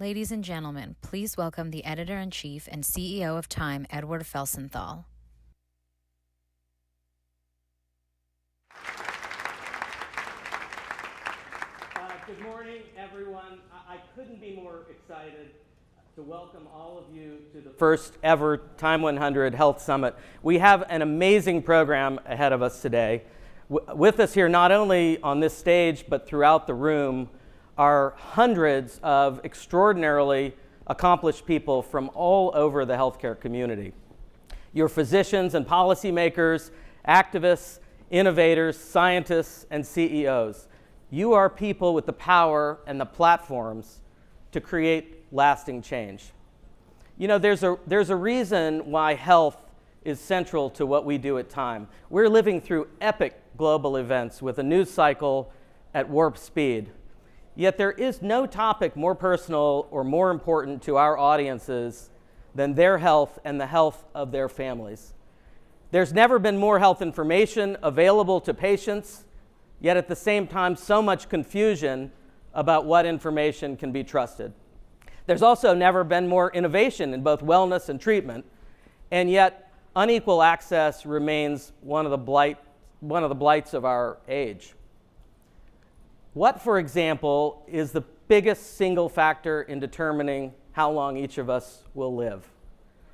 Ladies and gentlemen, please welcome the Editor-in-Chief and CEO of Time, Edward Felsenthal. Good morning, everyone. I couldn't be more excited to welcome all of you to the first ever Time 100 Health Summit. We have an amazing program ahead of us today. With us here, not only on this stage, but throughout the room, are hundreds of extraordinarily accomplished people from all over the healthcare community. Your physicians and policymakers, activists, innovators, scientists, and CEOs. You are people with the power and the platforms to create lasting change. You know, there's a reason why health is central to what we do at Time. We're living through epic global events with a news cycle at warp speed. Yet there is no topic more personal or more important to our audiences than their health and the health of their families. There's never been more health information available to patients, yet at the same time, so much confusion about what information can be trusted. There's also never been more innovation in both wellness and treatment, and yet unequal access remains one of the blights of our age. What, for example, is the biggest single factor in determining how long each of us will live?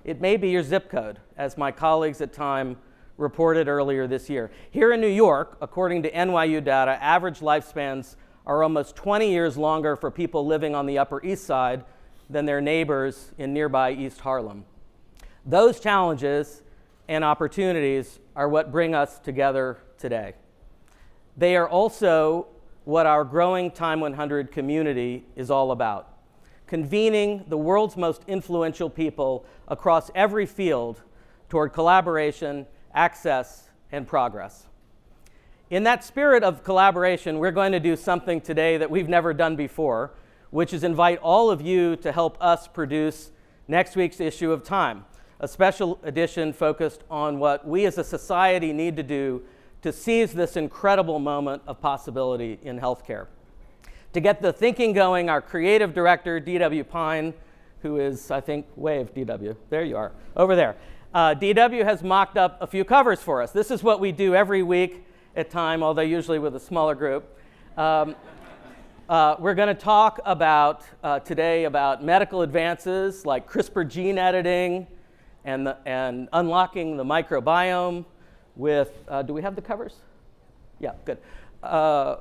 It may be your zip code, as my colleagues at Time reported earlier this year. Here in New York, according to NYU data, average lifespans are almost 20 years longer for people living on the Upper East Side than their neighbors in nearby East Harlem. Those challenges and opportunities are what bring us together today. They are also what our growing Time 100 community is all about. Convening the world's most influential people across every field toward collaboration, access, and progress. In that spirit of collaboration, we're going to do something today that we've never done before, which is invite all of you to help us produce next week's issue of Time, a special edition focused on what we as a society need to do to seize this incredible moment of possibility in healthcare. To get the thinking going, our creative director, D.W. Pine, who is, I think, wave, D.W. There you are, over there. D.W. has mocked up a few covers for us. This is what we do every week at Time, although usually with a smaller group. We're going to talk about today about medical advances like CRISPR gene editing and unlocking the microbiome with, do we have the covers? Yeah, good.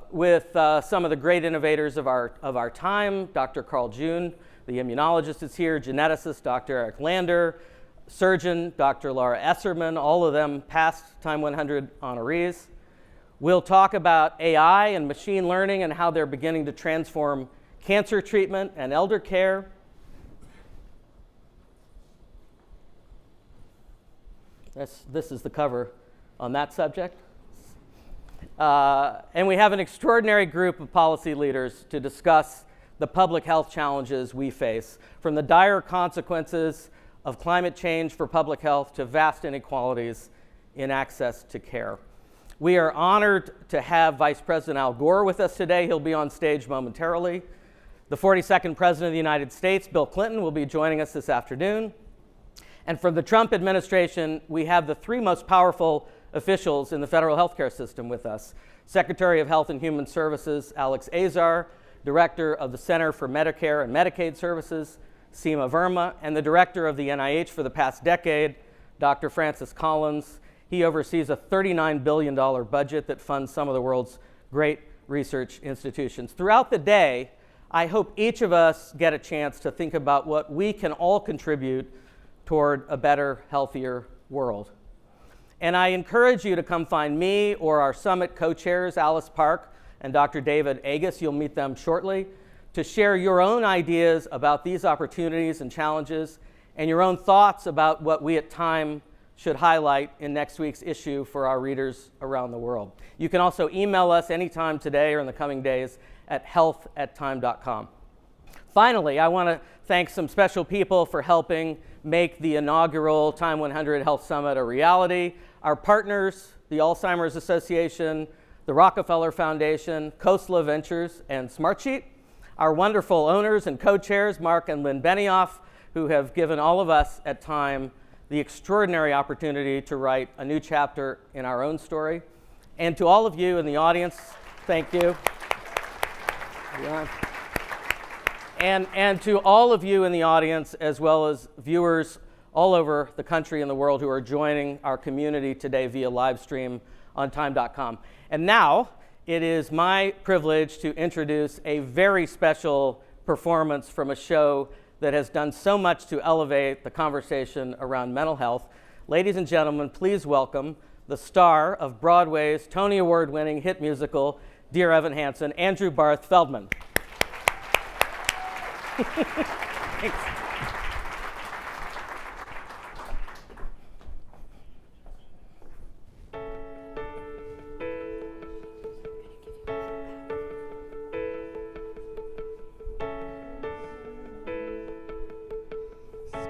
With some of the great innovators of our time. Dr. Carl June, the immunologist, is here. Geneticist, Dr. Eric Lander. Surgeon, Dr. Laura Esserman, all of them past Time 100 honorees. We'll talk about AI and machine learning and how they're beginning to transform cancer treatment and elder care. This is the cover on that subject. And we have an extraordinary group of policy leaders to discuss the public health challenges we face, from the dire consequences of climate change for public health to vast inequalities in access to care. We are honored to have Vice President Al Gore with us today. He'll be on stage momentarily. The 42nd President of the United States, Bill Clinton, will be joining us this afternoon. And from the Trump administration, we have the three most powerful officials in the federal healthcare system with us. Secretary of Health and Human Services, Alex Azar, Director of the Center for Medicare and Medicaid Services, Seema Verma, and the Director of the NIH for the past decade, Dr. Francis Collins. He oversees a $39 billion budget that funds some of the world's great research institutions. Throughout the day, I hope each of us get a chance to think about what we can all contribute toward a better, healthier world. And I encourage you to come find me or our summit co-chairs, Alice Park and Dr. David Agus, you'll meet them shortly, to share your own ideas about these opportunities and challenges and your own thoughts about what we at Time should highlight in next week's issue for our readers around the world. You can also email us anytime today or in the coming days at health@time.com. Finally, I want to thank some special people for helping make the inaugural Time 100 Health Summit a reality. Our partners, the Alzheimer's Association, the Rockefeller Foundation, Khosla Ventures, and Smartsheet. our wonderful owners and co-chairs, Mark and Lynn Benioff, who have given all of us at Time the extraordinary opportunity to write a new chapter in our own story. And to all of you in the audience, thank you. And to all of you in the audience, as well as viewers all over the country and the world who are joining our community today via live stream on time.com. And now, it is my privilege to introduce a very special performance from a show that has done so much to elevate the conversation around mental health. Ladies and gentlemen, please welcome the star of Broadway's Tony Award-winning hit musical, Dear Evan Hansen, Andrew Barth Feldman. Thanks.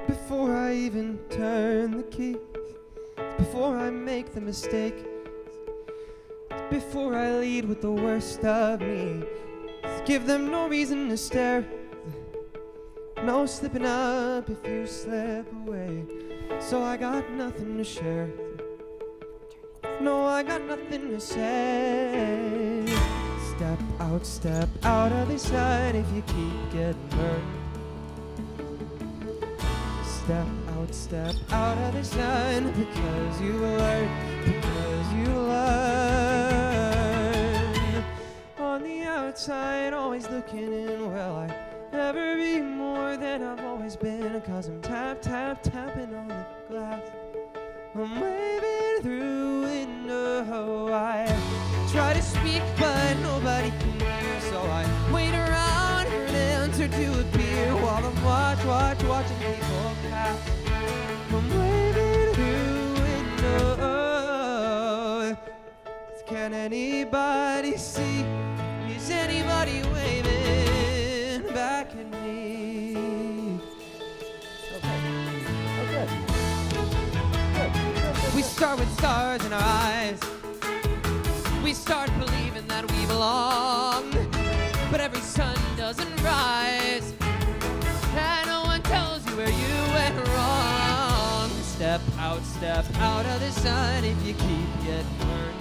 Before I even turn the key, before I make the mistake, before I lead with the worst of me, give them no reason to stare, no slipping up if you slip away. So I got nothing to share, no, I got nothing to say. Step out of the sun if you keep getting burned. Step out of the sun, because you learn, On the outside, always looking in, will I ever be more than I've always been? 'Cause I'm tapping on the glass, I'm waving through window. I try to speak, but nobody can hear, so I wait around for an answer to appear while I'm watching people pass. I'm waving through windows. Can anybody see? Is anybody waving back at me? Okay. We start with stars in our eyes. We start believing that we belong, but every sun doesn't rise, and no one tells you where you went wrong. Step out of the sun if you keep getting burned.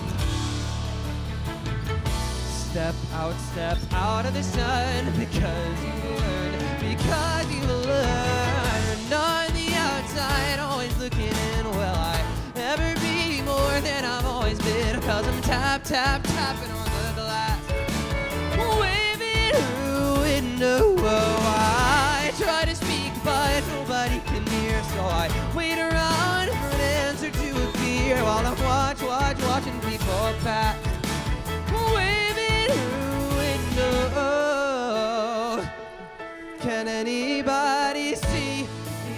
Step out of the sun, because you learn. On the outside, always looking in, will I ever be more than I've always been? 'Cause I'm tapping on the glass, waving through window. I try to speak, but nobody can hear, so I wait around for an answer to appear while I'm watching people pass, waving through window. Can anybody see?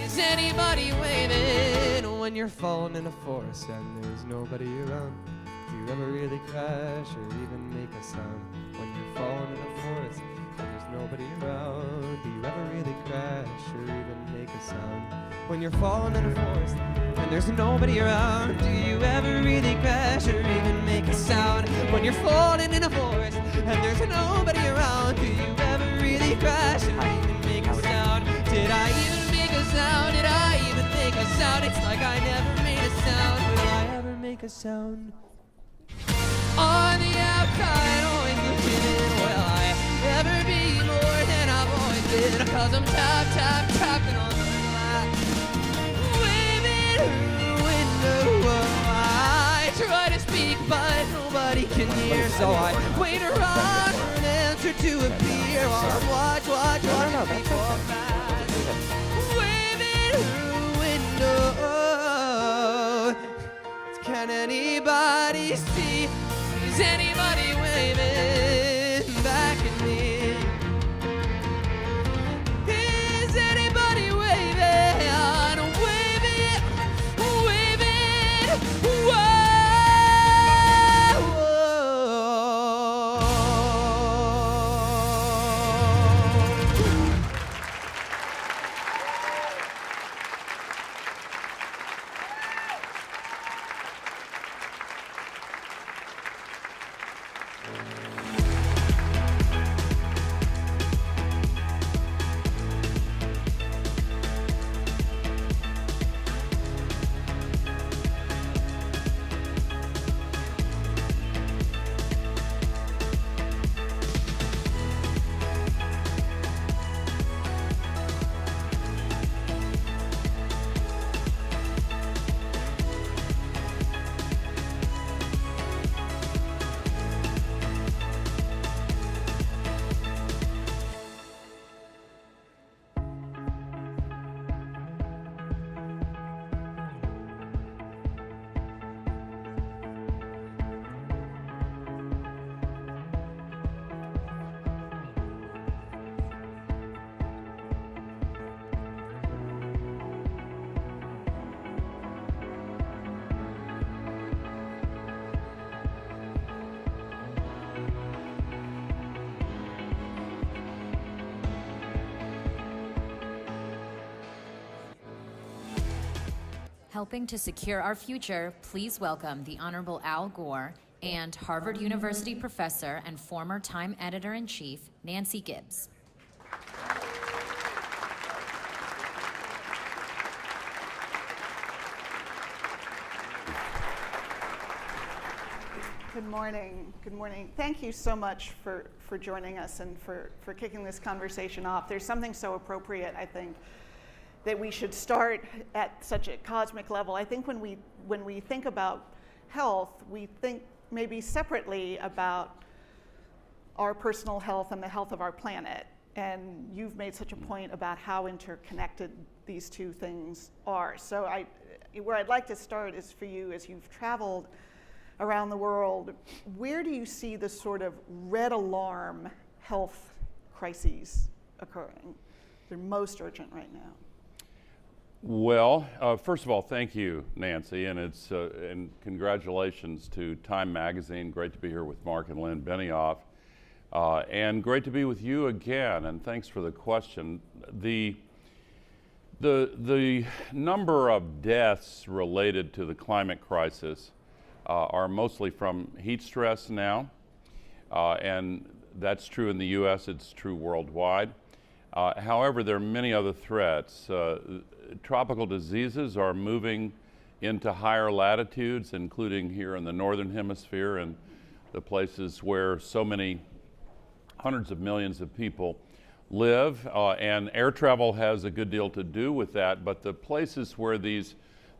Is anybody waving when you're falling in a forest and there's nobody around? Do you ever really crash or even make a sound when you're falling in a forest and there's nobody around? Do you ever really crash or even make a sound when you're falling in a forest and there's nobody around? Do you ever really crash or even make a sound when you're falling in a forest and there's nobody around? Do you ever really crash or even make a sound? Did I even make a sound? Did I even make a sound? It's like I never made a sound. Will I ever make a sound? On the outside, always looking in, will I ever be more than I've always been? 'Cause I'm tapping on the glass, waving through window. I try to speak, but nobody can hear, so I wait around for an answer to appear while I'm watching people pass, waving through window. Can anybody see? Is anybody waving back at me? Is anybody waving? Whoa. Helping to secure our future, please welcome the Honorable Al Gore and Harvard University professor and former Time editor-in-chief, Nancy Gibbs. Good morning. Good morning. Thank you so much for joining us and for kicking this conversation off. There's something so appropriate, I think, that we should start at such a cosmic level. I think when we think about health, we think maybe separately about our personal health and the health of our planet. And you've made such a point about how interconnected these two things are. So where I'd like to start is for you, as you've traveled around the world, where do you see the sort of red alarm health crises occurring? They're most urgent right now. Well, first of all, thank you, Nancy, and and congratulations to Time Magazine. Great to be here with Mark and Lynn Benioff, and great to be with you again. And thanks for the question. The number of deaths related to the climate crisis are mostly from heat stress now, and that's true in the U.S. It's true worldwide. However, there are many other threats. Tropical diseases are moving into higher latitudes, including here in the northern hemisphere and the places where so many hundreds of millions of people live. And air travel has a good deal to do with that, but the places where these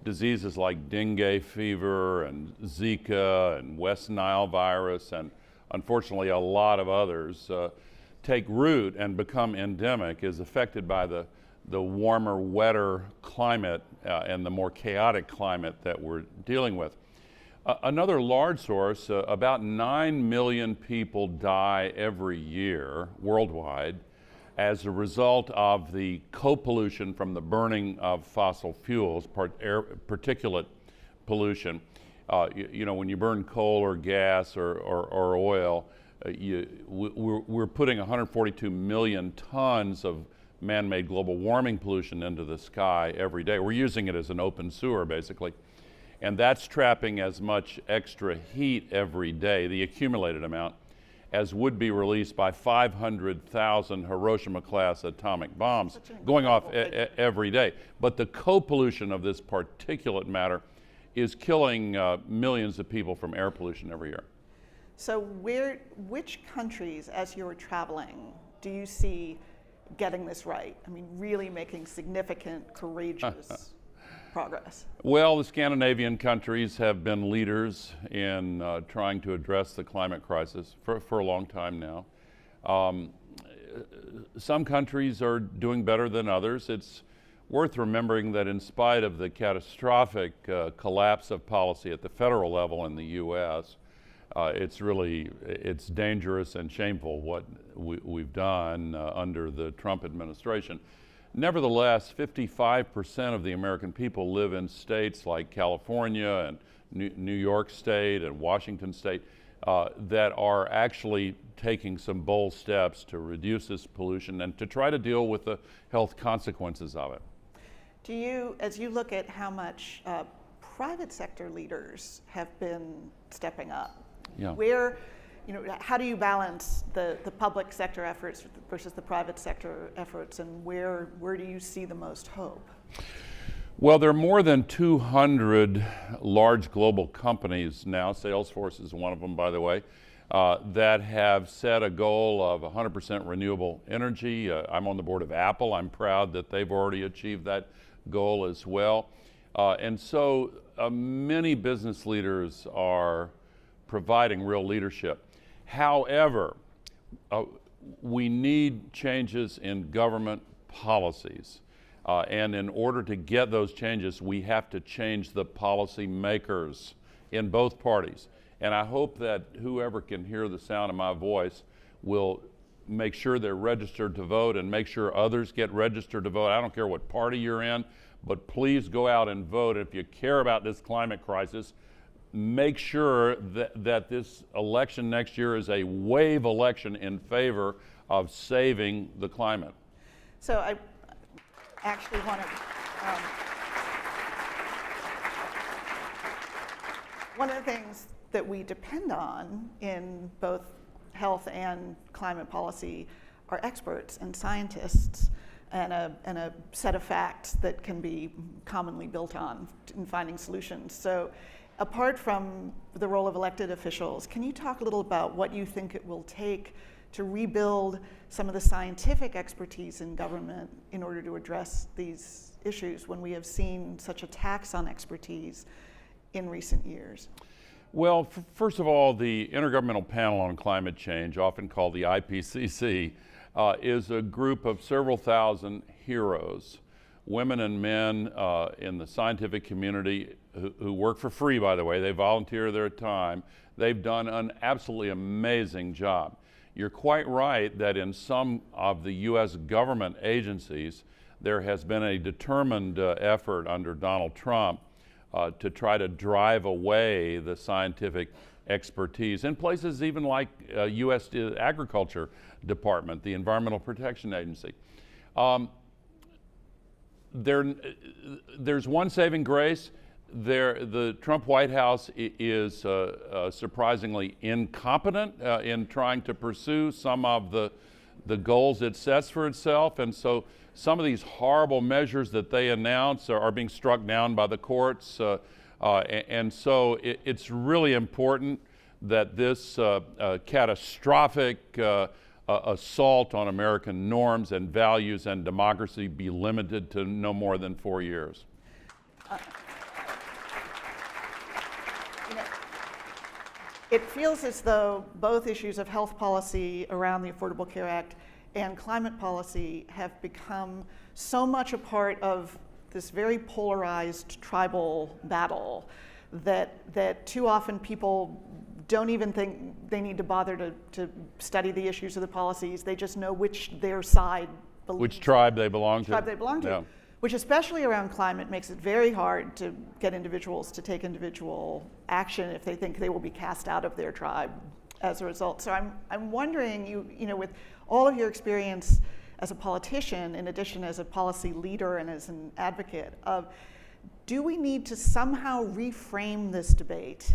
diseases like dengue fever and Zika and West Nile virus and unfortunately a lot of others take root and become endemic is affected by the warmer, wetter climate and the more chaotic climate that we're dealing with. Another large source, about 9 million people die every year worldwide as a result of the co-pollution from the burning of fossil fuels, particulate pollution. You know, when you burn coal or gas or oil, we're putting 142 million tons of man-made global warming pollution into the sky every day. We're using it as an open sewer, basically. And that's trapping as much extra heat every day, the accumulated amount, as would be released by 500,000 Hiroshima-class atomic bombs going off every day. But the co-pollution of this particulate matter is killing millions of people from air pollution every year. So which countries, as you're traveling, do you see getting this right? I mean, really making significant, courageous progress? Well, the Scandinavian countries have been leaders in trying to address the climate crisis for a long time now. Some countries are doing better than others. It's worth remembering that in spite of the catastrophic collapse of policy at the federal level in the U.S., it's dangerous and shameful what we've done under the Trump administration. Nevertheless, 55% of the American people live in states like California and New York State and Washington State that are actually taking some bold steps to reduce this pollution and to try to deal with the health consequences of it. Do you, as you look at how much private sector leaders have been stepping up, where, how do you balance the public sector efforts versus the private sector efforts, and where do you see the most hope? Well, there are more than 200 large global companies now, Salesforce is one of them, by the way, that have set a goal of 100% renewable energy. I'm on the board of Apple. I'm proud that they've already achieved that goal as well. And so many business leaders are providing real leadership. However, we need changes in government policies. And in order to get those changes, we have to change the policy makers in both parties. And I hope that whoever can hear the sound of my voice will make sure they're registered to vote and make sure others get registered to vote. I don't care what party you're in, but please go out and vote. If you care about this climate crisis, make sure that this election next year is a wave election in favor of saving the climate. So I actually want to One of the things that we depend on in both health and climate policy are experts and scientists and a set of facts that can be commonly built on in finding solutions. So apart from the role of elected officials, can you talk a little about what you think it will take to rebuild some of the scientific expertise in government in order to address these issues when we have seen such a tax on expertise in recent years? Well, first of all, the Intergovernmental Panel on Climate Change, often called the IPCC, is a group of several thousand heroes, women and men in the scientific community who work for free, by the way. They volunteer their time. They've done an absolutely amazing job. You're quite right that in some of the U.S. government agencies, there has been a determined effort under Donald Trump to try to drive away the scientific expertise in places even like U.S. Agriculture Department, the Environmental Protection Agency. There's one saving grace. The Trump White House is surprisingly incompetent in trying to pursue some of the goals it sets for itself, and so some of these horrible measures that they announce are being struck down by the courts, and so it's really important that this catastrophic assault on American norms and values and democracy be limited to no more than 4 years. It feels as though both issues of health policy around the Affordable Care Act and climate policy have become so much a part of this very polarized tribal battle that too often people don't even think they need to bother to study the issues of the policies. They just know which their side belongs. Which tribe they belong to. Tribe they belong to. Yeah. Which, especially around climate, makes it very hard to get individuals to take individual action if they think they will be cast out of their tribe as a result. So I'm wondering, you know, with all of your experience as a politician, in addition as a policy leader and as an advocate, do we need to somehow reframe this debate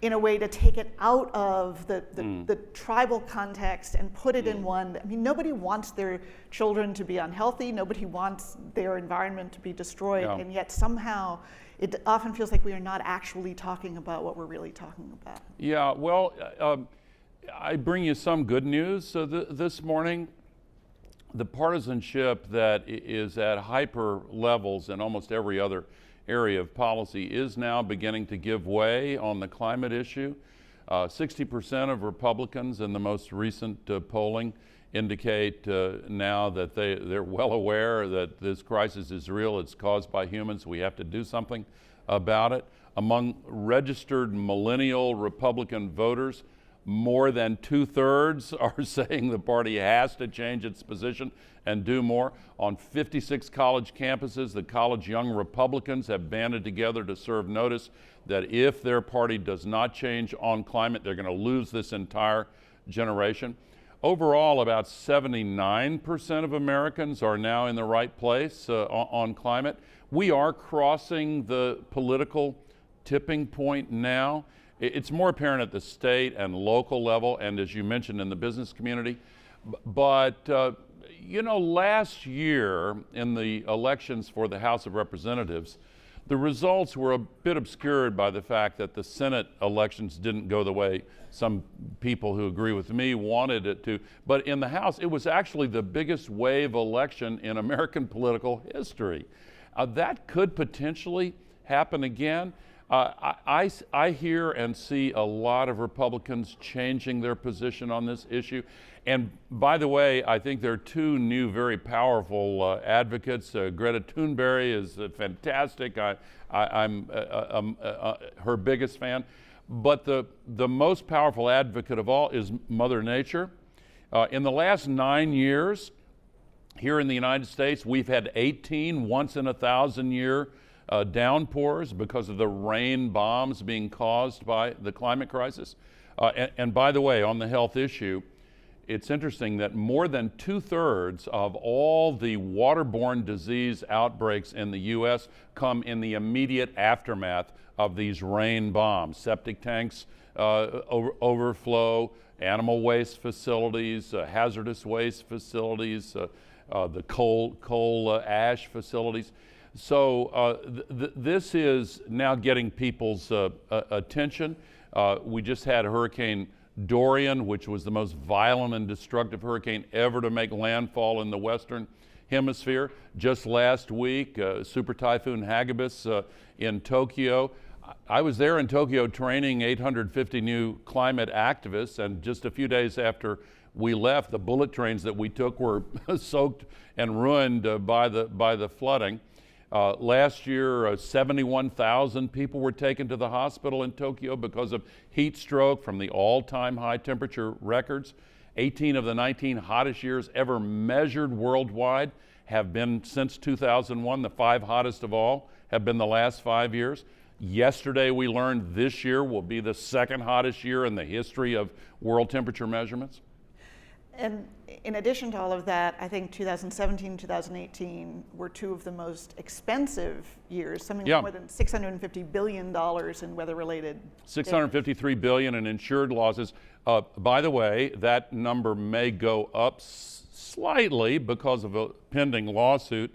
in a way to take it out of the tribal context and put it in one? I mean, nobody wants their children to be unhealthy. Nobody wants their environment to be destroyed. Yeah. And yet somehow it often feels like we are not actually talking about what we're really talking about. Yeah, well, I bring you some good news. So this morning, the partisanship that is at hyper levels in almost every other area of policy is now beginning to give way on the climate issue. 60% of Republicans in the most recent polling indicate now that they're well aware that this crisis is real, it's caused by humans, we have to do something about it. Among registered millennial Republican voters, more than 2/3 are saying the party has to change its position and do more. On 56 college campuses, the college young Republicans have banded together to serve notice that if their party does not change on climate, they're going to lose this entire generation. Overall, about 79% of Americans are now in the right place on climate. We are crossing the political tipping point now. It's more apparent at the state and local level, and as you mentioned, in the business community. But you know, last year in the elections for the House of Representatives, the results were a bit obscured by the fact that the Senate elections didn't go the way some people who agree with me wanted it to. But in the House, it was actually the biggest wave election in American political history. That could potentially happen again. I hear and see a lot of Republicans changing their position on this issue. And by the way, I think there are two new very powerful advocates. Greta Thunberg is fantastic. I'm her biggest fan. But the most powerful advocate of all is Mother Nature. In the last 9 years, here in the United States, we've had 18 once-in-a-thousand-year downpours because of the rain bombs being caused by the climate crisis. And by the way, on the health issue, it's interesting that more than 2/3 of all the waterborne disease outbreaks in the U.S. come in the immediate aftermath of these rain bombs. Septic tanks overflow, animal waste facilities, hazardous waste facilities, the coal ash facilities. So this is now getting people's attention. We just had Hurricane Dorian, which was the most violent and destructive hurricane ever to make landfall in the Western Hemisphere. Just last week, Super Typhoon Hagibis in Tokyo. I was there in Tokyo training 850 new climate activists, and just a few days after we left, the bullet trains that we took were soaked and ruined by the flooding. Last year, 71,000 people were taken to the hospital in Tokyo because of heat stroke from the all-time high temperature records. 18 of the 19 hottest years ever measured worldwide have been since 2001. The 5 hottest of all have been the last 5 years. Yesterday, we learned this year will be the 2nd hottest year in the history of world temperature measurements. And in addition to all of that, I think 2017, 2018 were 2 of the most expensive years, something like more than $650 billion in weather-related. $653 billion in insured losses. By the way, that number may go up slightly because of a pending lawsuit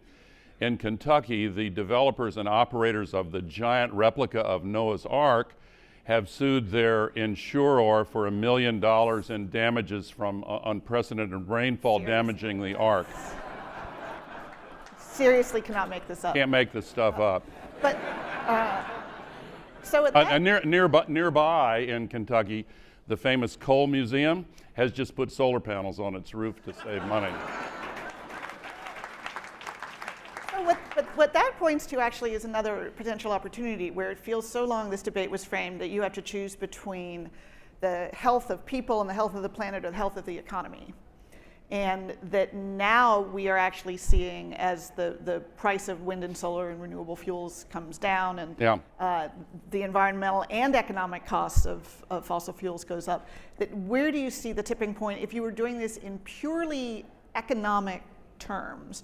in Kentucky. The developers and operators of the giant replica of Noah's Ark have sued their insurer for $1 million in damages from unprecedented rainfall damaging the Ark. Seriously cannot make this up. Can't make this stuff up. But, so at nearby in Kentucky, the famous Coal Museum has just put solar panels on its roof to save money. What that points to actually is another potential opportunity where it feels so long this debate was framed that you have to choose between the health of people and the health of the planet or the health of the economy. And that now we are actually seeing, as the price of wind and solar and renewable fuels comes down and the environmental and economic costs of fossil fuels goes up, that where do you see the tipping point if you were doing this in purely economic terms?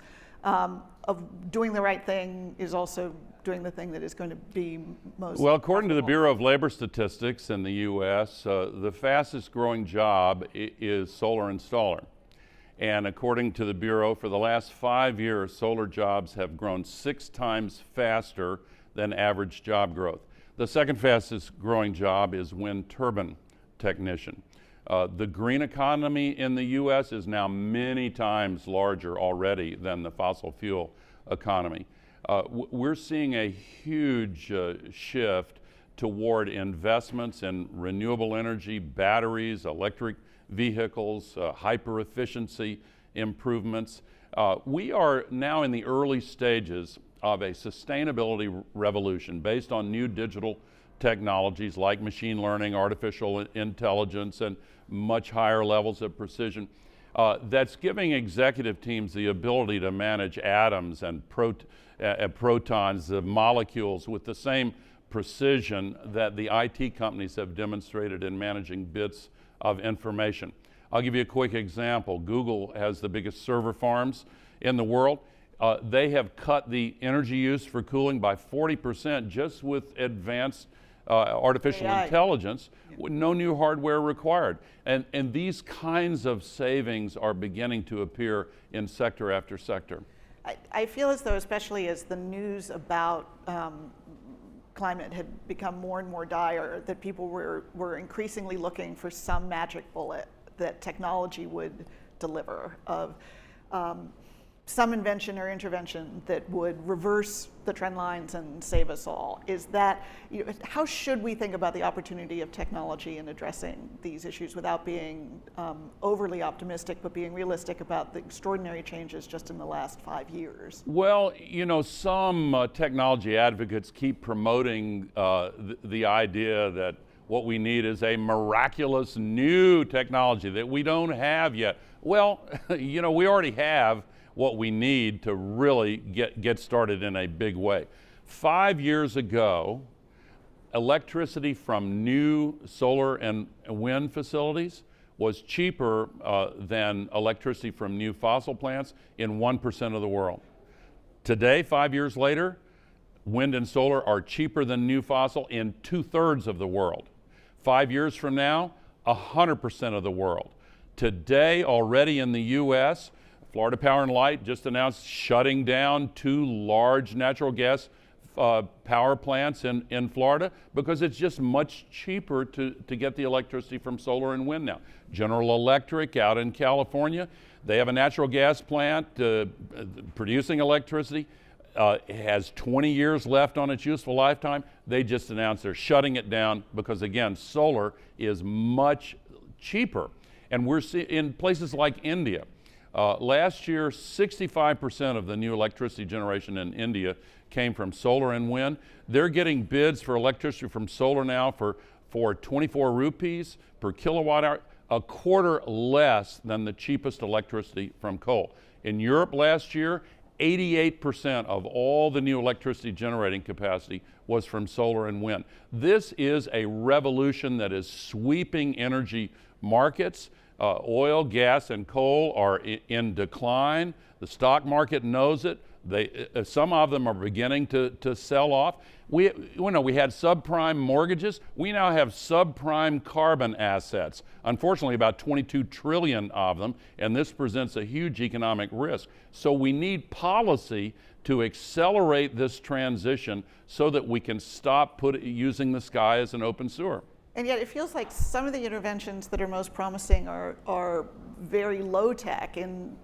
Of doing the right thing is also doing the thing that is going to be most well, according to the profitable. Bureau of Labor Statistics in the U.S., the fastest growing job is solar installer. And according to the Bureau, for the last 5 years, solar jobs have grown 6 times faster than average job growth. The second fastest growing job is wind turbine technician. The green economy in the U.S. is now many times larger already than the fossil fuel economy. We're seeing a huge shift toward investments in renewable energy, batteries, electric vehicles, hyper efficiency improvements. We are now in the early stages of a sustainability revolution based on new digital technologies like machine learning, artificial intelligence, and much higher levels of precision. That's giving executive teams the ability to manage atoms and protons, molecules with the same precision that the IT companies have demonstrated in managing bits of information. I'll give you a quick example. Google has the biggest server farms in the world. They have cut the energy use for cooling by 40% just with advanced artificial intelligence, with no new hardware required. And these kinds of savings are beginning to appear in sector after sector. I feel as though, especially as the news about climate had become more and more dire, that people were increasingly looking for some magic bullet that technology would deliver of some invention or intervention that would reverse the trend lines and save us all. Is that, how should we think about the opportunity of technology in addressing these issues without being overly optimistic, but being realistic about the extraordinary changes just in the last 5 years? Well, some technology advocates keep promoting the idea that what we need is a miraculous new technology that we don't have yet. Well, we already have what we need to really get started in a big way. 5 years ago, electricity from new solar and wind facilities was cheaper than electricity from new fossil plants in 1% of the world. Today, 5 years later, wind and solar are cheaper than new fossil in 2/3 of the world. 5 years from now, 100% of the world. Today, already in the U.S., Florida Power and Light just announced shutting down 2 large natural gas power plants in Florida because it's just much cheaper to get the electricity from solar and wind now. General Electric out in California, they have a natural gas plant producing electricity. It has 20 years left on its useful lifetime. They just announced they're shutting it down because, again, solar is much cheaper. And we're seeing in places like India, last year, 65% of the new electricity generation in India came from solar and wind. They're getting bids for electricity from solar now for 24 rupees per kilowatt hour, a quarter less than the cheapest electricity from coal. In Europe last year, 88% of all the new electricity generating capacity was from solar and wind. This is a revolution that is sweeping energy markets. Oil, gas, and coal are in decline. The stock market knows it. Some of them are beginning to sell off. We had subprime mortgages. We now have subprime carbon assets. Unfortunately, about 22 trillion of them, and this presents a huge economic risk. So we need policy to accelerate this transition so that we can stop using the sky as an open sewer. And yet it feels like some of the interventions that are most promising are very low tech in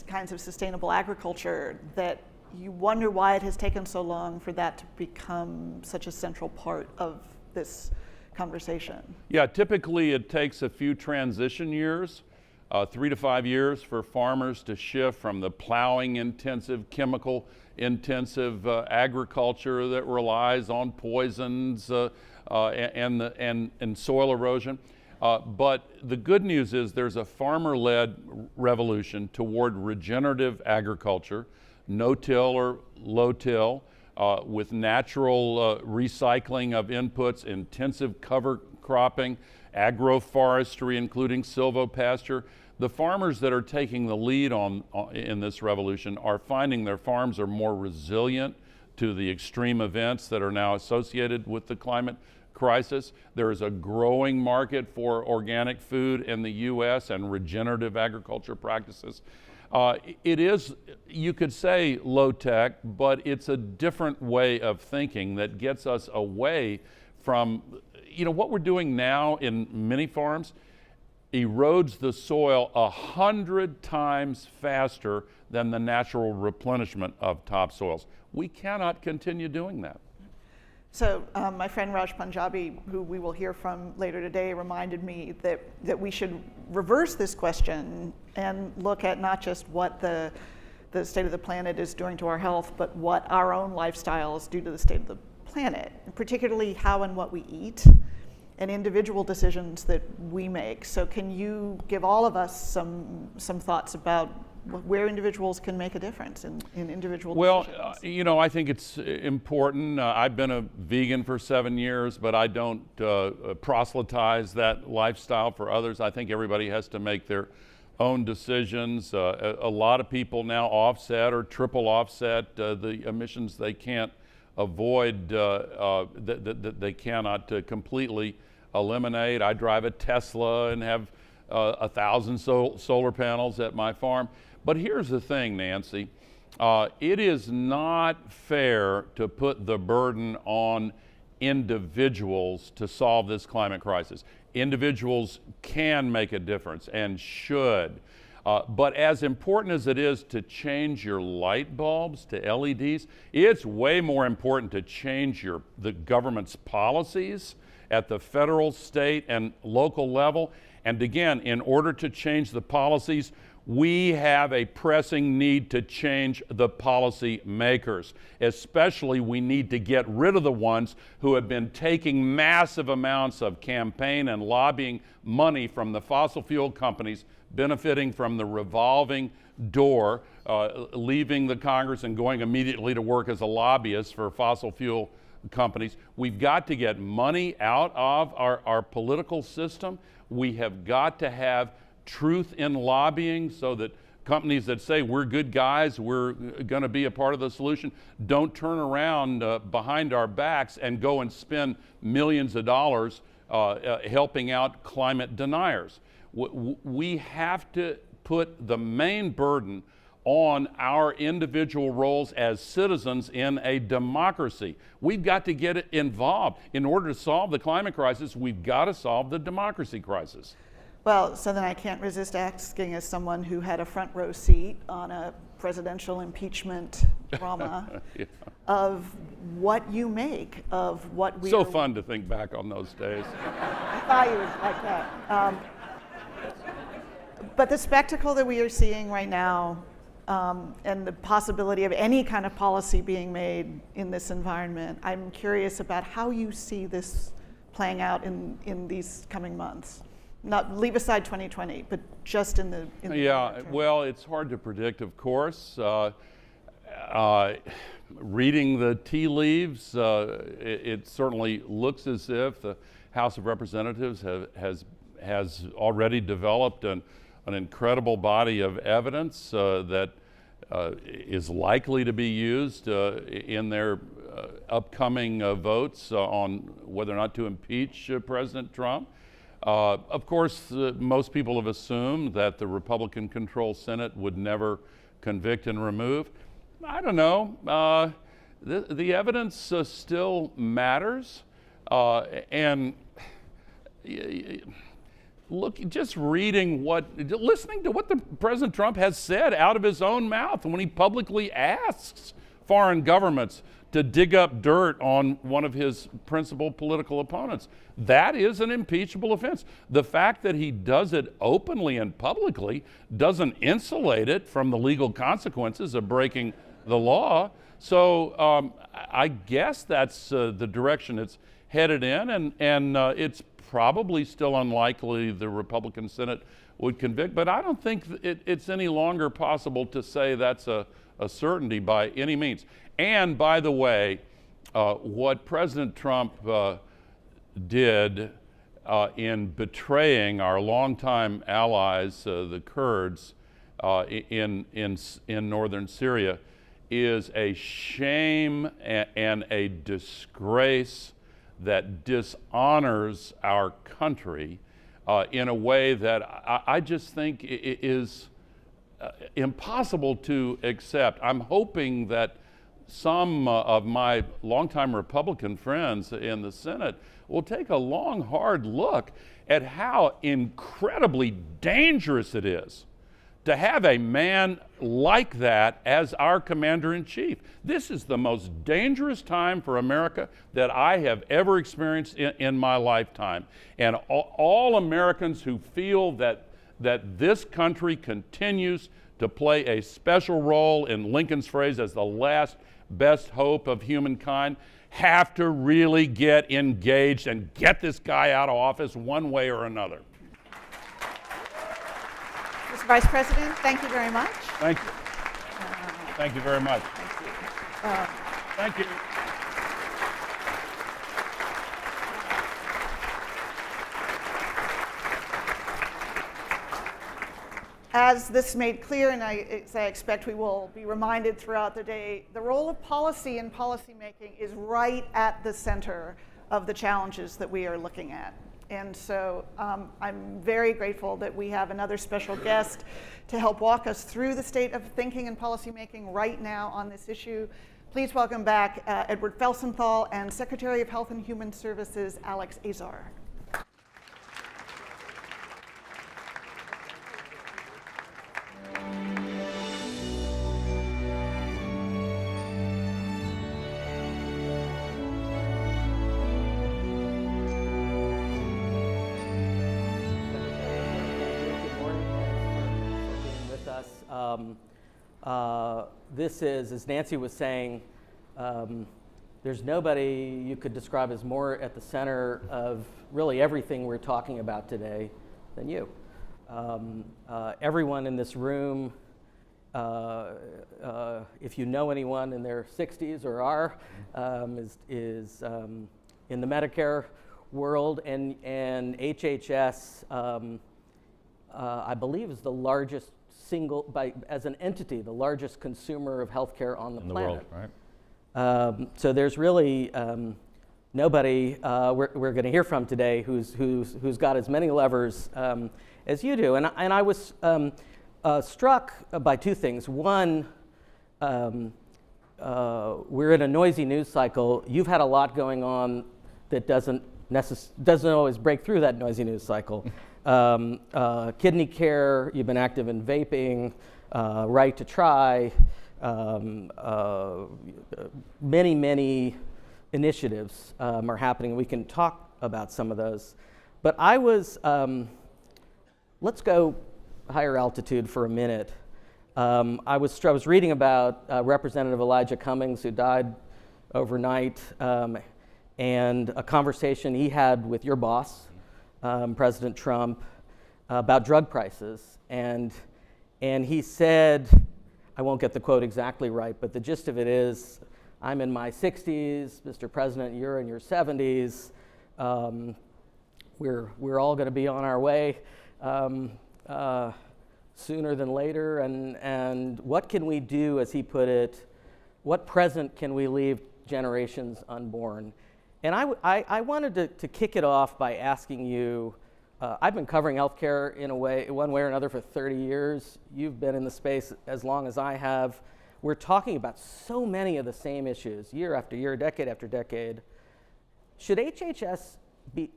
kinds of sustainable agriculture that you wonder why it has taken so long for that to become such a central part of this conversation. Yeah, typically it takes a few transition years, 3 to 5 years for farmers to shift from the plowing intensive, chemical intensive agriculture that relies on poisons and soil erosion. But the good news is there's a farmer-led revolution toward regenerative agriculture, no-till or low-till, with natural recycling of inputs, intensive cover cropping, agroforestry, including silvopasture. The farmers that are taking the lead in this revolution are finding their farms are more resilient to the extreme events that are now associated with the climate crisis. There is a growing market for organic food in the U.S. and regenerative agriculture practices. It is, you could say, low tech, but it's a different way of thinking that gets us away from, what we're doing now in many farms erodes the soil 100 times faster than the natural replenishment of topsoils. We cannot continue doing that. So my friend Raj Punjabi, who we will hear from later today, reminded me that we should reverse this question and look at not just what the state of the planet is doing to our health, but what our own lifestyles do to the state of the planet, and particularly how and what we eat and individual decisions that we make. So can you give all of us some thoughts about where individuals can make a difference in individual decisions? Well, I think it's important. I've been a vegan for 7 years, but I don't proselytize that lifestyle for others. I think everybody has to make their own decisions. A lot of people now offset or triple offset the emissions they can't avoid, that they cannot completely eliminate. I drive a Tesla and have 1,000 solar panels at my farm. But here's the thing, Nancy. It is not fair to put the burden on individuals to solve this climate crisis. Individuals can make a difference and should. But as important as it is to change your light bulbs to LEDs, it's way more important to change the government's policies at the federal, state, and local level. And again, in order to change the policies, we have a pressing need to change the policy makers. Especially, we need to get rid of the ones who have been taking massive amounts of campaign and lobbying money from the fossil fuel companies, benefiting from the revolving door, leaving the Congress and going immediately to work as a lobbyist for fossil fuel companies. We've got to get money out of our political system. We have got to have truth in lobbying so that companies that say we're good guys, we're going to be a part of the solution, don't turn around behind our backs and go and spend millions of dollars helping out climate deniers. We have to put the main burden on our individual roles as citizens in a democracy. We've got to get involved. In order to solve the climate crisis, we've got to solve the democracy crisis. Well, so then I can't resist asking, as someone who had a front row seat on a presidential impeachment drama, Yeah. of what you make of what we So are. fun to think back on those days. I thought you would like that. But the spectacle that we are seeing right now, and the possibility of any kind of policy being made in this environment, I'm curious about how you see this playing out in these coming months. Not leave aside 2020, but just in the Yeah, near term. well, it's hard to predict, of course. Reading the tea leaves, it certainly looks as if the House of Representatives has already developed an incredible body of evidence that is likely to be used in their upcoming votes on whether or not to impeach President Trump. Of course, most people have assumed that the Republican-controlled Senate would never convict and remove. I don't know. The evidence still matters. And look, just listening to what the President Trump has said out of his own mouth when he publicly asks foreign governments to dig up dirt on one of his principal political opponents. That is an impeachable offense. The fact that he does it openly and publicly doesn't insulate it from the legal consequences of breaking the law. So I guess that's the direction it's headed in, and it's probably still unlikely the Republican Senate would convict, but I don't think it's any longer possible to say that's a certainty by any means. And by the way, what President Trump did in betraying our longtime allies, the Kurds, in northern Syria, is a shame and a disgrace that dishonors our country in a way that I just think is impossible to accept. I'm hoping that some of my longtime Republican friends in the Senate will take a long, hard look at how incredibly dangerous it is to have a man like that as our commander-in-chief. This is the most dangerous time for America that I have ever experienced in my lifetime. And all Americans who feel that this country continues to play a special role, in Lincoln's phrase, as the last best hope of humankind, have to really get engaged and get this guy out of office one way or another. Mr. Vice President, thank you very much. Thank you. Thank you very much. Thank you. As this made clear, and as I expect we will be reminded throughout the day, the role of policy and policymaking is right at the center of the challenges that we are looking at. And so I'm very grateful that we have another special guest to help walk us through the state of thinking and policymaking right now on this issue. Please welcome back Edward Felsenthal and Secretary of Health and Human Services, Alex Azar. This is, as Nancy was saying, there's nobody you could describe as more at the center of really everything we're talking about today than you. Everyone in this room if you know anyone in their 60s or are, is in the Medicare world, and HHS, I believe, is the largest as an entity, the largest consumer of healthcare on the planet. In the world, right? So there's really nobody we're going to hear from today who's got as many levers as you do. And I was struck by two things. One, we're in a noisy news cycle. You've had a lot going on that doesn't always break through that noisy news cycle. Kidney care, you've been active in vaping, right to try, many initiatives are happening. We can talk about some of those. But let's go higher altitude for a minute. I was reading about Representative Elijah Cummings, who died overnight, and a conversation he had with your boss, President Trump, about drug prices. And he said, I won't get the quote exactly right, but the gist of it is, I'm in my 60s, Mr. President, you're in your 70s. We're all going to be on our way sooner than later. And what can we do, as he put it, what present can we leave generations unborn? And I wanted to kick it off by asking you, I've been covering healthcare one way or another for 30 years. You've been in the space as long as I have. We're talking about so many of the same issues, year after year, decade after decade. Should HHS,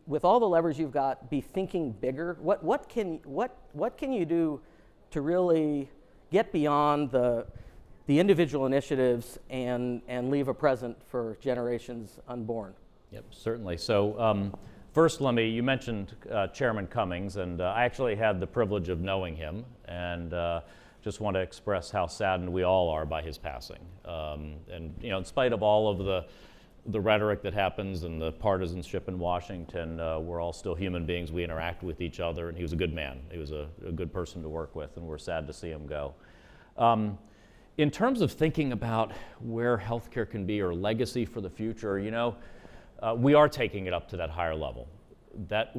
with all the levers you've got, be thinking bigger? What can you do to really get beyond the individual initiatives and leave a present for generations unborn? Yep, certainly. So first, you mentioned Chairman Cummings, and I actually had the privilege of knowing him, and just want to express how saddened we all are by his passing. And in spite of all of the rhetoric that happens and the partisanship in Washington, we're all still human beings. We interact with each other, and he was a good man. He was a good person to work with, and we're sad to see him go. In terms of thinking about where healthcare can be or legacy for the future, we are taking it up to that higher level. That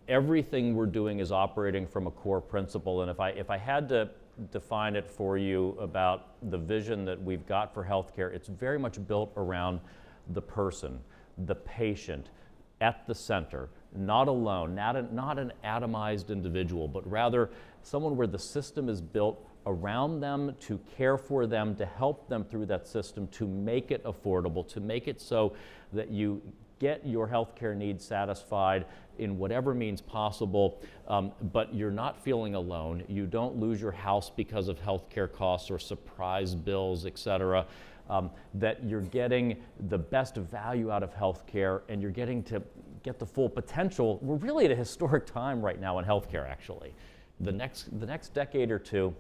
everything we're doing is operating from a core principle, and if I had to define it for you about the vision that we've got for healthcare, it's very much built around the person, the patient, at the center, not alone, not an atomized individual, but rather someone where the system is built around them to care for them, to help them through that system, to make it affordable, to make it so that you get your healthcare needs satisfied in whatever means possible, but you're not feeling alone. You don't lose your house because of healthcare costs or surprise bills, et cetera. That you're getting the best value out of healthcare, and you're getting to get the full potential. We're really at a historic time right now in healthcare, actually. The next decade or two,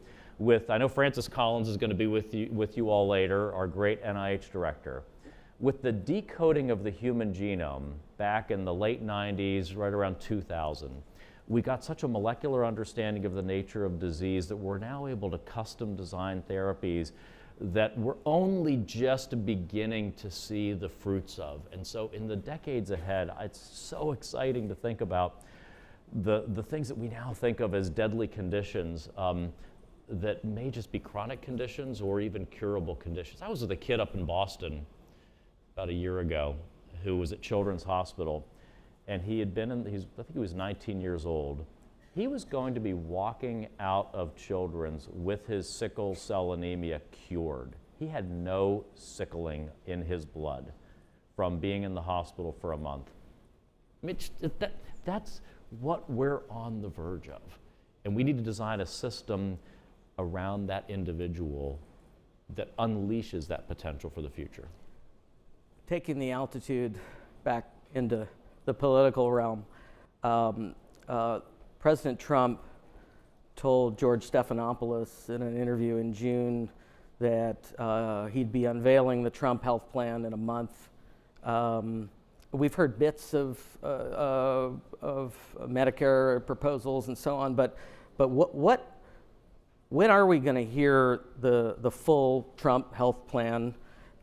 I know Francis Collins is going to be with you all later, our great NIH director. With the decoding of the human genome back in the late 90s, right around 2000, we got such a molecular understanding of the nature of disease that we're now able to custom design therapies that we're only just beginning to see the fruits of. And so in the decades ahead, it's so exciting to think about the things that we now think of as deadly conditions that may just be chronic conditions or even curable conditions. I was with a kid up in Boston about a year ago who was at Children's Hospital, and he had been I think he was 19 years old. He was going to be walking out of Children's with his sickle cell anemia cured. He had no sickling in his blood from being in the hospital for a month. I mean, that's what we're on the verge of. And we need to design a system around that individual that unleashes that potential for the future. Taking the altitude back into the political realm, President Trump told George Stephanopoulos in an interview in June that he'd be unveiling the Trump health plan in a month. We've heard bits of Medicare proposals and so on, but when are we going to hear the full Trump health plan,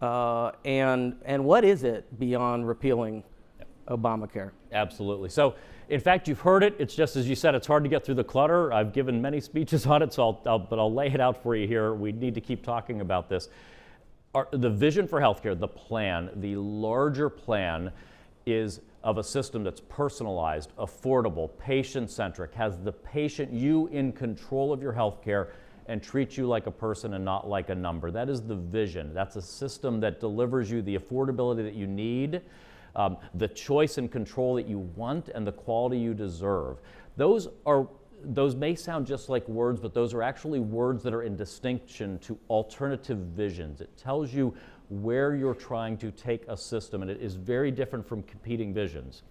and what is it beyond repealing Obamacare? Absolutely. So, in fact, you've heard it. It's just as you said, it's hard to get through the clutter. I've given many speeches on it, so but I'll lay it out for you here. We need to keep talking about this. The vision for healthcare, the plan, the larger plan is of a system that's personalized, affordable, patient-centric, has the patient, you in control of your healthcare, and treats you like a person and not like a number. That is the vision. That's a system that delivers you the affordability that you need, the choice and control that you want, and the quality you deserve. Those may sound just like words, but those are actually words that are in distinction to alternative visions. It tells you where you're trying to take a system, and it is very different from competing visions.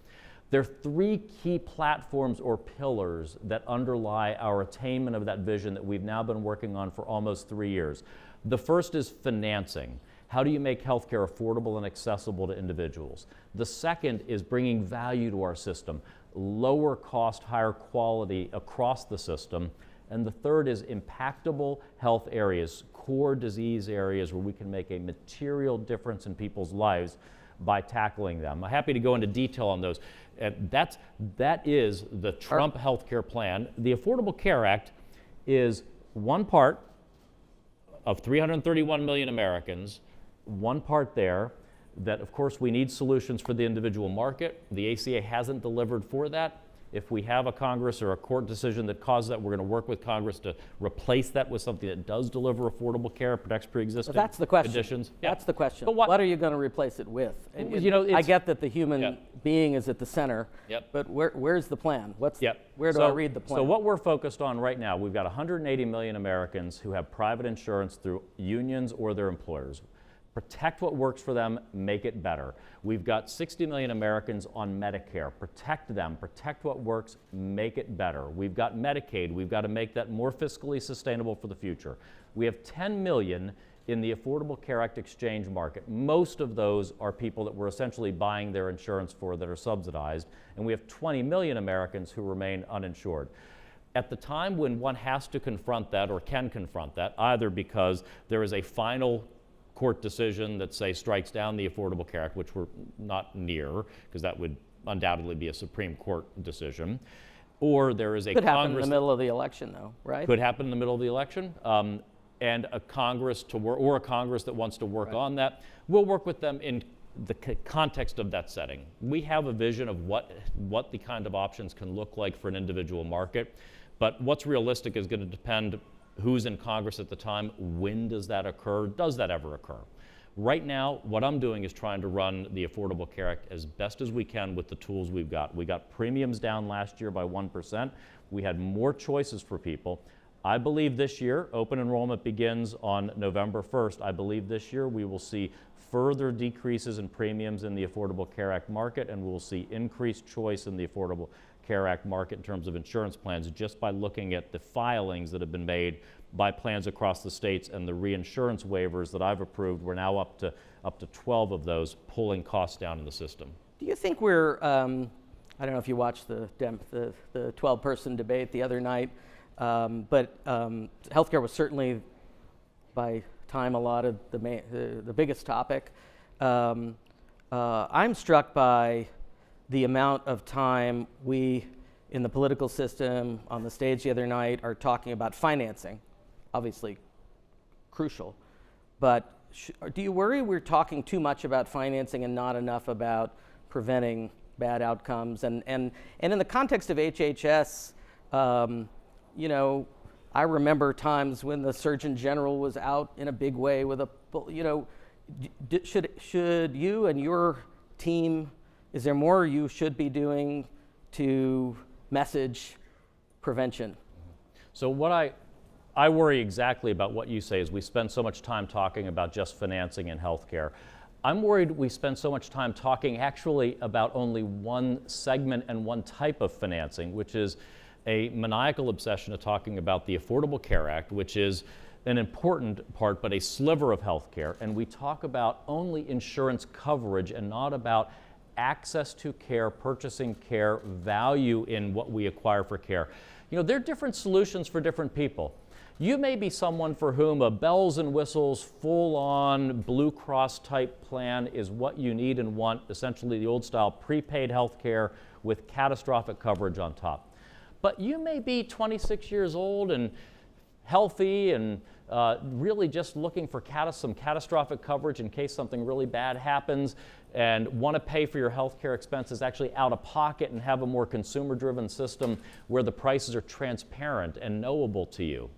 There are three key platforms or pillars that underlie our attainment of that vision that we've now been working on for almost 3 years. The first is financing. How do you make healthcare affordable and accessible to individuals? The second is bringing value to our system, lower cost, higher quality across the system. And the third is impactable health areas, core disease areas where we can make a material difference in people's lives by tackling them. I'm happy to go into detail on those. That is the Trump healthcare plan. The Affordable Care Act is one part of 331 million Americans, one part there that, of course, we need solutions for the individual market. The ACA hasn't delivered for that. If we have a Congress or a court decision that causes that, we're going to work with Congress to replace that with something that does deliver affordable care, protects pre-existing Well, that's the question. conditions. That's the question. But what are you going to replace it with? And, I get that the human being is at the center, but where's the plan? Where do I read the plan? So what we're focused on right now, we've got 180 million Americans who have private insurance through unions or their employers. Protect what works for them, make it better. We've got 60 million Americans on Medicare. Protect them, protect what works, make it better. We've got Medicaid. We've got to make that more fiscally sustainable for the future. We have 10 million in the Affordable Care Act exchange market. Most of those are people that we're essentially buying their insurance for that are subsidized. And we have 20 million Americans who remain uninsured. At the time when one has to confront that or can confront that, either because there is a final court decision that, say, strikes down the Affordable Care Act, which we're not near, because that would undoubtedly be a Supreme Court decision, or there is a Could happen in Congress... the middle of the election, though, right? Could happen in the middle of the election, and a Congress or a Congress that wants to work on that. We'll work with them in the context of that setting. We have a vision of what the kind of options can look like for an individual market, but what's realistic is going to depend who's in Congress at the time, when does that occur, does that ever occur? Right now, what I'm doing is trying to run the Affordable Care Act as best as we can with the tools we've got. We got premiums down last year by 1%. We had more choices for people. I believe this year, open enrollment begins on November 1st. I believe this year we will see further decreases in premiums in the Affordable Care Act market, and we'll see increased choice in the Affordable Care Act market in terms of insurance plans just by looking at the filings that have been made by plans across the states and the reinsurance waivers that I've approved. We're now up to 12 of those, pulling costs down in the system. Do you think we're, I don't know if you watched the 12-person debate the other night, but healthcare was certainly by time allotted the biggest topic. I'm struck by the amount of time we, in the political system, on the stage the other night, are talking about financing, obviously crucial. But do you worry we're talking too much about financing and not enough about preventing bad outcomes? And in the context of HHS, you know, I remember times when the Surgeon General was out in a big way with a, you know, should you and your team, is there more you should be doing to message prevention? So what I worry exactly about what you say is we spend so much time talking about just financing in healthcare. I'm worried we spend so much time talking actually about only one segment and one type of financing, which is a maniacal obsession of talking about the Affordable Care Act, which is an important part, but a sliver of healthcare. And we talk about only insurance coverage and not about access to care, purchasing care, value in what we acquire for care. You know, there are different solutions for different people. You may be someone for whom a bells and whistles, full-on Blue Cross type plan is what you need and want, essentially the old style prepaid health care with catastrophic coverage on top. But you may be 26 years old and healthy and really just looking for some catastrophic coverage in case something really bad happens, and want to pay for your health care expenses actually out of pocket and have a more consumer-driven system where the prices are transparent and knowable to you.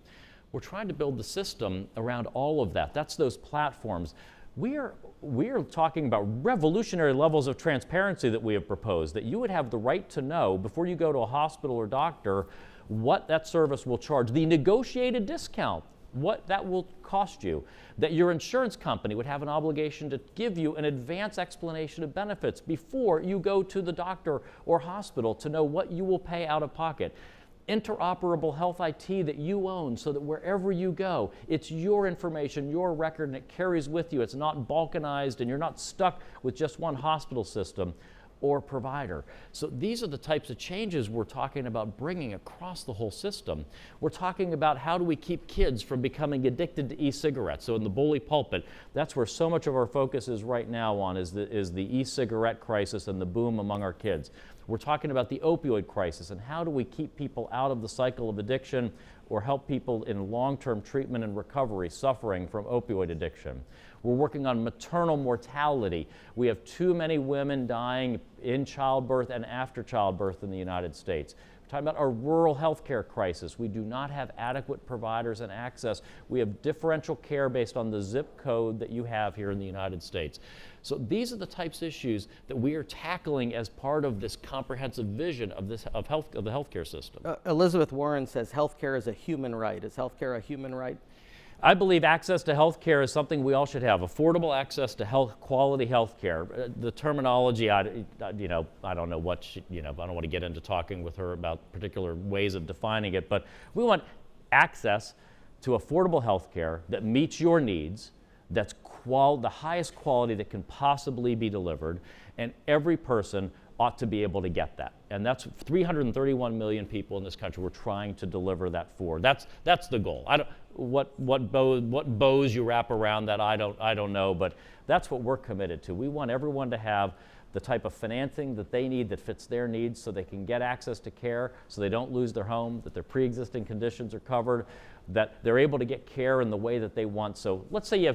We're trying to build the system around all of that. That's those platforms. We are talking about revolutionary levels of transparency that we have proposed, that you would have the right to know before you go to a hospital or doctor what that service will charge, the negotiated discount, what that will cost you, that your insurance company would have an obligation to give you an advance explanation of benefits before you go to the doctor or hospital to know what you will pay out of pocket. Interoperable health IT that you own so that wherever you go, it's your information, your record, and it carries with you. It's not balkanized and you're not stuck with just one hospital system or provider. So these are the types of changes we're talking about bringing across the whole system. We're talking about how do we keep kids from becoming addicted to e-cigarettes. So in the bully pulpit, that's where so much of our focus is right now on is the e-cigarette crisis and the boom among our kids. We're talking about the opioid crisis and how do we keep people out of the cycle of addiction or help people in long-term treatment and recovery suffering from opioid addiction. We're working on maternal mortality. We have too many women dying in childbirth and after childbirth in the United States. We're talking about our rural health care crisis. We do not have adequate providers and access. We have differential care based on the zip code that you have here in the United States. So these are the types of issues that we are tackling as part of this comprehensive vision of the healthcare system. Elizabeth Warren says healthcare is a human right. Is healthcare a human right? I believe access to health care is something we all should have. Affordable access to quality health care. The terminology, I don't know what I don't want to get into talking with her about particular ways of defining it, but we want access to affordable health care that meets your needs, that's the highest quality that can possibly be delivered, and every person ought to be able to get that. And that's 331 million people in this country we're trying to deliver that for. That's the goal. What bows you wrap around that, I don't know, but that's what we're committed to. We want everyone to have the type of financing that they need that fits their needs so they can get access to care, so they don't lose their home, that their pre-existing conditions are covered, that they're able to get care in the way that they want. So let's say you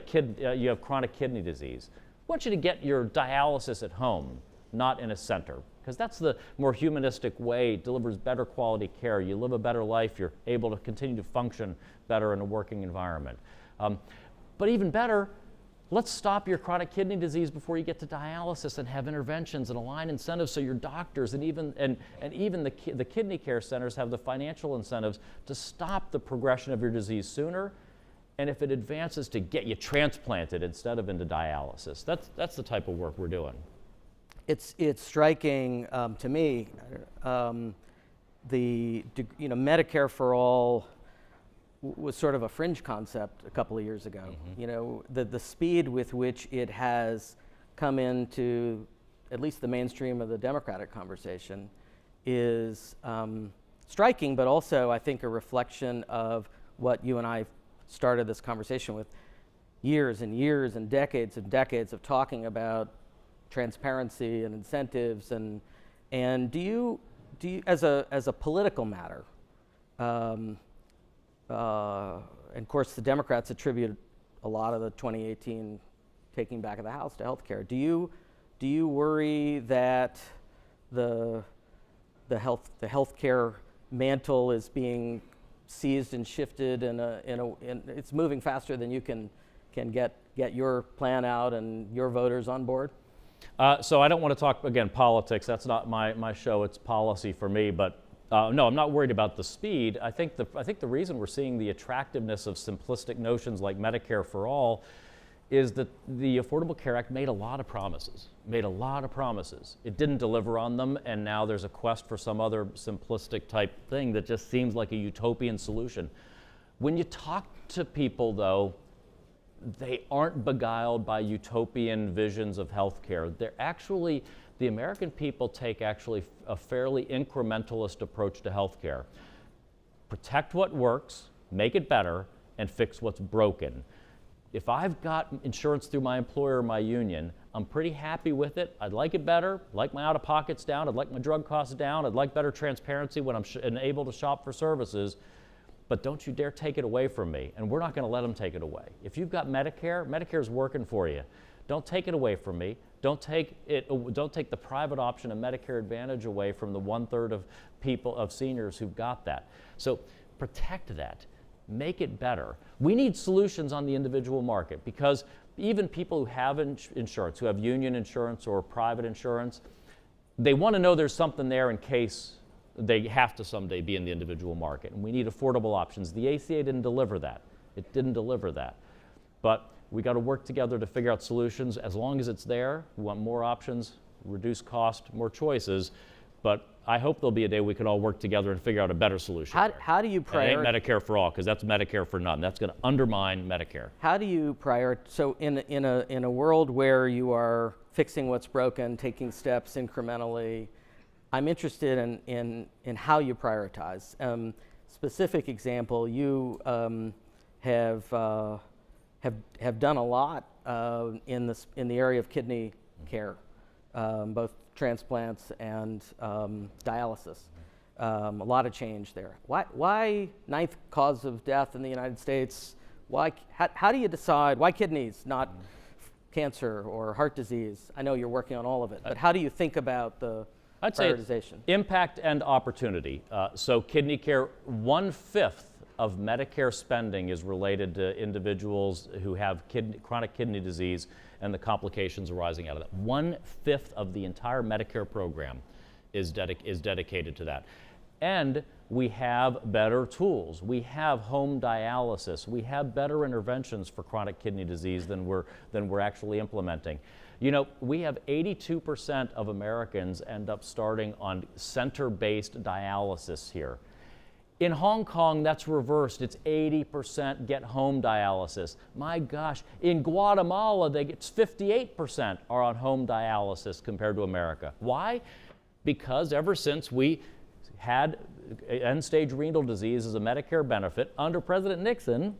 have chronic kidney disease. We want you to get your dialysis at home, not in a center, because that's the more humanistic way. It delivers better quality care. You live a better life. You're able to continue to function better in a working environment. But even better, let's stop your chronic kidney disease before you get to dialysis and have interventions and align incentives so your doctors and even the kidney care centers have the financial incentives to stop the progression of your disease sooner, and if it advances, to get you transplanted instead of into dialysis. That's the type of work we're doing. It's striking to me. Medicare for all was sort of a fringe concept a couple of years ago. Mm-hmm. The speed with which it has come into at least the mainstream of the Democratic conversation is striking, but also I think a reflection of what you and I started this conversation with, years and years and decades of talking about transparency and incentives, and do you as a political matter, and of course the Democrats attribute a lot of the 2018 taking back of the House to healthcare. Do you worry that the healthcare mantle is being seized and shifted and it's moving faster than you can get your plan out and your voters on board? So I don't want to talk, again, politics. That's not my show. It's policy for me. But no, I'm not worried about the speed. I think the reason we're seeing the attractiveness of simplistic notions like Medicare for all is that the Affordable Care Act made a lot of promises. It didn't deliver on them, and now there's a quest for some other simplistic type thing that just seems like a utopian solution. When you talk to people, though, they aren't beguiled by utopian visions of healthcare. The American people take actually a fairly incrementalist approach to healthcare. Protect what works, make it better, and fix what's broken. If I've got insurance through my employer or my union, I'm pretty happy with it. I'd like it better, I'd like my out-of-pockets down, I'd like my drug costs down, I'd like better transparency when I'm able to shop for services, but don't you dare take it away from me, and we're not going to let them take it away. If you've got Medicare, Medicare's working for you. Don't take it away from me. Don't take the private option of Medicare Advantage away from the 1/3 of people, of seniors who've got that. So protect that. Make it better. We need solutions on the individual market, because even people who have insurance, who have union insurance or private insurance, they want to know there's something there in case they have to someday be in the individual market. And we need affordable options. The ACA didn't deliver that. It didn't deliver that. But we got to work together to figure out solutions. As long as it's there, we want more options, reduce cost, more choices. But I hope there'll be a day we can all work together and figure out a better solution. How do you And it ain't prioritize? Medicare for all, because that's Medicare for none. That's going to undermine Medicare. How do you prioritize? So in a world where you are fixing what's broken, taking steps incrementally, I'm interested in how you prioritize. Specific example, you have done a lot in the area of kidney care, both transplants and dialysis. A lot of change there. Why ninth cause of death in the United States? How do you decide why kidneys, not cancer or heart disease? I know you're working on all of it, but how do you think about the I'd say prioritization? impact and opportunity. So kidney care, 1/5 of Medicare spending is related to individuals who have chronic kidney disease and the complications arising out of that. 1/5 of the entire Medicare program is dedicated to that. And we have better tools. We have home dialysis. We have better interventions for chronic kidney disease than we're actually implementing. You know, we have 82% of Americans end up starting on center-based dialysis here. In Hong Kong, that's reversed. It's 80% get home dialysis. My gosh, in Guatemala, it's 58% are on home dialysis compared to America. Why? Because ever since we had end-stage renal disease as a Medicare benefit under President Nixon,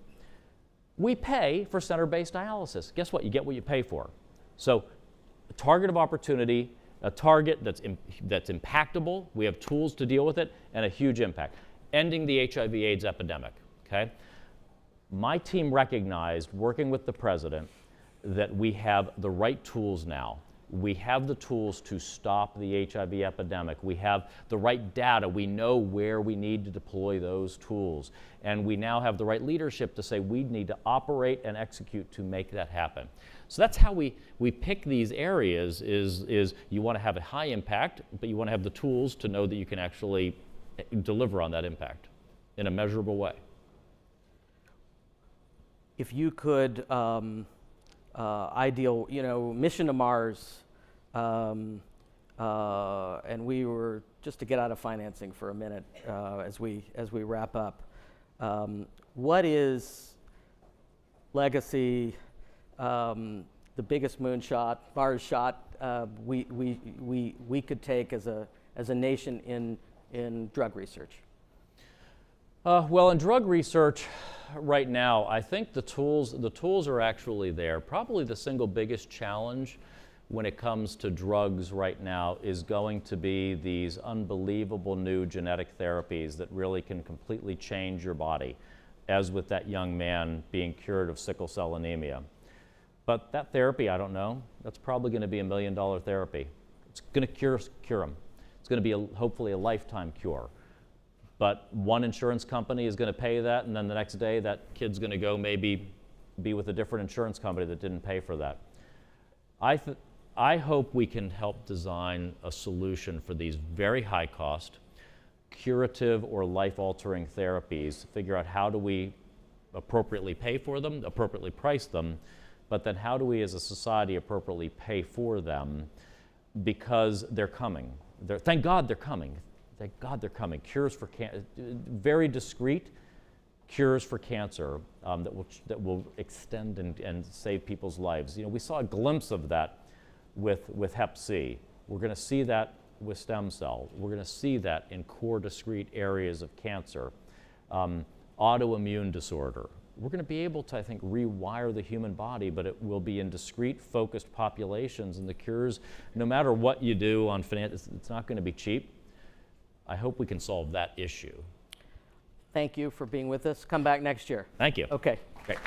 we pay for center-based dialysis. Guess what? You get what you pay for. So a target of opportunity, a target that's impactable, we have tools to deal with it, and a huge impact. Ending the HIV/AIDS epidemic, okay? My team recognized, working with the president, that we have the right tools now. We have the tools to stop the HIV epidemic. We have the right data. We know where we need to deploy those tools. And we now have the right leadership to say we need to operate and execute to make that happen. So that's how we pick these areas, is you want to have a high impact, but you want to have the tools to know that you can actually deliver on that impact in a measurable way. If you could ideal, mission to Mars, and we were just to get out of financing for a minute as we wrap up. What is legacy? The biggest moonshot, Mars shot we could take as a nation in drug research? Well, in drug research right now, I think the tools are actually there. Probably the single biggest challenge when it comes to drugs right now is going to be these unbelievable new genetic therapies that really can completely change your body, as with that young man being cured of sickle cell anemia. But that therapy, I don't know, that's probably going to be $1 million therapy. It's going to cure them. It's going to be hopefully a lifetime cure. But one insurance company is going to pay that, and then the next day that kid's going to go maybe be with a different insurance company that didn't pay for that. I hope we can help design a solution for these very high cost, curative or life-altering therapies, figure out how do we appropriately pay for them, appropriately price them, but then how do we as a society appropriately pay for them, because they're coming. Thank God they're coming. Thank God they're coming. Cures for cancer, very discreet cures for cancer that will extend and save people's lives. We saw a glimpse of that with Hep C. We're going to see that with stem cell. We're going to see that in core discrete areas of cancer. autoimmune disorder. We're going to be able to, I think, rewire the human body, but it will be in discrete, focused populations, and the cures, no matter what you do on finance, it's not going to be cheap. I hope we can solve that issue. Thank you for being with us. Come back next year. Thank you. Okay. Great.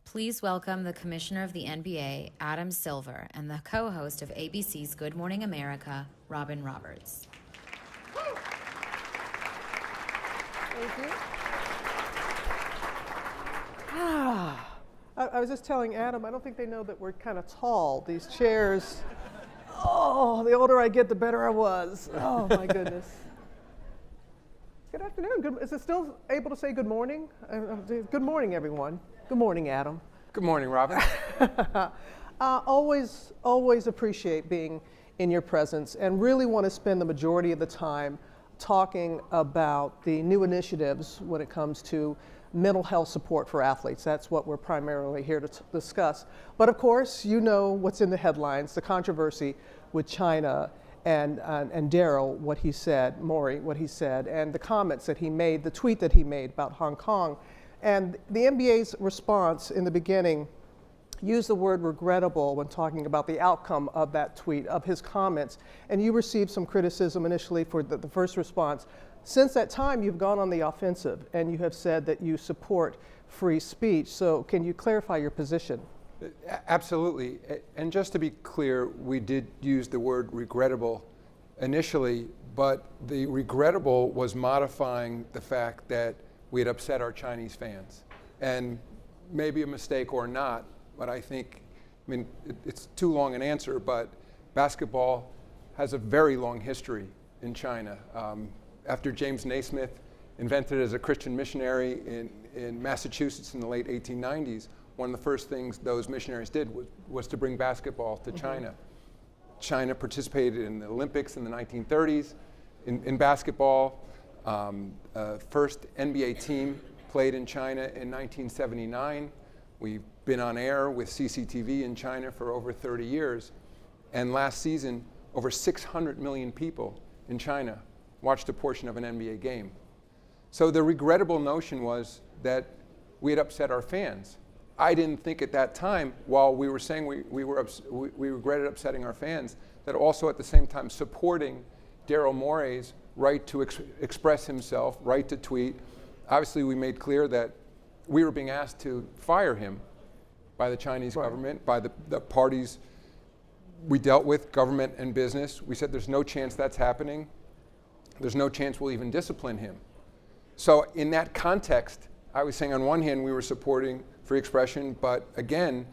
Please welcome the Commissioner of the NBA, Adam Silver, and the co-host of ABC's Good Morning America, Robin Roberts. Thank you. I was just telling Adam, I don't think they know that we're kind of tall. These chairs, oh, the older I get, the better I was. Oh, my goodness. Good afternoon. Is it still able to say good morning? Good morning, everyone. Good morning, Adam. Good morning, Robin. Always appreciate being in your presence and really want to spend the majority of the time talking about the new initiatives when it comes to mental health support for athletes. That's what we're primarily here to discuss. But of course, you know what's in the headlines, the controversy with China and Daryl, what he said, Maury, what he said, and the comments that he made, the tweet that he made about Hong Kong. And the NBA's response in the beginning used the word regrettable when talking about the outcome of that tweet, of his comments. And you received some criticism initially for the first response. Since that time, you've gone on the offensive and you have said that you support free speech. So can you clarify your position? Absolutely. And just to be clear, we did use the word regrettable initially, but the regrettable was modifying the fact that we had upset our Chinese fans. And maybe a mistake or not, but I think, it's too long an answer, but basketball has a very long history in China. After James Naismith invented it as a Christian missionary in Massachusetts in the late 1890s, one of the first things those missionaries did was to bring basketball to China. China participated in the Olympics in the 1930s in basketball. First NBA team played in China in 1979. We've been on air with CCTV in China for over 30 years. And last season, over 600 million people in China watched a portion of an NBA game. So the regrettable notion was that we had upset our fans. I didn't think at that time, while we were saying we regretted upsetting our fans, that also at the same time supporting Daryl Morey's right to express himself, right to tweet. Obviously, we made clear that we were being asked to fire him by the Chinese government, by the parties we dealt with, government and business. We said there's no chance that's happening. There's no chance we'll even discipline him. So in that context, I was saying on one hand we were supporting free expression, but again,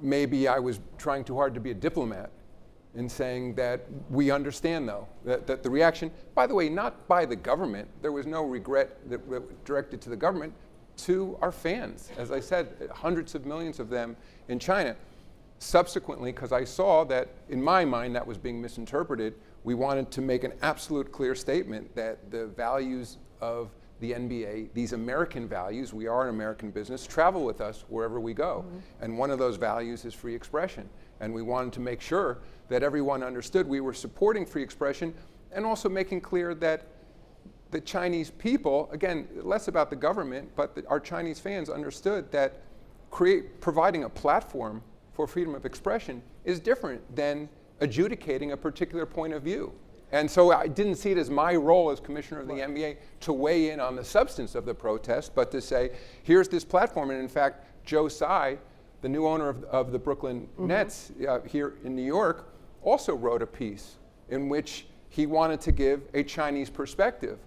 maybe I was trying too hard to be a diplomat in saying that we understand, though, that the reaction, by the way, not by the government, there was no regret that directed to the government, to our fans. As I said, hundreds of millions of them in China. Subsequently, because I saw that, in my mind, that was being misinterpreted, we wanted to make an absolute clear statement that the values of the NBA, these American values, we are an American business, travel with us wherever we go. And one of those values is free expression. And we wanted to make sure that everyone understood we were supporting free expression and also making clear that the Chinese people, again, less about the government, but our Chinese fans understood that providing a platform for freedom of expression is different than adjudicating a particular point of view. And so I didn't see it as my role as commissioner of the NBA to weigh in on the substance of the protest, but to say, here's this platform. And in fact, Joe Tsai, the new owner of the Brooklyn Nets here in New York, also wrote a piece in which he wanted to give a Chinese perspective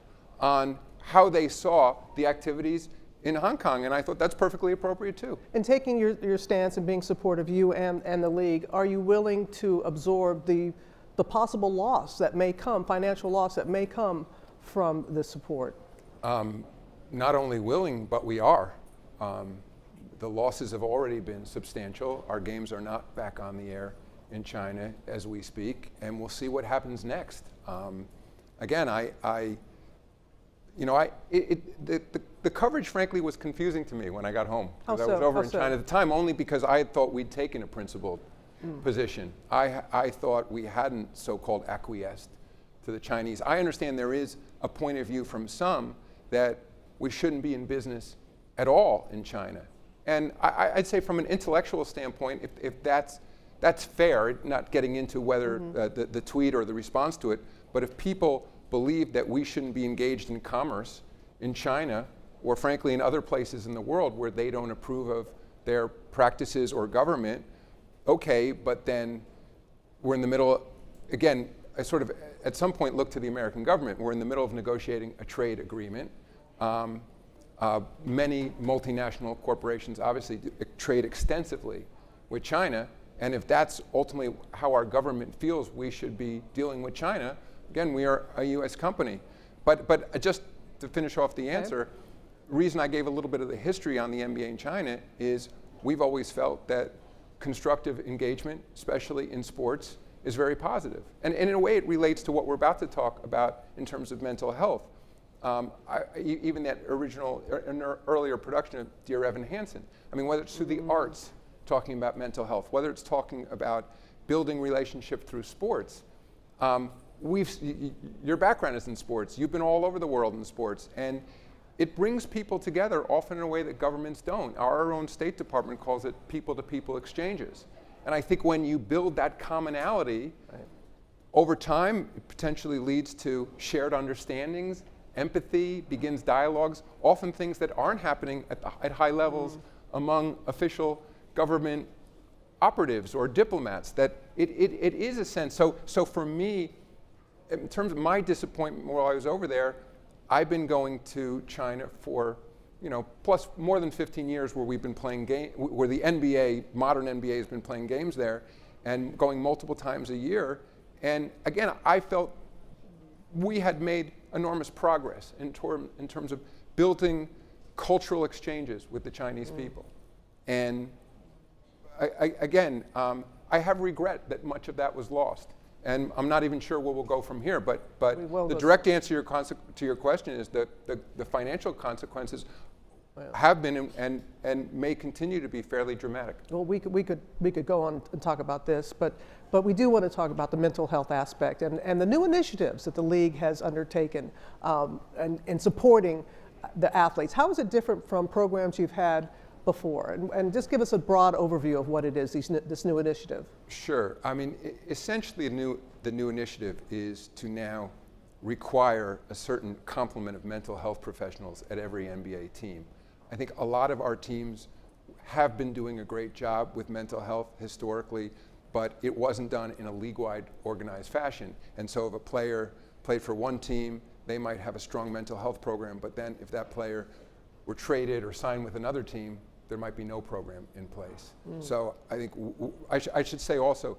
on how they saw the activities in Hong Kong, and I thought that's perfectly appropriate too. In taking your stance and being supportive of you and the league, are you willing to absorb the possible loss that may come, financial loss that may come from this support? Not only willing, but we are. the losses have already been substantial. Our games are not back on the air in China as we speak, and we'll see what happens next. Again, the coverage, frankly, was confusing to me when I got home. How I was so? over How in so? China at the time, only because I had thought we'd taken a principled position. I thought we hadn't so-called acquiesced to the Chinese. I understand there is a point of view from some that we shouldn't be in business at all in China. And I'd say from an intellectual standpoint, if that's fair, not getting into whether the tweet or the response to it, but if people believe that we shouldn't be engaged in commerce in China, or frankly in other places in the world where they don't approve of their practices or government, okay, but then we're in the middle, again, I sort of at some point look to the American government. We're in the middle of negotiating a trade agreement. Many multinational corporations obviously trade extensively with China, and if that's ultimately how our government feels we should be dealing with China, again, we are a U.S. company. But just to finish off the answer, the reason I gave a little bit of the history on the NBA in China is we've always felt that constructive engagement, especially in sports, is very positive. And in a way, it relates to what we're about to talk about in terms of mental health. Even that earlier production of Dear Evan Hansen, I mean, whether it's through the arts, talking about mental health, whether it's talking about building relationship through sports, your background is in sports. You've been all over the world in sports, and it brings people together often in a way that governments don't. Our own State Department calls it people-to-people exchanges. And I think when you build that commonality, over time, it potentially leads to shared understandings, empathy, begins dialogues, often things that aren't happening at high levels among official government operatives or diplomats, that it is a sense. So for me, in terms of my disappointment while I was over there, I've been going to China for, plus more than 15 years where we've been playing where the NBA, modern NBA has been playing games there and going multiple times a year. And again, I felt we had made enormous progress in terms of building cultural exchanges with the Chinese people. And I have regret that much of that was lost. And I'm not even sure where we'll go from here, but the direct answer to your question is that the financial consequences have been and may continue to be fairly dramatic. Well, we could go on and talk about this, but we do want to talk about the mental health aspect and the new initiatives that the league has undertaken in supporting the athletes. How is it different from programs you've had before? And just give us a broad overview of what it is, this new initiative. Sure. I mean, essentially the new initiative is to now require a certain complement of mental health professionals at every NBA team. I think a lot of our teams have been doing a great job with mental health historically, but it wasn't done in a league-wide organized fashion. And so if a player played for one team, they might have a strong mental health program, but then if that player were traded or signed with another team, there might be no program in place. So I think I should say also,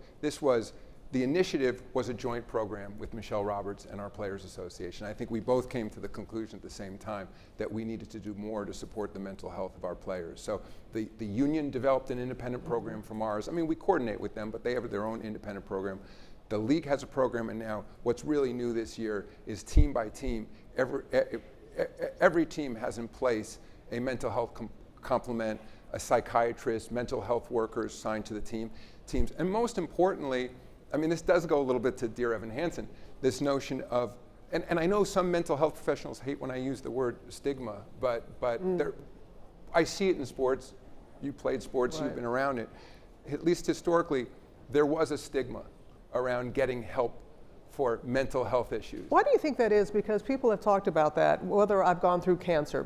the initiative was a joint program with Michelle Roberts and our Players Association. I think we both came to the conclusion at the same time that we needed to do more to support the mental health of our players. So the union developed an independent program from ours. I mean, we coordinate with them, but they have their own independent program. The league has a program, and now what's really new this year is team by team, every team has in place a mental health complement, a psychiatrist, mental health workers assigned to the teams. And most importantly, I mean, this does go a little bit to Dear Evan Hansen, this notion of, and I know some mental health professionals hate when I use the word stigma, but I see it in sports. You played sports, You've been around it. At least historically, there was a stigma around getting help for mental health issues. Why do you think that is? Because people have talked about that, whether I've gone through cancer.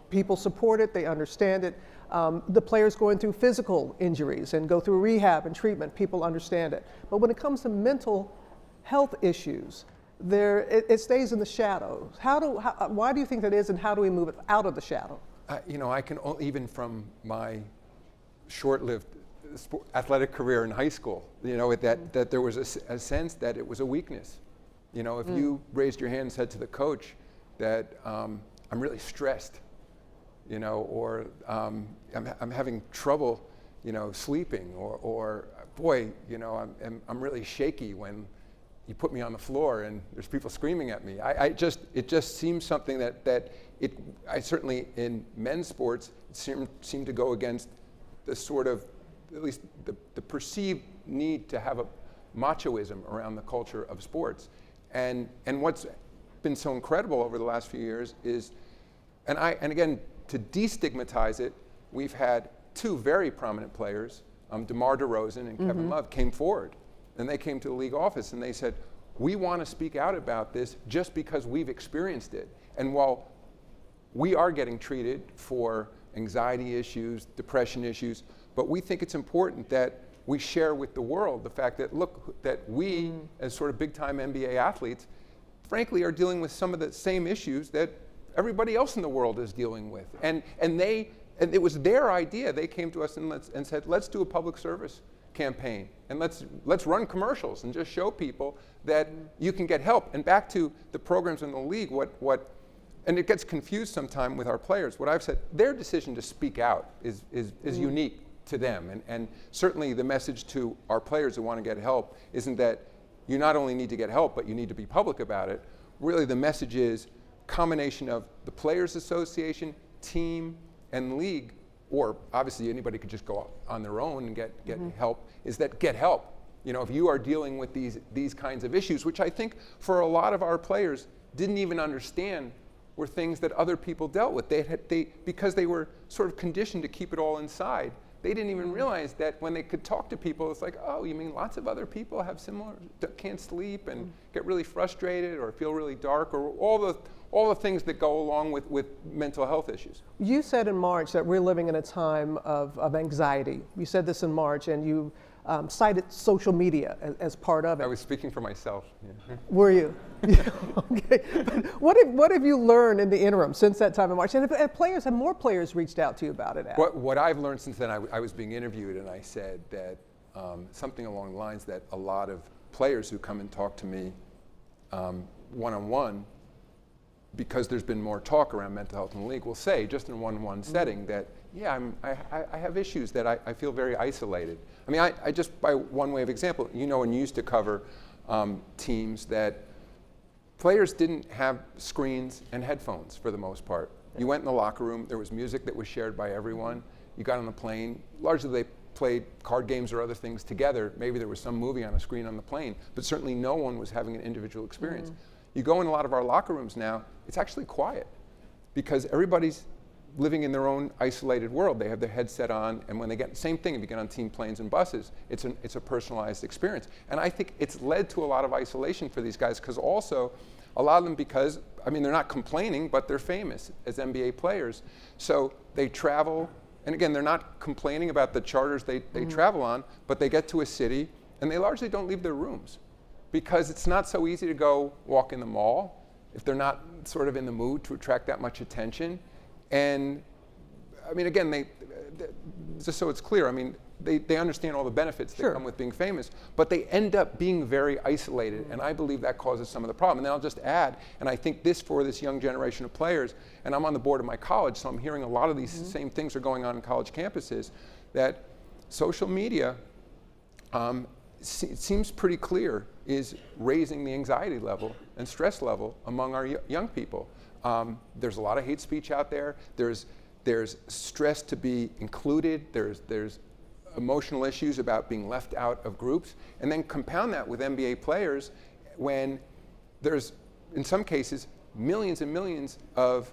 People support it, they understand it. The players going through physical injuries and go through rehab and treatment, people understand it. But when it comes to mental health issues, it stays in the shadows. Why do you think that is, and how do we move it out of the shadow? I can even from my short-lived athletic career in high school, that there was a sense that it was a weakness. If you raised your hand and said to the coach that I'm really stressed, or I'm having trouble, sleeping, or boy, I'm really shaky when you put me on the floor and there's people screaming at me. It just seems something that I certainly in men's sports seem to go against the sort of, at least the perceived need to have a machoism around the culture of sports. And what's been so incredible over the last few years is, and again, to destigmatize it, we've had two very prominent players, DeMar DeRozan and Kevin Love, came forward. And they came to the league office and they said, we want to speak out about this just because we've experienced it. And while we are getting treated for anxiety issues, depression issues, but we think it's important that we share with the world the fact that, look, that we, as sort of big-time NBA athletes, frankly are dealing with some of the same issues that everybody else in the world is dealing with. And it was their idea. They came to us and said, let's do a public service campaign, and let's run commercials and just show people that you can get help. And back to the programs in the league, and it gets confused sometime with our players. What I've said, their decision to speak out is unique to them, and certainly the message to our players who want to get help isn't that you not only need to get help, but you need to be public about it. Really, the message is combination of the Players Association, team, and league, or obviously anybody could just go on their own and get help, is that get help. If you are dealing with these kinds of issues, which I think for a lot of our players didn't even understand were things that other people dealt with. Because they were sort of conditioned to keep it all inside, they didn't even realize that when they could talk to people, it's like, oh, you mean lots of other people have similar, can't sleep and get really frustrated or feel really dark, or all the things that go along with mental health issues. You said in March that we're living in a time of anxiety. You said this in March, and you cited social media as part of it. I was speaking for myself. Yeah. Were you? Okay. But what have you learned in the interim since that time in March? And have more players reached out to you about it? What I've learned since then, I was being interviewed, and I said that something along the lines that a lot of players who come and talk to me one-on-one, because there's been more talk around mental health in the league, will say, just in a one-on-one setting, that, yeah, I have issues that I feel very isolated. I mean, I just, by one way of example, and you used to cover teams that players didn't have screens and headphones for the most part. You went in the locker room, there was music that was shared by everyone. You got on the plane, largely they played card games or other things together. Maybe there was some movie on a screen on the plane, but certainly no one was having an individual experience. You go in a lot of our locker rooms now, it's actually quiet because everybody's living in their own isolated world. They have their headset on, and when they get, same thing if you get on team planes and buses, it's a personalized experience. And I think it's led to a lot of isolation for these guys, because also a lot of them, because, I mean, they're not complaining, but they're famous as NBA players. So they travel, and again, they're not complaining about the charters they travel on, but they get to a city and they largely don't leave their rooms, because it's not so easy to go walk in the mall if they're not sort of in the mood to attract that much attention. And I mean, again, just so it's clear, I mean, they understand all the benefits that come with being famous, but they end up being very isolated, and I believe that causes some of the problem. And then I'll just add, and I think this for this young generation of players, and I'm on the board of my college, so I'm hearing a lot of these same things are going on in college campuses, that social media, it seems pretty clear, is raising the anxiety level and stress level among our young people. There's a lot of hate speech out there. There's stress to be included. There's emotional issues about being left out of groups. And then compound that with NBA players when there's, in some cases, millions and millions of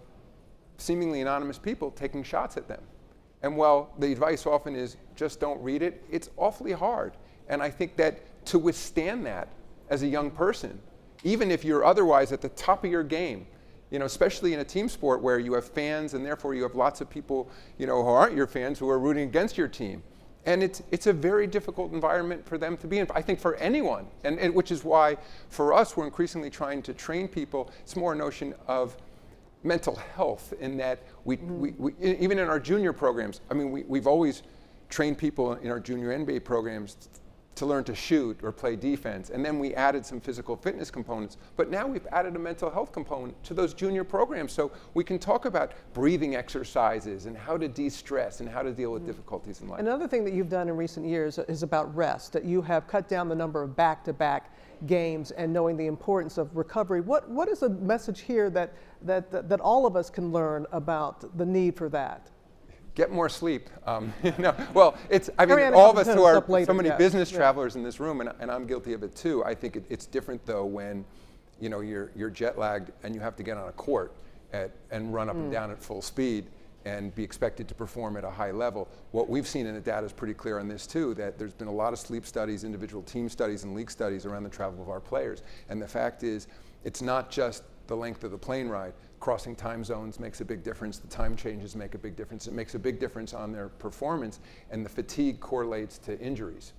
seemingly anonymous people taking shots at them. And while the advice often is just don't read it, it's awfully hard. And I think that to withstand that as a young person, even if you're otherwise at the top of your game, especially in a team sport where you have fans and therefore you have lots of people, who aren't your fans who are rooting against your team. And it's a very difficult environment for them to be in, I think, for anyone. And which is why for us, we're increasingly trying to train people. It's more a notion of mental health in that we even in our junior programs, I mean, we've always trained people in our junior NBA programs to learn to shoot or play defense. And then we added some physical fitness components. But now we've added a mental health component to those junior programs. So we can talk about breathing exercises and how to de-stress and how to deal with difficulties in life. Another thing that you've done in recent years is about rest, that you have cut down the number of back-to-back games and knowing the importance of recovery. What is a message here that all of us can learn about the need for that? Get more sleep. Well, I mean, all of us who are so many business travelers in this room, and I'm guilty of it too. I think it's different though when, you're jet lagged and you have to get on a court and run up and down at full speed and be expected to perform at a high level. What we've seen in the data is pretty clear on this too, that there's been a lot of sleep studies, individual team studies, and league studies around the travel of our players. And the fact is, it's not just the length of the plane ride. Crossing time zones makes a big difference. The time changes make a big difference. It makes a big difference on their performance, and the fatigue correlates to injuries.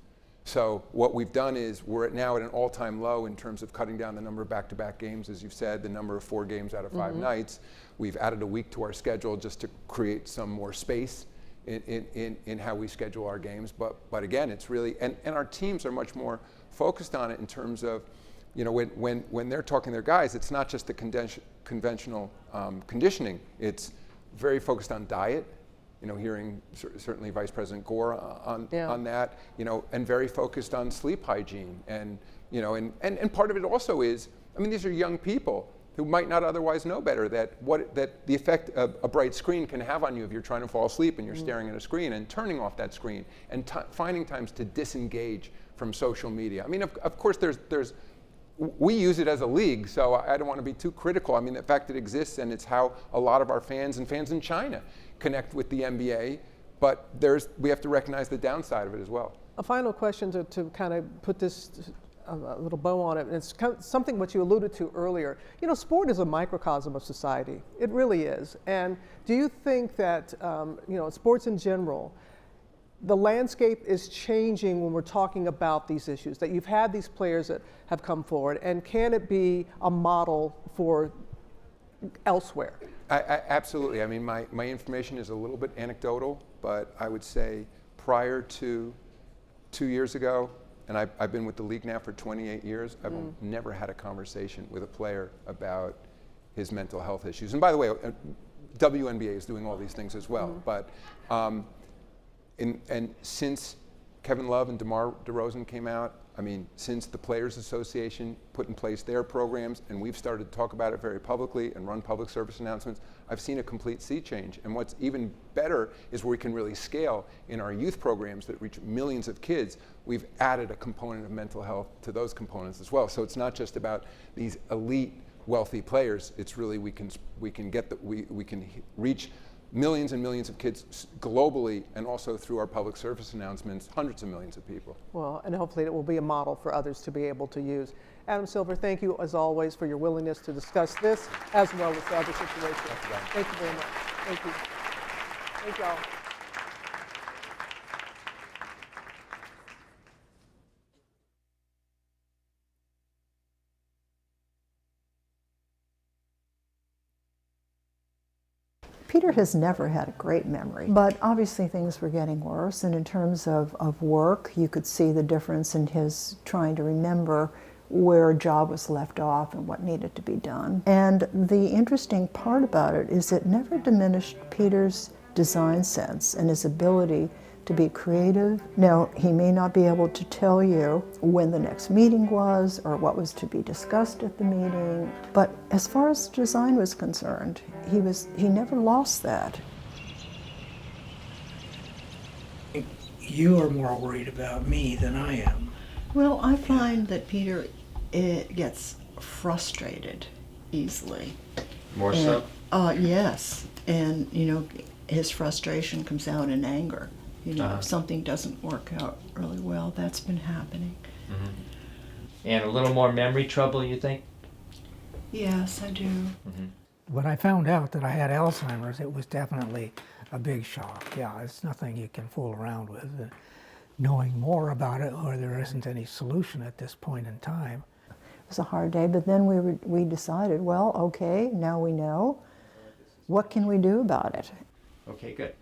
So what we've done is we're now at an all-time low in terms of cutting down the number of back-to-back games, as you've said, the number of 4 games out of 5 nights. We've added a week to our schedule just to create some more space in how we schedule our games. But again, it's really, and our teams are much more focused on it in terms of, when they're talking to their guys, it's not just the conventional conditioning. It's very focused on diet. Hearing certainly Vice President Gore on that. And very focused on sleep hygiene. And part of it also is, these are young people who might not otherwise know better that the effect a bright screen can have on you if you're trying to fall asleep and you're staring at a screen, and turning off that screen and finding times to disengage from social media. Of course, we use it as a league, so I don't want to be too critical. The fact it exists, and it's how a lot of our fans and fans in China connect with the NBA, but we have to recognize the downside of it as well. A final question to kind of put this a little bow on it, and it's something what you alluded to earlier. Sport is a microcosm of society. It really is. And do you think that, sports in general, the landscape is changing when we're talking about these issues, that you've had these players that have come forward, and can it be a model for elsewhere? Absolutely. My information is a little bit anecdotal, but I would say prior to 2 years ago, and I've been with the league now for 28 years, I've never had a conversation with a player about his mental health issues. And by the way, WNBA is doing all these things as well, but and since Kevin Love and DeMar DeRozan came out, since the Players Association put in place their programs and we've started to talk about it very publicly and run public service announcements, I've seen a complete sea change. And what's even better is where we can really scale in our youth programs that reach millions of kids. We've added a component of mental health to those components as well. So it's not just about these elite wealthy players. It's really we can reach millions and millions of kids globally, and also through our public service announcements, hundreds of millions of people. Well, and hopefully it will be a model for others to be able to use. Adam Silver, thank you as always for your willingness to discuss this as well as the other situations. Thank you very much. Thank you. Thank y'all. Peter has never had a great memory, but obviously things were getting worse, and in terms of work, you could see the difference in his trying to remember where a job was left off and what needed to be done. And the interesting part about it is it never diminished Peter's design sense and his ability to be creative. Now, he may not be able to tell you when the next meeting was or what was to be discussed at the meeting, but as far as design was concerned, he never lost that. You are more worried about me than I am. Well, I find that Peter gets frustrated easily. More so? Yes, and his frustration comes out in anger. If something doesn't work out really well, that's been happening. Mm-hmm. And a little more memory trouble, you think? Yes, I do. Mm-hmm. When I found out that I had Alzheimer's, it was definitely a big shock. Yeah, it's nothing you can fool around with. Knowing more about it, or there isn't any solution at this point in time. It was a hard day, but then we decided, well, okay, now we know. What can we do about it? Okay, good.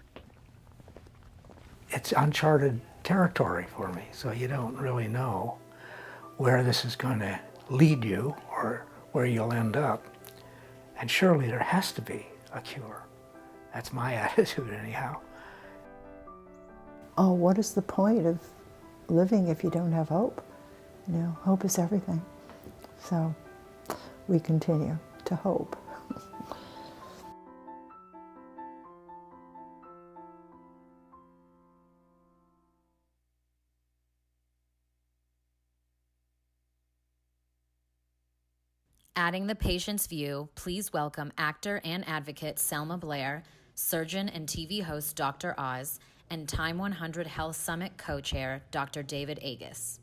It's uncharted territory for me, so you don't really know where this is going to lead you or where you'll end up. And surely there has to be a cure. That's my attitude anyhow. Oh, what is the point of living if you don't have hope? You know, hope is everything. So we continue to hope. Adding the patient's view, please welcome actor and advocate Selma Blair, surgeon and TV host Dr. Oz, and Time 100 Health Summit co-chair Dr. David Agus.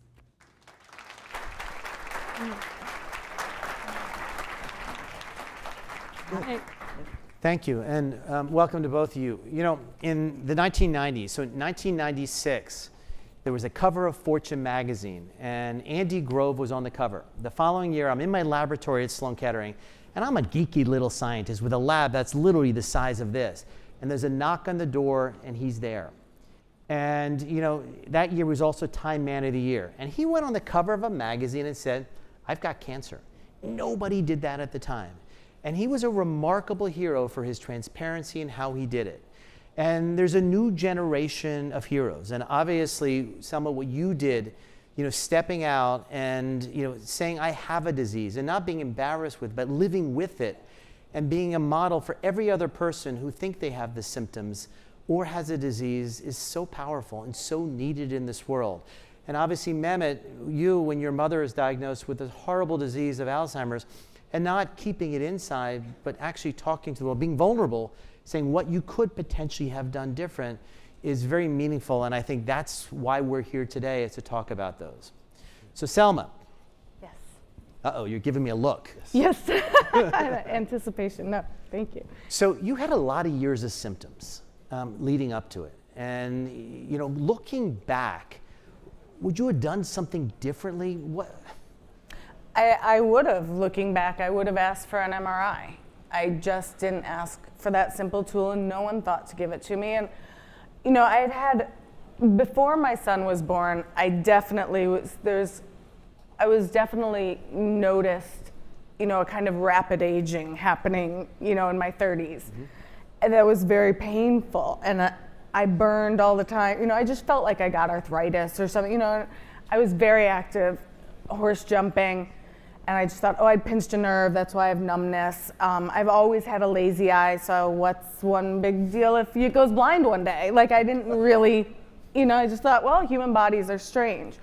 Thank you, and welcome to both of you. You know, in the 1990s, so in 1996, there was a cover of Fortune magazine, and Andy Grove was on the cover. The following year, I'm in my laboratory at Sloan Kettering, and I'm a geeky little scientist with a lab that's literally the size of this. And there's a knock on the door, and he's there. And you know, that year was also Time Man of the Year. And he went on the cover of a magazine and said, "I've got cancer." Nobody did that at the time. And he was a remarkable hero for his transparency and how he did it. And there's a new generation of heroes. And obviously, some of what you did, you know, stepping out and, you know, saying, I have a disease, and not being embarrassed with, but living with it, and being a model for every other person who think they have the symptoms or has a disease is so powerful and so needed in this world. And obviously, Mehmet, you, when your mother is diagnosed with this horrible disease of Alzheimer's, and not keeping it inside, but actually talking to the world, being vulnerable, saying what you could potentially have done different is very meaningful, and I think that's why we're here today, is to talk about those. So Selma. Yes. Uh-oh, you're giving me a look. Yes. Anticipation, no, thank you. So you had a lot of years of symptoms leading up to it, and you know, looking back, would you have done something differently? What? I would have, looking back, I would have asked for an MRI. I just didn't ask for that simple tool, and no one thought to give it to me. And, you know, before my son was born, I was definitely noticed, you know, a kind of rapid aging happening, you know, in my 30s. Mm-hmm. And that was very painful. And I burned all the time. You know, I just felt like I got arthritis or something. You know, I was very active, horse jumping. And I just thought, oh, I'd pinched a nerve, that's why I have numbness. I've always had a lazy eye, so what's one big deal if it goes blind one day? Like, I didn't really, you know, I just thought, well, human bodies are strange.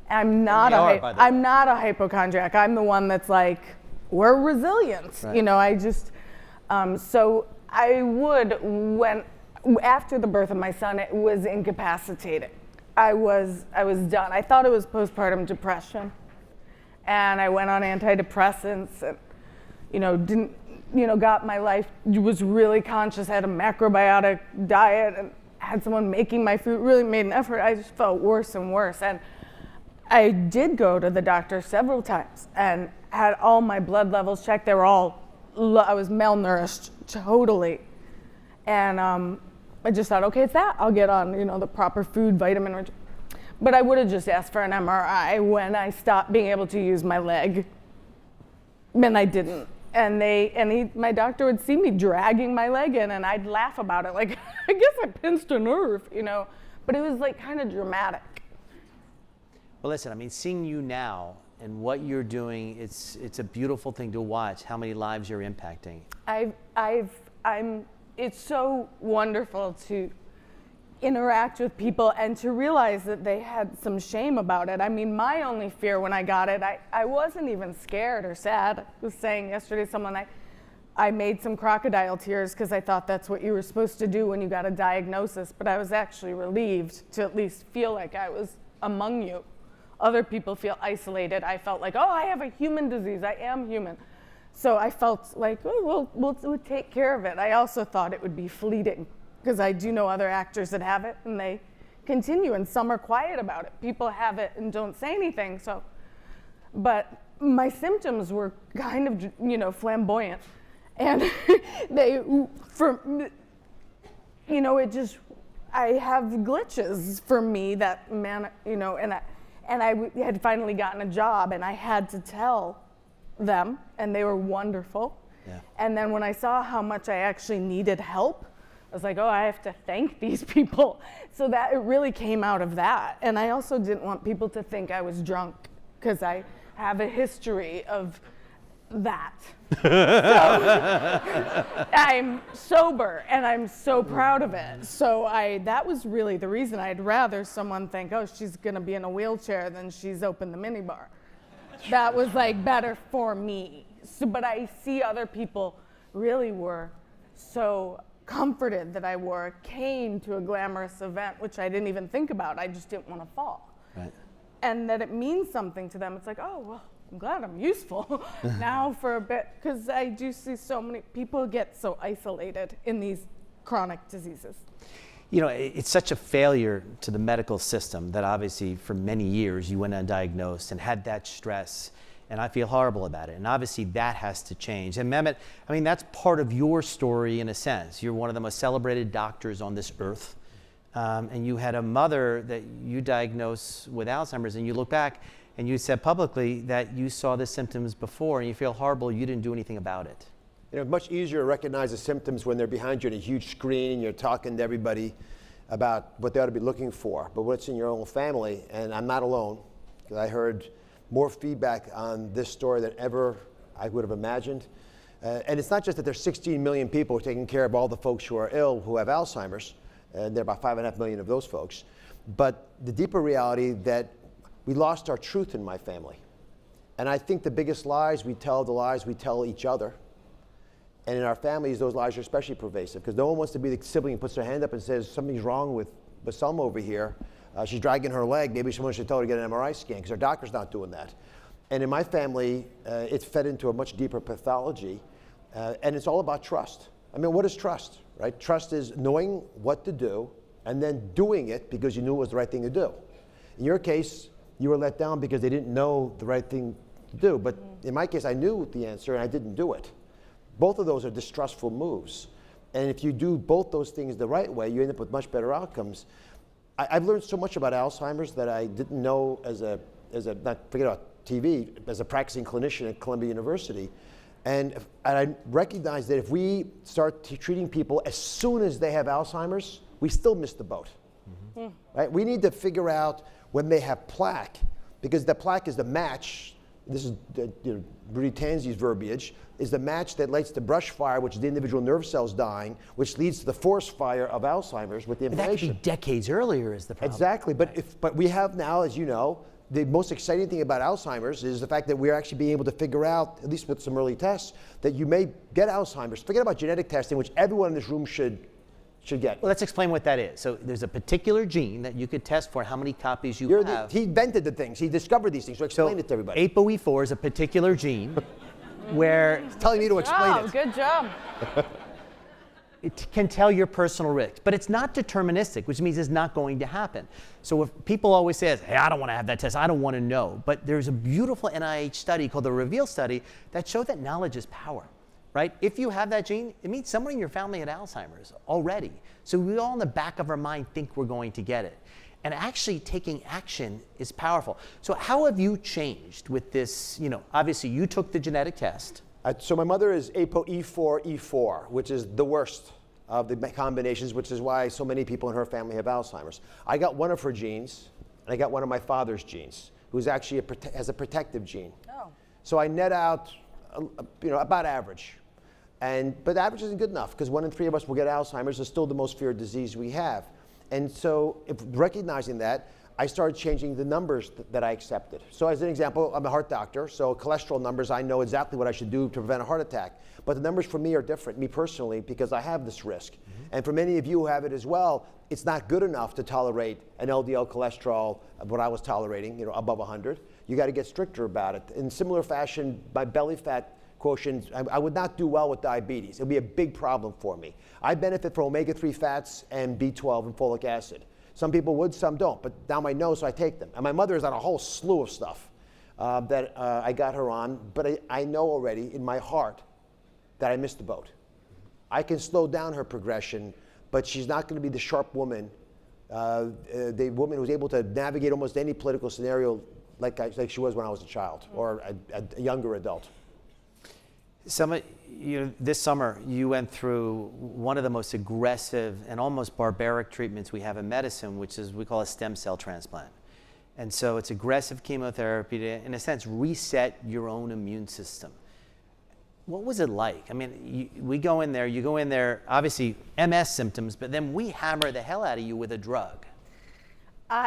I'm not a hypochondriac. I'm the one that's like, we're resilient. Right. You know, I just, so I after the birth of my son, it was incapacitating. I was done. I thought it was postpartum depression. And I went on antidepressants and, you know, got my life, was really conscious, had a macrobiotic diet and had someone making my food, really made an effort. I just felt worse and worse. And I did go to the doctor several times and had all my blood levels checked. They were all, I was malnourished totally. And I just thought, okay, it's that. I'll get on, you know, the proper food, vitamin. But I would have just asked for an MRI when I stopped being able to use my leg. And I didn't. And my doctor would see me dragging my leg in, and I'd laugh about it, like, I guess I pinched a nerve, you know. But it was like kind of dramatic. Well, listen, I mean, seeing you now and what you're doing, it's a beautiful thing to watch, how many lives you're impacting. It's so wonderful to interact with people and to realize that they had some shame about it. I mean, my only fear when I got it, I wasn't even scared or sad. I was saying yesterday to someone, I made some crocodile tears because I thought that's what you were supposed to do when you got a diagnosis, but I was actually relieved to at least feel like I was among you. Other people feel isolated. I felt like, oh, I have a human disease. I am human. So I felt like, oh, we'll take care of it. I also thought it would be fleeting, because I do know other actors that have it and they continue, and some are quiet about it. People have it and don't say anything. So, but my symptoms were kind of, you know, flamboyant, and it just, I have glitches for me that and I had finally gotten a job, and I had to tell them, and they were wonderful. Yeah. And then when I saw how much I actually needed help, I was like, oh, I have to thank these people. So that it really came out of that. And I also didn't want people to think I was drunk, because I have a history of that. So, I'm sober, and I'm so proud of it. So that was really the reason. I'd rather someone think, oh, she's gonna be in a wheelchair than she's opened the minibar. That was like better for me. So, but I see other people really were so comforted that I wore a cane to a glamorous event, which I didn't even think about. I just didn't want to fall. Right. And that it means something to them. It's like, oh, well, I'm glad I'm useful now for a bit, because I do see so many people get so isolated in these chronic diseases. You know, it's such a failure to the medical system that obviously for many years you went undiagnosed and had that stress, and I feel horrible about it. And obviously that has to change. And Mehmet, I mean, that's part of your story in a sense. You're one of the most celebrated doctors on this earth. And you had a mother that you diagnosed with Alzheimer's, and you look back and you said publicly that you saw the symptoms before and you feel horrible, you didn't do anything about it. You know, much easier to recognize the symptoms when they're behind you on a huge screen and you're talking to everybody about what they ought to be looking for. But what's in your own family, and I'm not alone, because I heard more feedback on this story than ever I would have imagined. And it's not just that there's 16 million people taking care of all the folks who are ill who have Alzheimer's, and there are about 5.5 million of those folks. But the deeper reality that we lost our truth in my family. And I think the biggest lies we tell, the lies we tell each other. And in our families, those lies are especially pervasive, because no one wants to be the sibling who puts their hand up and says, something's wrong with Selma over here. She's dragging her leg. Maybe someone should tell her to get an MRI scan, because her doctor's not doing that. And in my family, it's fed into a much deeper pathology. And it's all about trust. I mean, what is trust, right? Trust is knowing what to do and then doing it because you knew it was the right thing to do. In your case, you were let down because they didn't know the right thing to do. But in my case, I knew the answer and I didn't do it. Both of those are distrustful moves. And if you do both those things the right way, you end up with much better outcomes. I've learned so much about Alzheimer's that I didn't know as a not forget about TV, as a practicing clinician at Columbia University. And I recognized that if we start treating people as soon as they have Alzheimer's, we still miss the boat. Right? We need to figure out when they have plaque, because the plaque is the match. This is Rudy Tanzi's verbiage, is the match that leads to brush fire, which is the individual nerve cells dying, which leads to the forest fire of Alzheimer's with the inflammation. That could be decades earlier is the problem. Exactly, but we have now, as you know, the most exciting thing about Alzheimer's is the fact that we're actually being able to figure out, at least with some early tests, that you may get Alzheimer's. Forget about genetic testing, which everyone in this room should get. Well, let's explain what that is. So there's a particular gene that you could test for how many copies you have. He invented the things. He discovered these things. So explain it to everybody. ApoE4 is a particular gene where... He's telling me to explain it. Good job. It can tell your personal risk, but it's not deterministic, which means it's not going to happen. So if people always say, hey, I don't want to have that test, I don't want to know. But there's a beautiful NIH study called the REVEAL study that showed that knowledge is power, right? If you have that gene, it means someone in your family had Alzheimer's already. So we all in the back of our mind think we're going to get it. And actually taking action is powerful. So how have you changed with this? You know, obviously you took the genetic test. So my mother is ApoE4E4, which is the worst of the combinations, which is why so many people in her family have Alzheimer's. I got one of her genes, and I got one of my father's genes, who's actually has a protective gene. Oh. So I net out, about average. But average isn't good enough, because 1 in 3 of us will get Alzheimer's. It's still the most feared disease we have. And so recognizing that, I started changing the numbers that I accepted. So as an example, I'm a heart doctor, so cholesterol numbers, I know exactly what I should do to prevent a heart attack. But the numbers for me are different, me personally, because I have this risk. And for many of you who have it as well, it's not good enough to tolerate an LDL cholesterol, what I was tolerating, above 100. You got to get stricter about it. In similar fashion, my belly fat quotient, I would not do well with diabetes. It would be a big problem for me. I benefit from omega-3 fats and B12 and folic acid. Some people would, some don't, but down my nose, so I take them. And my mother is on a whole slew of stuff that I got her on, but I know already in my heart that I missed the boat. I can slow down her progression, but she's not going to be the sharp woman The woman who was able to navigate almost any political scenario like she was when I was a child or a younger adult. This summer, you went through one of the most aggressive and almost barbaric treatments we have in medicine, which is we call a stem cell transplant. And so it's aggressive chemotherapy to, in a sense, reset your own immune system. What was it like? I mean, you go in there, obviously MS symptoms, but then we hammer the hell out of you with a drug.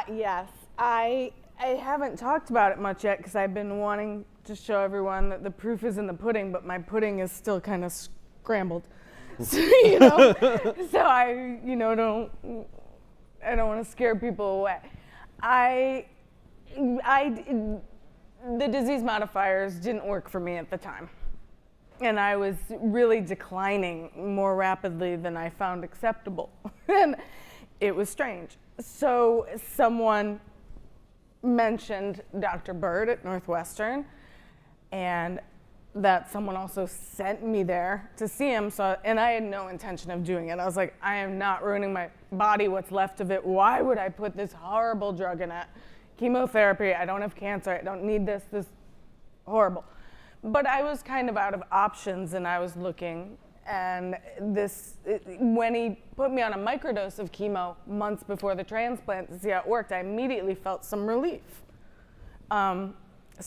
Yes, I haven't talked about it much yet because I've been wanting to show everyone that the proof is in the pudding, but my pudding is still kind of scrambled. So, so I don't want to scare people away. The disease modifiers didn't work for me at the time. And I was really declining more rapidly than I found acceptable. And it was strange. So someone mentioned Dr. Bird at Northwestern, and that someone also sent me there to see him. And I had no intention of doing it. I was like, I am not ruining my body, what's left of it. Why would I put this horrible drug in it? Chemotherapy, I don't have cancer, I don't need this horrible. But I was kind of out of options, and I was looking, and when he put me on a microdose of chemo months before the transplant to see how it worked, I immediately felt some relief. So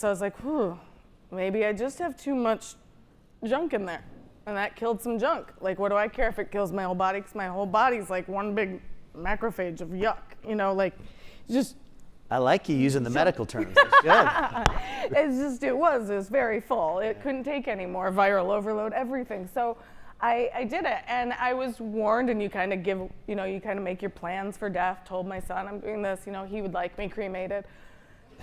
I was like, maybe I just have too much junk in there, and that killed some junk. Like, what do I care if it kills my whole body? Because my whole body's like one big macrophage of yuck, just. I like you using the medical terms. It's good. It was very full. It couldn't take any more, viral overload, everything. So I did it, and I was warned, and you kind of make your plans for death. Told my son I'm doing this, he would like me cremated.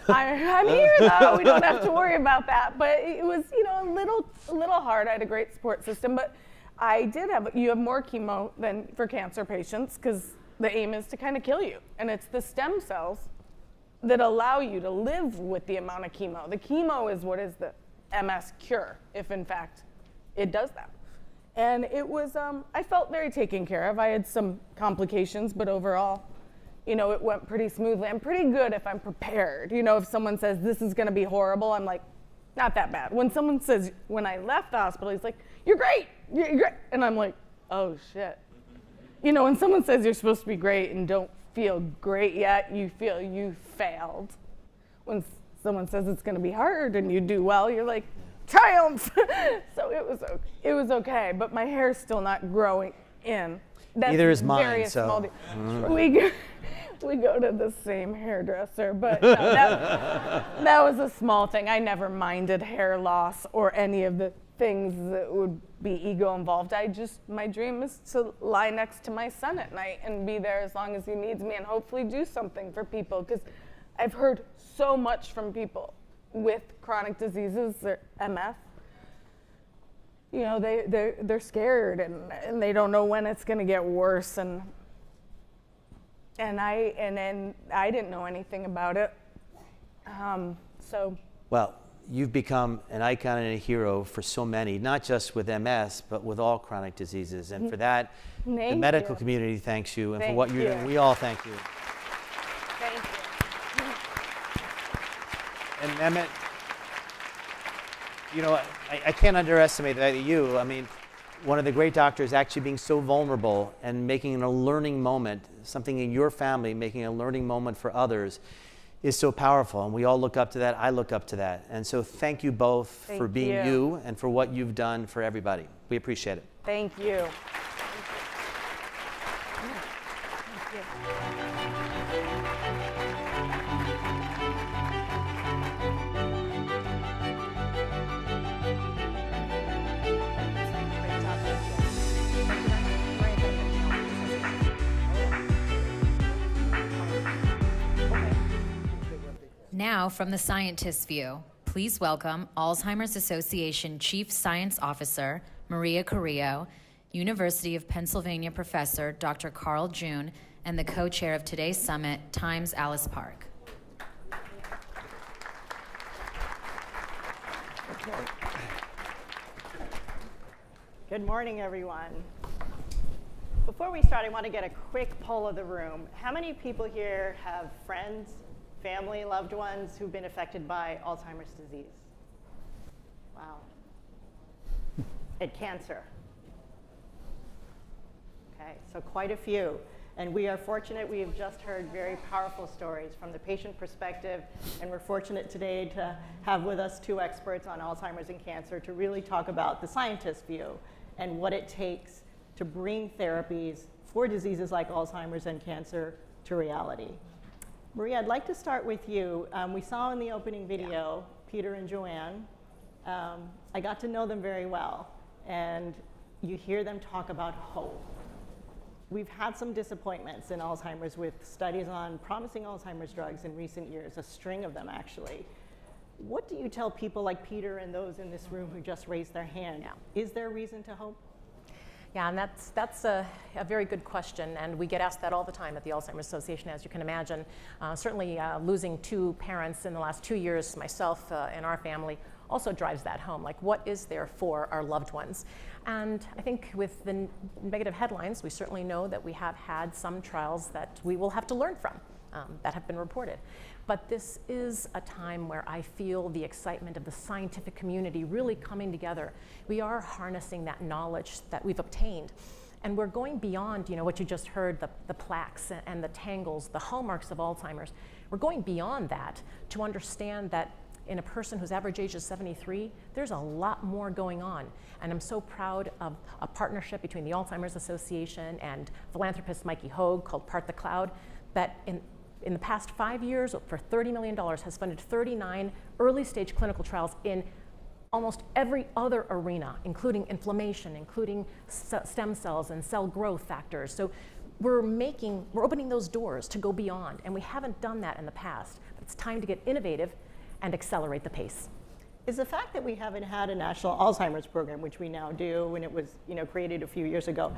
I'm here though, we don't have to worry about that. But it was, a little hard. I had a great support system, but you have more chemo than for cancer patients because the aim is to kind of kill you. And it's the stem cells that allow you to live with the amount of chemo. The chemo is what is the MS cure, if in fact it does that. And it was, I felt very taken care of. I had some complications, but overall, it went pretty smoothly. I'm pretty good if I'm prepared. If someone says this is gonna be horrible, I'm like, not that bad. When someone says, when I left the hospital, he's like, you're great, you're great. And I'm like, oh shit. When someone says you're supposed to be great and don't feel great yet, you feel you failed. When someone says it's gonna be hard and you do well, you're like, triumph. So it was okay, but my hair's still not growing in. Neither is mine, so. We go to the same hairdresser, but no, that was a small thing. I never minded hair loss or any of the things that would be ego involved. My dream is to lie next to my son at night and be there as long as he needs me and hopefully do something for people, because I've heard so much from people with chronic diseases or MS. They're scared and they don't know when it's going to get worse, and I didn't know anything about it. Well, you've become an icon and a hero for so many, not just with MS, but with all chronic diseases. And for that, the medical community thanks you, and for what you're doing, we all thank you. Thank you. And Emmett, I can't underestimate that you. I mean, one of the great doctors actually being so vulnerable and making a learning moment, something in your family, making a learning moment for others, is so powerful. And we all look up to that. I look up to that. And so thank you both for being you and for what you've done for everybody. We appreciate it. Thank you. Now, from the scientist's view, please welcome Alzheimer's Association Chief Science Officer Maria Carrillo, University of Pennsylvania Professor Dr. Carl June, and the co-chair of today's summit, Times Alice Park. Good morning, everyone. Before we start, I want to get a quick poll of the room. How many people here have friends, family, loved ones who've been affected by Alzheimer's disease? Wow. And cancer. Okay, so quite a few. And we are fortunate, we have just heard very powerful stories from the patient perspective, and we're fortunate today to have with us two experts on Alzheimer's and cancer to really talk about the scientist view and what it takes to bring therapies for diseases like Alzheimer's and cancer to reality. Maria, I'd like to start with you. We saw in the opening video, Peter and Joanne. I got to know them very well, and you hear them talk about hope. We've had some disappointments in Alzheimer's with studies on promising Alzheimer's drugs in recent years, a string of them actually. What do you tell people like Peter and those in this room who just raised their hand? Is there reason to hope? Yeah, and that's a very good question, and we get asked that all the time at the Alzheimer's Association, as you can imagine. Certainly losing two parents in the last 2 years, myself and our family, also drives that home. Like, what is there for our loved ones? And I think with the negative headlines, we certainly know that we have had some trials that we will have to learn from that have been reported. But this is a time where I feel the excitement of the scientific community really coming together. We are harnessing that knowledge that we've obtained. And we're going beyond, what you just heard, the plaques and the tangles, the hallmarks of Alzheimer's. We're going beyond that to understand that in a person whose average age is 73, there's a lot more going on. And I'm so proud of a partnership between the Alzheimer's Association and philanthropist Mikey Hogue called Part the Cloud, that in the past 5 years, for $30 million, has funded 39 early stage clinical trials in almost every other arena, including inflammation, including stem cells and cell growth factors. So we're opening those doors to go beyond, and we haven't done that in the past. But it's time to get innovative and accelerate the pace. Is the fact that we haven't had a national Alzheimer's program, which we now do, when it was created a few years ago,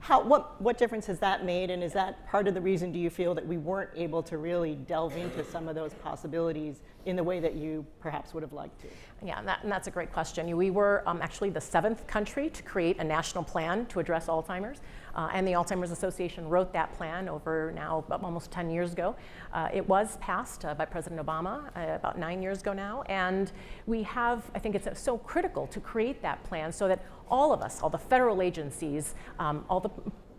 what difference has that made, and is that part of the reason, do you feel, that we weren't able to really delve into some of those possibilities in the way that you perhaps would have liked to? Yeah, and that's a great question. We were actually the 7th country to create a national plan to address Alzheimer's, and the Alzheimer's Association wrote that plan over now almost 10 years ago. It was passed by President Obama about 9 years ago now, and we have, I think it's so critical to create that plan so that all of us, all the federal agencies, all the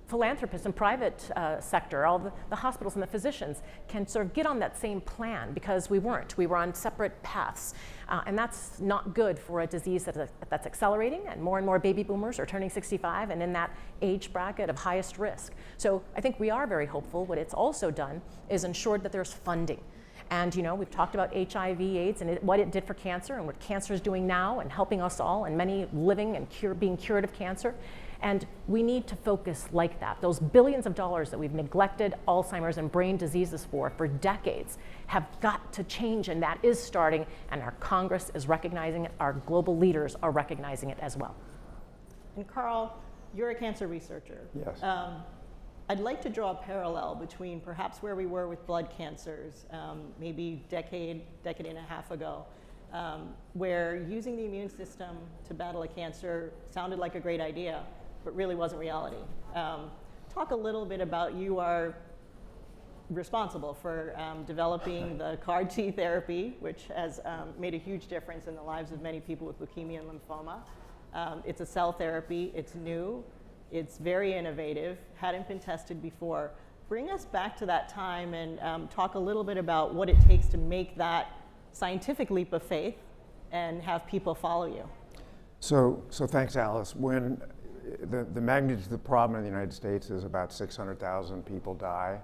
philanthropists and private sector, all the hospitals and the physicians can sort of get on that same plan, because we weren't. We were on separate paths. And that's not good for a disease that's accelerating, and more baby boomers are turning 65 and in that age bracket of highest risk. So I think we are very hopeful. What it's also done is ensured that there's funding. And we've talked about HIV, AIDS, and what it did for cancer, and what cancer is doing now, and helping us all, and many living and being cured of cancer. And we need to focus like that. Those billions of dollars that we've neglected Alzheimer's and brain diseases for decades have got to change, and that is starting, and our Congress is recognizing it, our global leaders are recognizing it as well. And Carl, you're a cancer researcher. Yes. I'd like to draw a parallel between perhaps where we were with blood cancers, maybe decade and a half ago, where using the immune system to battle a cancer sounded like a great idea, but really wasn't reality. Talk a little bit about, you are responsible for developing the CAR-T therapy, which has made a huge difference in the lives of many people with leukemia and lymphoma. It's a cell therapy, it's new, it's very innovative, hadn't been tested before. Bring us back to that time and talk a little bit about what it takes to make that scientific leap of faith and have people follow you. So thanks, Alice. When the magnitude of the problem in the United States is about 600,000 people die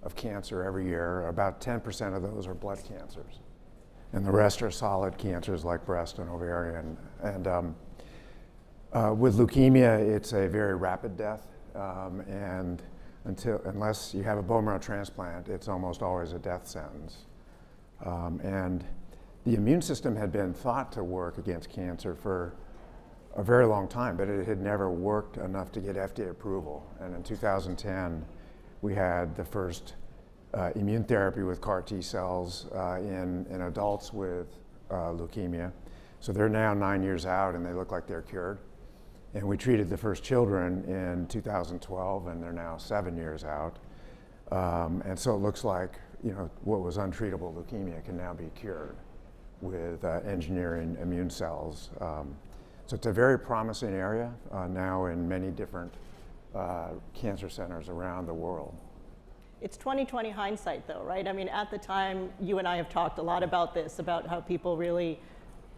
of cancer every year. About 10% of those are blood cancers, and the rest are solid cancers like breast and ovarian. And with leukemia, it's a very rapid death, and unless you have a bone marrow transplant, it's almost always a death sentence. And the immune system had been thought to work against cancer for a very long time, but it had never worked enough to get FDA approval. And in 2010, we had the first immune therapy with CAR T cells in adults with leukemia. So they're now 9 years out, and they look like they're cured. And we treated the first children in 2012, and they're now 7 years out. And so it looks like, you know, what was untreatable leukemia can now be cured with engineering immune cells. So it's a very promising area now in many different cancer centers around the world. It's 20/20 hindsight though, right? I mean, at the time, you and I have talked a lot about this, about how people really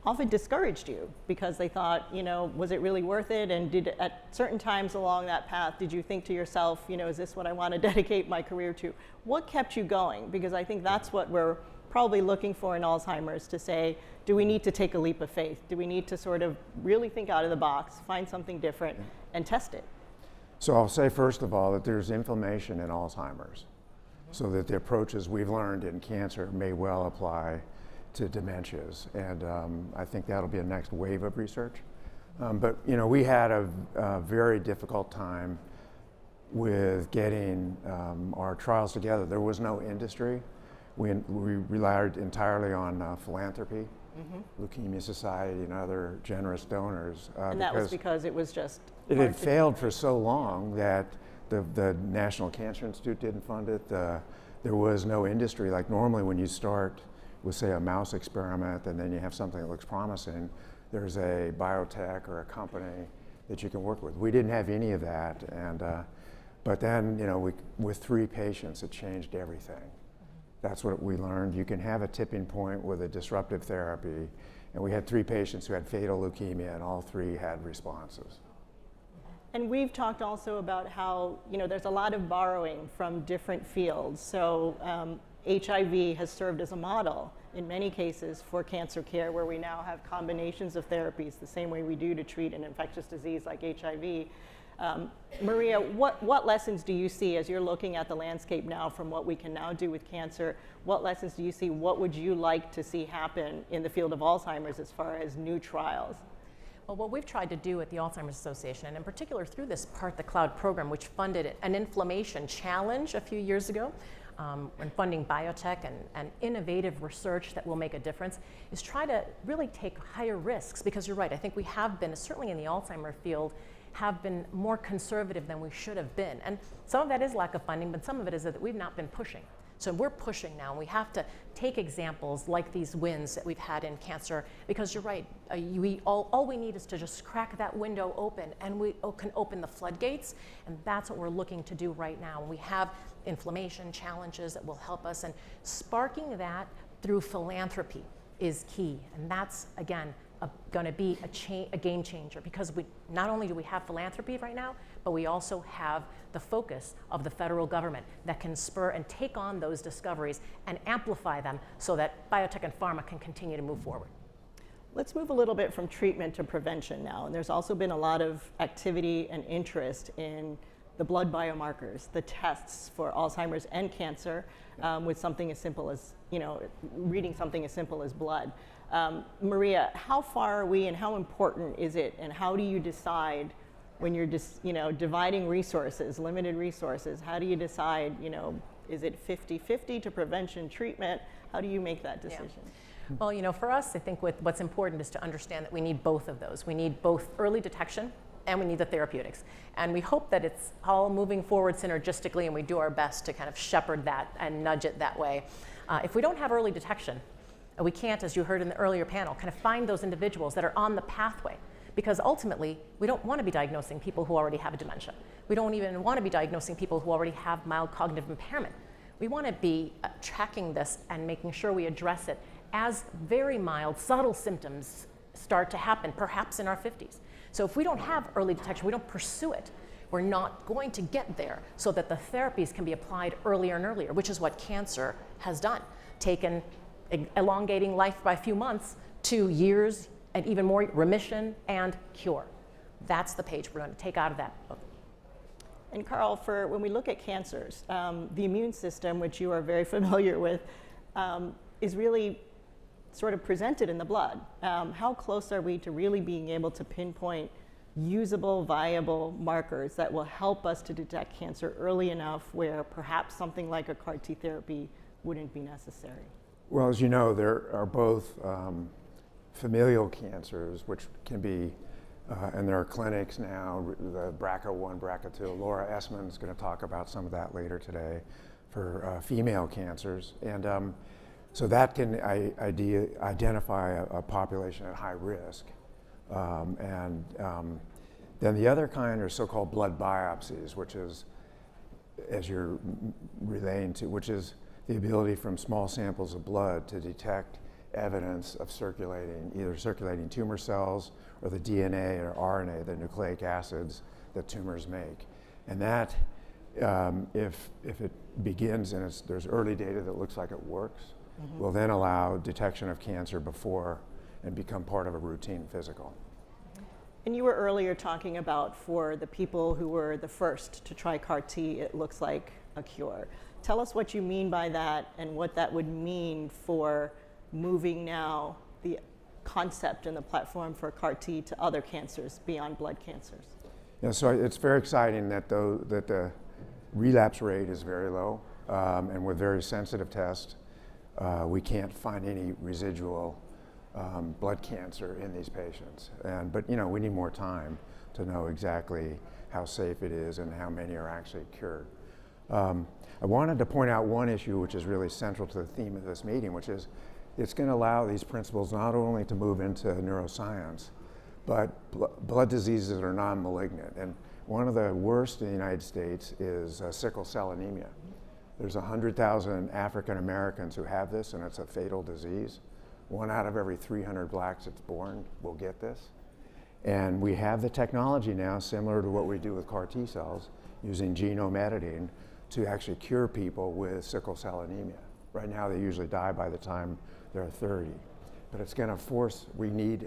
often discouraged you because they thought, you know, was it really worth it? And did at certain times along that path, did you think to yourself, you know, is this what I want to dedicate my career to? What kept you going? Because I think that's what we're probably looking for in Alzheimer's, to say, do we need to take a leap of faith? Do we need to sort of really think out of the box, find something different, and test it? So I'll say first of all that there's inflammation in Alzheimer's, so that the approaches we've learned in cancer may well apply to dementias, and I think that'll be a next wave of research. But you know, we had a very difficult time with getting our trials together. There was no industry. We relied entirely on philanthropy, Leukemia Society, and other generous donors. And that was because it was just it had failed for so long that the National Cancer Institute didn't fund it. There was no industry. Like normally when you start with, say, a mouse experiment and then you have something that looks promising, there's a biotech or a company that you can work with. We didn't have any of that, and but then, you know, with 3 patients, it changed everything. That's what we learned. You can have a tipping point with a disruptive therapy, and we had 3 patients who had fatal leukemia, and all 3 had responses. And we've talked also about how, you know, there's a lot of borrowing from different fields. So HIV has served as a model in many cases for cancer care, where we now have combinations of therapies the same way we do to treat an infectious disease like HIV. Maria, what lessons do you see as you're looking at the landscape now from what we can now do with cancer? What lessons do you see? What would you like to see happen in the field of Alzheimer's as far as new trials? Well, what we've tried to do at the Alzheimer's Association, and in particular through this Part the Cloud program, which funded an inflammation challenge a few years ago, and funding biotech and innovative research that will make a difference, is try to really take higher risks. Because you're right, I think we have been, certainly in the Alzheimer field, have been more conservative than we should have been. And some of that is lack of funding, but some of it is that we've not been pushing. So we're pushing now, and we have to take examples like these wins that we've had in cancer, because you're right, all we need is to just crack that window open, and we can open the floodgates, and that's what we're looking to do right now. We have inflammation challenges that will help us, and sparking that through philanthropy is key, and that's, again, going to be a game changer, because not only do we have philanthropy right now, but we also have the focus of the federal government that can spur and take on those discoveries and amplify them so that biotech and pharma can continue to move forward. Let's move a little bit from treatment to prevention now. And there's also been a lot of activity and interest in the blood biomarkers, the tests for Alzheimer's and cancer, with something as simple as, you know, reading something as simple as blood. Maria, how far are we, and how important is it, and how do you decide when you're dividing resources, limited resources? How do you decide, you know, is it 50-50 to prevention, treatment? How do you make that decision? Yeah. Well, you know, for us, I think what's important is to understand that we need both of those. We need both early detection and we need the therapeutics. And we hope that it's all moving forward synergistically, and we do our best to kind of shepherd that and nudge it that way. If we don't have early detection, we can't, as you heard in the earlier panel, kind of find those individuals that are on the pathway. Because ultimately, we don't want to be diagnosing people who already have a dementia. We don't even want to be diagnosing people who already have mild cognitive impairment. We want to be tracking this and making sure we address it as very mild, subtle symptoms start to happen, perhaps in our 50s. So if we don't have early detection, we don't pursue it, we're not going to get there, so that the therapies can be applied earlier and earlier, which is what cancer has done, taken elongating life by a few months to years, and even more remission and cure. That's the page we're going to take out of that book. And Carl, when we look at cancers, the immune system, which you are very familiar with, is really sort of presented in the blood. How close are we to really being able to pinpoint usable, viable markers that will help us to detect cancer early enough where perhaps something like a CAR T therapy wouldn't be necessary? Well, as you know, there are both familial cancers, which can be And there are clinics now, the BRCA1, BRCA2. Laura Essman is going to talk about some of that later today for female cancers. And so that can identify a population at high risk. Then the other kind are so-called blood biopsies, which is, as you're relaying to, which is the ability from small samples of blood to detect evidence of either circulating tumor cells or the DNA or RNA, the nucleic acids that tumors make. And that, if it begins and there's early data that looks like it works, will then allow detection of cancer before and become part of a routine physical. And you were earlier talking about for the people who were the first to try CAR T, it looks like a cure. Tell us what you mean by that and what that would mean for moving now the concept and the platform for CAR T to other cancers beyond blood cancers. Yeah, so it's very exciting that the relapse rate is very low, and with very sensitive tests, we can't find any residual blood cancer in these patients. But we need more time to know exactly how safe it is and how many are actually cured. I wanted to point out one issue which is really central to the theme of this meeting, which is it's going to allow these principles not only to move into neuroscience, but blood diseases that are non-malignant. And one of the worst in the United States is sickle cell anemia. There's 100,000 African Americans who have this, and it's a fatal disease. 1 out of every 300 blacks that's born will get this. And we have the technology now, similar to what we do with CAR T cells, using genome editing to actually cure people with sickle cell anemia. Right now, they usually die by the time they're 30. But it's going to we need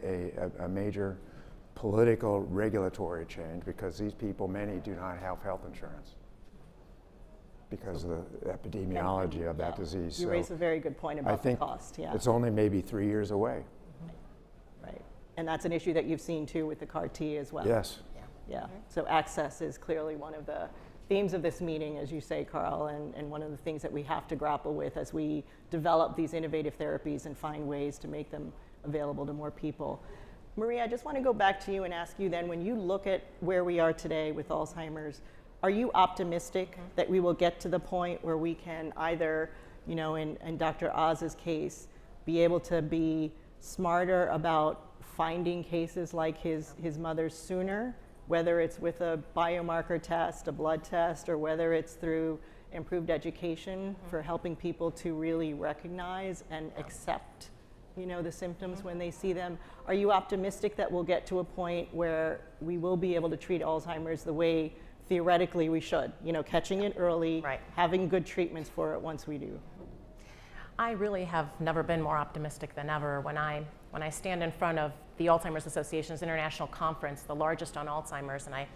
a major political regulatory change because these people, many do not have health insurance because of the epidemiology of that disease. You raise a very good point about the cost. Yeah, it's only maybe 3 years away. Right, and that's an issue that you've seen too with the CAR T as well. Yes. Yeah, so access is clearly one of the themes of this meeting, as you say, Carl, and one of the things that we have to grapple with as we develop these innovative therapies and find ways to make them available to more people. Maria, I just want to go back to you and ask you then, when you look at where we are today with Alzheimer's, are you optimistic that we will get to the point where we can either, in Dr. Oz's case, be able to be smarter about finding cases like his mother's sooner, whether it's with a biomarker test, a blood test, or whether it's through improved education for helping people to really recognize and accept, the symptoms when they see them? Are you optimistic that we'll get to a point where we will be able to treat Alzheimer's the way theoretically we should, catching it early, having good treatments for it once we do? I really have never been more optimistic than ever when I stand in front of the Alzheimer's Association's International Conference, the largest on Alzheimer's, and I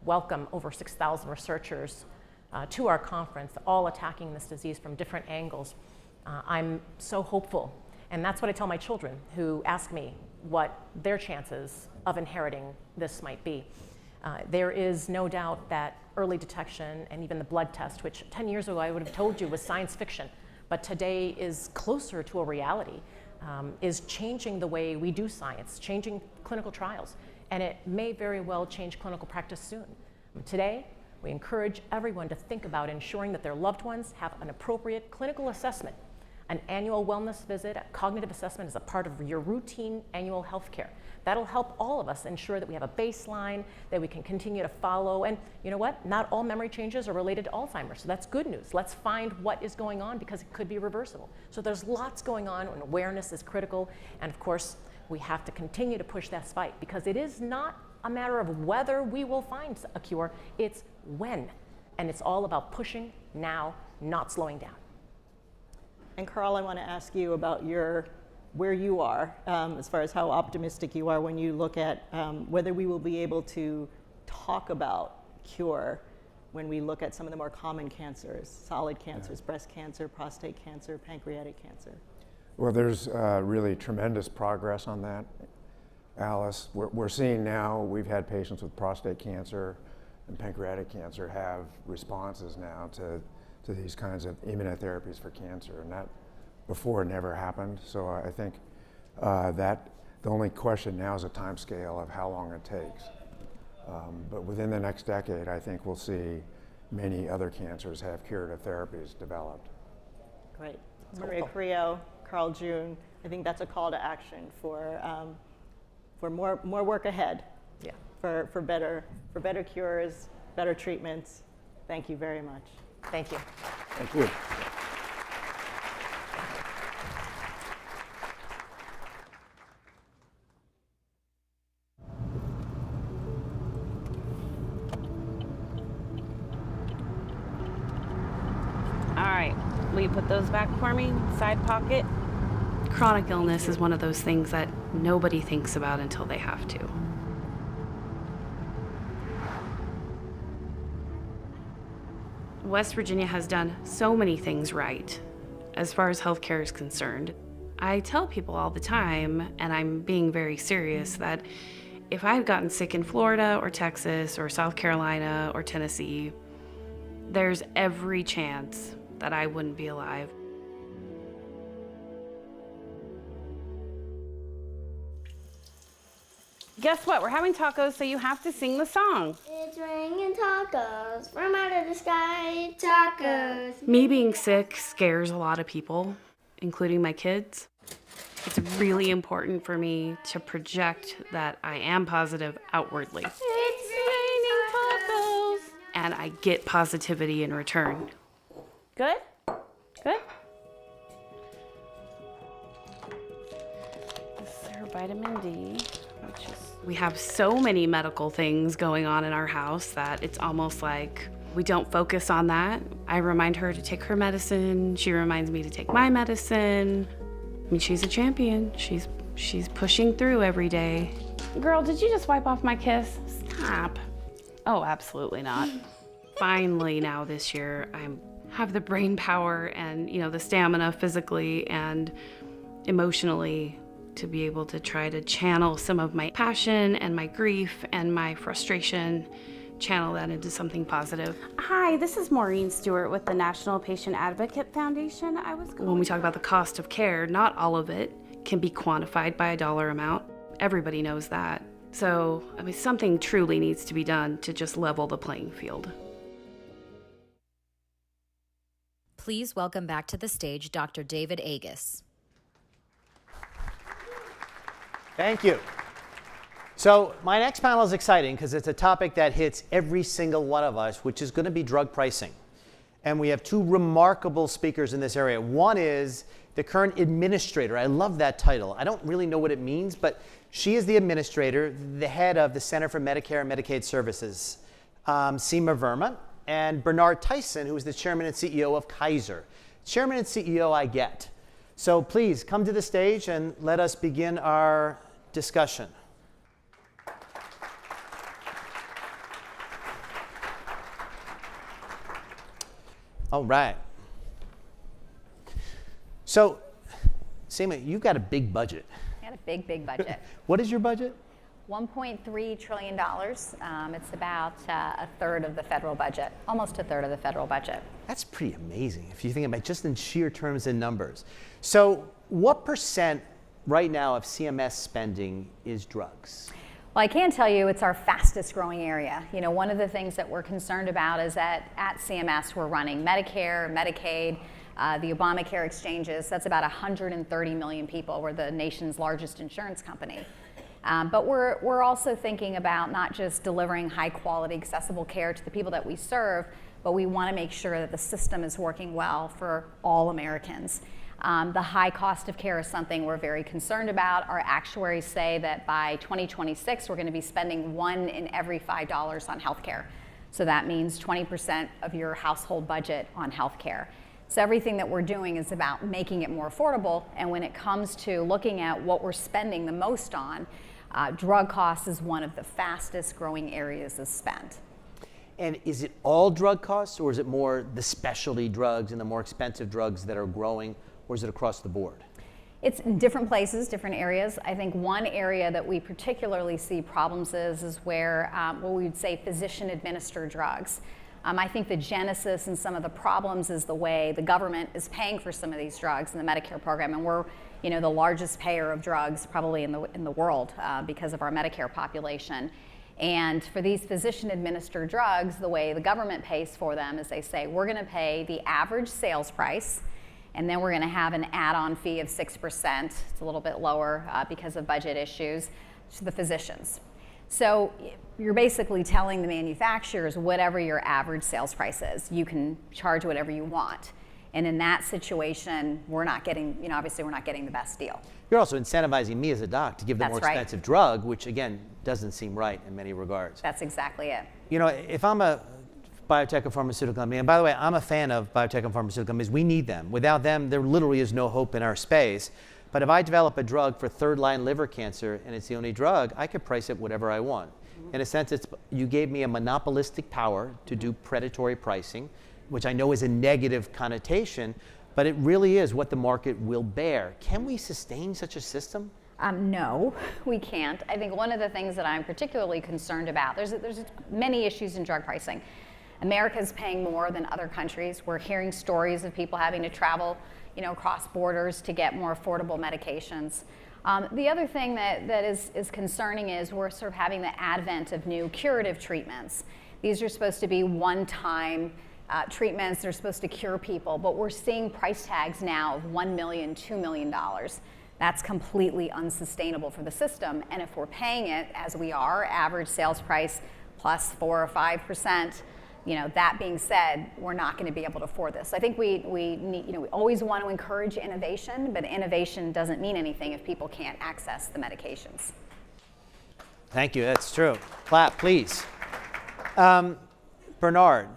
welcome over 6,000 researchers to our conference, all attacking this disease from different angles. I'm so hopeful, and that's what I tell my children who ask me what their chances of inheriting this might be. There is no doubt that early detection and even the blood test, which 10 years ago I would have told you was science fiction, but today is closer to a reality, is changing the way we do science, changing clinical trials, and it may very well change clinical practice soon. Today, we encourage everyone to think about ensuring that their loved ones have an appropriate clinical assessment. An annual wellness visit, a cognitive assessment is a part of your routine annual health care. That'll help all of us ensure that we have a baseline that we can continue to follow. And you know what? Not all memory changes are related to Alzheimer's, so that's good news. Let's find what is going on because it could be reversible. So there's lots going on, and awareness is critical. And of course, we have to continue to push that fight because it is not a matter of whether we will find a cure, it's when. And it's all about pushing now, not slowing down. And Carl, I want to ask you about where you are as far as how optimistic you are when you look at whether we will be able to talk about cure when we look at some of the more common cancers, solid cancers, breast cancer, prostate cancer, pancreatic cancer. Well, there's really tremendous progress on that, Alice. We're seeing now, we've had patients with prostate cancer and pancreatic cancer have responses now to these kinds of immunotherapies for cancer, and that before never happened. So I think that The only question now is a time scale of how long it takes. But within the next decade, I think we'll see many other cancers have curative therapies developed. Great. Maria Carrillo, Carl June, I think that's a call to action for more work ahead. Yeah. For better cures, better treatments. Thank you very much. Thank you. Thank you. All right, will you put those back for me? Side pocket. Chronic illness is one of those things that nobody thinks about until they have to. West Virginia has done so many things right as far as healthcare is concerned. I tell people all the time, and I'm being very serious, that if I had gotten sick in Florida or Texas or South Carolina or Tennessee, there's every chance that I wouldn't be alive. Guess what? We're having tacos, so you have to sing the song. It's raining tacos from out of the sky, tacos. Me being sick scares a lot of people, including my kids. It's really important for me to project that I am positive outwardly. It's raining tacos. And I get positivity in return. Good? Good? This is her vitamin D, which is... We have so many medical things going on in our house that it's almost like we don't focus on that. I remind her to take her medicine. She reminds me to take my medicine. I mean, she's a champion. She's pushing through every day. Girl, did you just wipe off my kiss? Stop. Oh, absolutely not. Finally now this year, I have the brain power and, the stamina physically and emotionally to be able to try to channel some of my passion and my grief and my frustration, channel that into something positive. Hi, this is Maureen Stewart with the National Patient Advocate Foundation. When we talk about the cost of care, not all of it can be quantified by a dollar amount. Everybody knows that. So, something truly needs to be done to just level the playing field. Please welcome back to the stage Dr. David Agus. Thank you. So my next panel is exciting because it's a topic that hits every single one of us, which is going to be drug pricing. And we have two remarkable speakers in this area. One is the current administrator. I love that title. I don't really know what it means, but she is the administrator, the head of the Center for Medicare and Medicaid Services, Seema Verma, and Bernard Tyson, who is the chairman and CEO of Kaiser. Chairman and CEO I get. So please come to the stage and let us begin our discussion. All right. So, Seema, you've got a big budget. I had a big budget. What is your budget? $1.3 trillion. It's about a third of the federal budget, almost a third of the federal budget. That's pretty amazing if you think about it just in sheer terms and numbers. So what % right now of CMS spending is drugs? Well, I can tell you it's our fastest growing area. One of the things that we're concerned about is that at CMS we're running Medicare, Medicaid, the Obamacare exchanges. That's about 130 million people. We're the nation's largest insurance company. But we're also thinking about not just delivering high quality, accessible care to the people that we serve, but we want to make sure that the system is working well for all Americans. The high cost of care is something we're very concerned about. Our actuaries say that by 2026, we're going to be spending $1 in every $5 on healthcare. So that means 20% of your household budget on healthcare. So everything that we're doing is about making it more affordable. And when it comes to looking at what we're spending the most on, drug costs is one of the fastest growing areas of spend. And is it all drug costs, or is it more the specialty drugs and the more expensive drugs that are growing, or is it across the board? It's in different places, different areas. I think one area that we particularly see problems is where what we would say physician-administered drugs. I think the genesis and some of the problems is the way the government is paying for some of these drugs in the Medicare program, and we're the largest payer of drugs probably in the world because of our Medicare population. And for these physician-administered drugs, the way the government pays for them is they say, we're going to pay the average sales price, and then we're going to have an add-on fee of 6%. It's a little bit lower because of budget issues to the physicians. So you're basically telling the manufacturers whatever your average sales price is. You can charge whatever you want. And in that situation, we're not getting, obviously we're not getting the best deal. You're also incentivizing me as a doc to give the That's more right. expensive drug, which again, doesn't seem right in many regards. That's exactly it. If I'm a biotech or pharmaceutical company, and by the way, I'm a fan of biotech and pharmaceutical companies, we need them. Without them, there literally is no hope in our space. But if I develop a drug for third-line liver cancer and it's the only drug, I could price it whatever I want. In a sense, you gave me a monopolistic power to do predatory pricing, which I know is a negative connotation, but it really is what the market will bear. Can we sustain such a system? No, we can't. I think one of the things that I'm particularly concerned about, there's many issues in drug pricing. America's paying more than other countries. We're hearing stories of people having to travel, across borders to get more affordable medications. The other thing that is concerning is we're sort of having the advent of new curative treatments. These are supposed to be one-time treatments. They're supposed to cure people, but we're seeing price tags now of $1 million, $2 million. That's completely unsustainable for the system. And if we're paying it as we are, average sales price plus 4 or 5%, that being said, we're not going to be able to afford this. I think we need, we always want to encourage innovation, but innovation doesn't mean anything if people can't access the medications. Thank you, that's true. Clap, please. Bernard,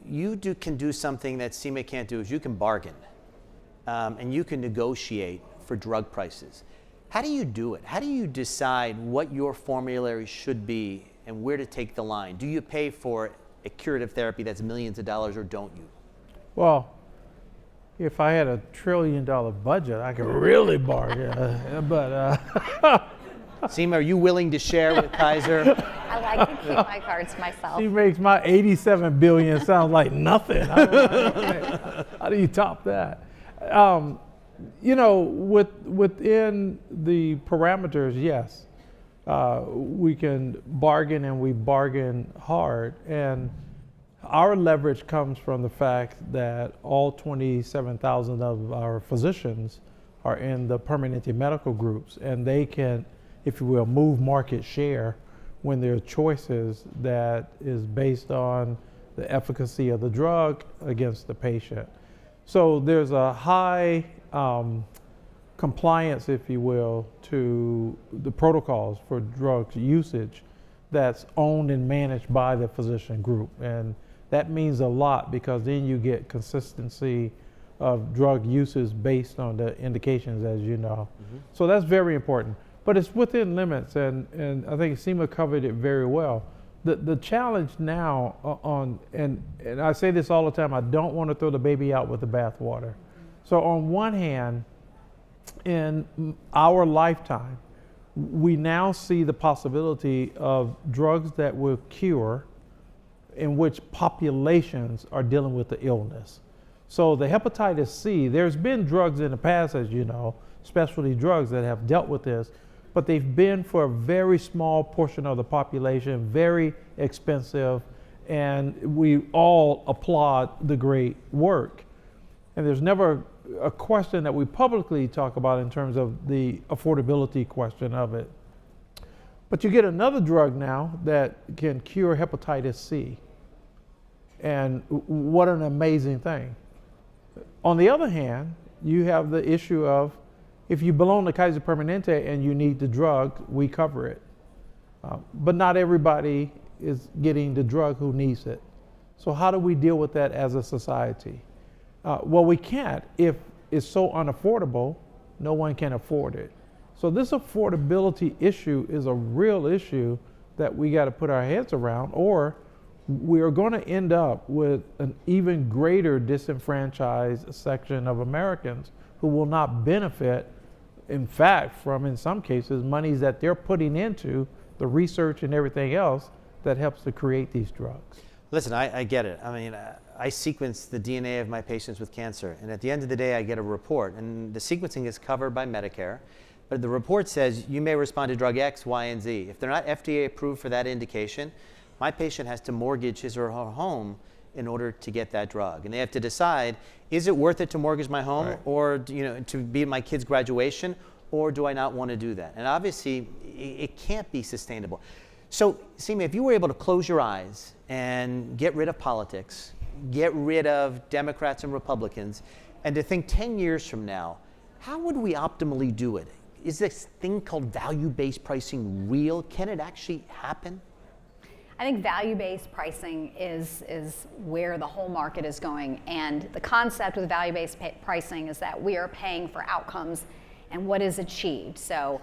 you can do something that CMA can't do, is you can bargain, and you can negotiate for drug prices. How do you do it? How do you decide what your formulary should be and where to take the line? Do you pay for a curative therapy that's millions of dollars, or don't you? Well, if I had $1 trillion budget, I could really bargain. Seema, are you willing to share with Kaiser? I like to keep my cards myself. She makes my $87 billion sound like nothing. How do you top that? Within the parameters, yes. We can bargain, and we bargain hard. And our leverage comes from the fact that all 27,000 of our physicians are in the permanente medical groups, and they can, if you will, move market share when there are choices that is based on the efficacy of the drug against the patient. So there's a high compliance, if you will, to the protocols for drug usage that's owned and managed by the physician group. And that means a lot, because then you get consistency of drug uses based on the indications, as you know. Mm-hmm. So that's very important. But it's within limits, and I think Seema covered it very well. The challenge now and I say this all the time, I don't want to throw the baby out with the bathwater. So on one hand, in our lifetime, we now see the possibility of drugs that will cure, in which populations are dealing with the illness. So the hepatitis C, there's been drugs in the past, as you know, specialty drugs that have dealt with this, but they've been for a very small portion of the population, very expensive, and we all applaud the great work. And there's never a question that we publicly talk about in terms of the affordability question of it. But you get another drug now that can cure hepatitis C. And what an amazing thing. On the other hand, you have the issue of, if you belong to Kaiser Permanente and you need the drug, we cover it. But not everybody is getting the drug who needs it. So how do we deal with that as a society? Well, we can't. If it's so unaffordable, no one can afford it. So this affordability issue is a real issue that we got to put our heads around, or we are going to end up with an even greater disenfranchised section of Americans who will not benefit, in fact, from, in some cases, monies that they're putting into the research and everything else that helps to create these drugs. Listen, I get it. I mean, I sequence the DNA of my patients with cancer, and at the end of the day, I get a report, and the sequencing is covered by Medicare, but the report says you may respond to drug X, Y, and Z. If they're not FDA approved for that indication, my patient has to mortgage his or her home in order to get that drug, and they have to decide, is it worth it to mortgage my home, or to be at my kid's graduation, or do I not want to do that? And obviously, it can't be sustainable. So, Seema, if you were able to close your eyes and get rid of politics, get rid of Democrats and Republicans, and to think 10 years from now, how would we optimally do it? Is this thing called value-based pricing real? Can it actually happen? I think value-based pricing is where the whole market is going. And the concept with value-based pricing is that we are paying for outcomes and what is achieved. So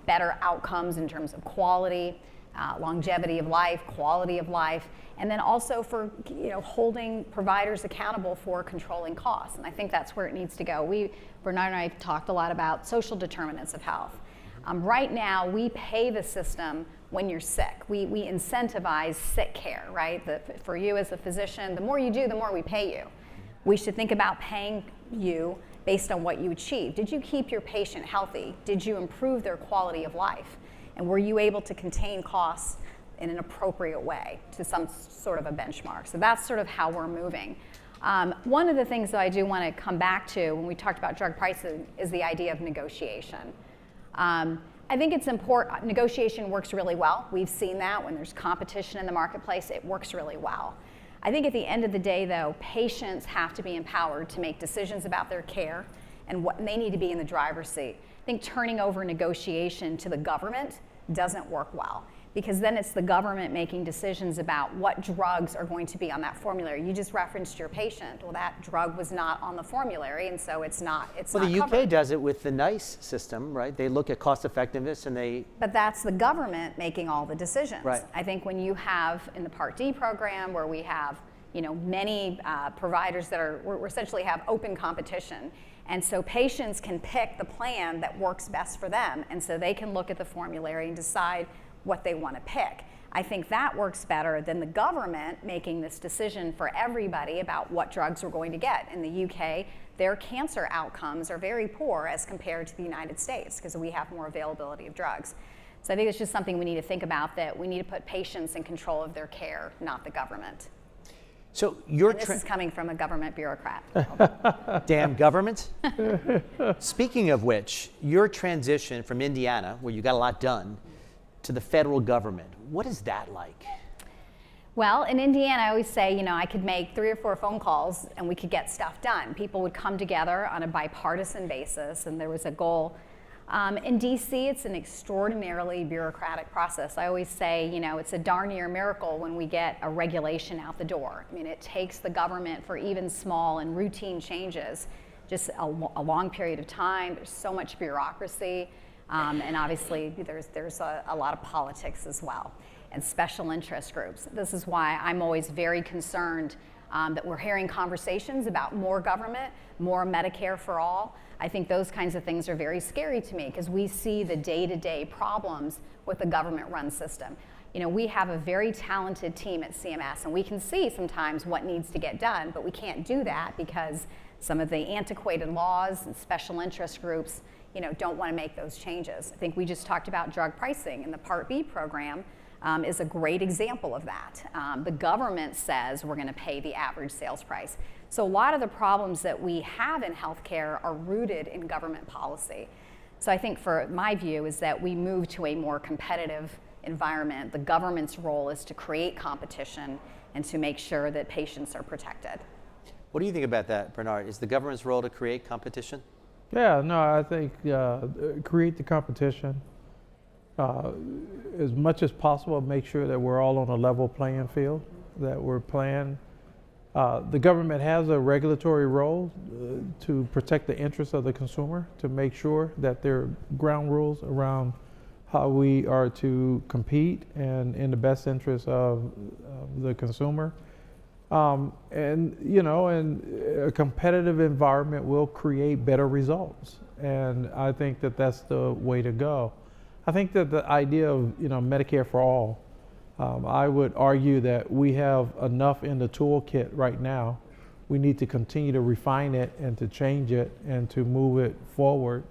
better outcomes in terms of quality, longevity of life, quality of life, and then also for holding providers accountable for controlling costs. And I think that's where it needs to go. Bernard and I have talked a lot about social determinants of health. Right now, we pay the system when you're sick. We incentivize sick care, right? For you as a physician, the more you do, the more we pay you. We should think about paying you based on what you achieve. Did you keep your patient healthy? Did you improve their quality of life? And were you able to contain costs in an appropriate way to some sort of a benchmark? So that's sort of how we're moving. One of the things that I do want to come back to when we talked about drug pricing is the idea of negotiation. I think it's important. Negotiation works really well. We've seen that when there's competition in the marketplace, it works really well. I think at the end of the day, though, patients have to be empowered to make decisions about their care, and they need to be in the driver's seat. I think turning over negotiation to the government doesn't work well, because then it's the government making decisions about what drugs are going to be on that formulary. You just referenced your patient. Well, that drug was not on the formulary, and so it's not Well, the covered. UK does it with the NICE system, right? They look at cost effectiveness and they... But that's the government making all the decisions. Right. I think when you have in the Part D program where we have many providers that we essentially have open competition, and so patients can pick the plan that works best for them, and so they can look at the formulary and decide what they want to pick. I think that works better than the government making this decision for everybody about what drugs we're going to get. In the UK, their cancer outcomes are very poor as compared to the United States because we have more availability of drugs. So I think it's just something we need to think about, that we need to put patients in control of their care, not the government. So this is coming from a government bureaucrat. Damn government. Speaking of which, your transition from Indiana, where you got a lot done, to the federal government, what is that like? Well, in Indiana, I always say, I could make 3 or 4 phone calls and we could get stuff done. People would come together on a bipartisan basis, and there was a goal. In DC, it's an extraordinarily bureaucratic process. I always say, it's a darn near miracle when we get a regulation out the door. I mean, it takes the government for even small and routine changes, just a long period of time. There's so much bureaucracy, and obviously there's a lot of politics as well, and special interest groups. This is why I'm always very concerned that we're hearing conversations about more government, more Medicare for all. I think those kinds of things are very scary to me because we see the day-to-day problems with the government-run system. We have a very talented team at CMS, and we can see sometimes what needs to get done, but we can't do that because some of the antiquated laws and special interest groups, don't want to make those changes. I think we just talked about drug pricing, and the Part B program is a great example of that. The government says we're going to pay the average sales price. So a lot of the problems that we have in healthcare are rooted in government policy. So I think for my view is that we move to a more competitive environment. The government's role is to create competition and to make sure that patients are protected. What do you think about that, Bernard? Is the government's role to create competition? Yeah, no, I think create the competition. As much as possible, make sure that we're all on a level playing field, that we're playing. The government has a regulatory role to protect the interests of the consumer, to make sure that there are ground rules around how we are to compete and in the best interest of the consumer. And a competitive environment will create better results. And I think that that's the way to go. I think that the idea of Medicare for all I would argue that we have enough in the toolkit right now. We need to continue to refine it and to change it and to move it forward.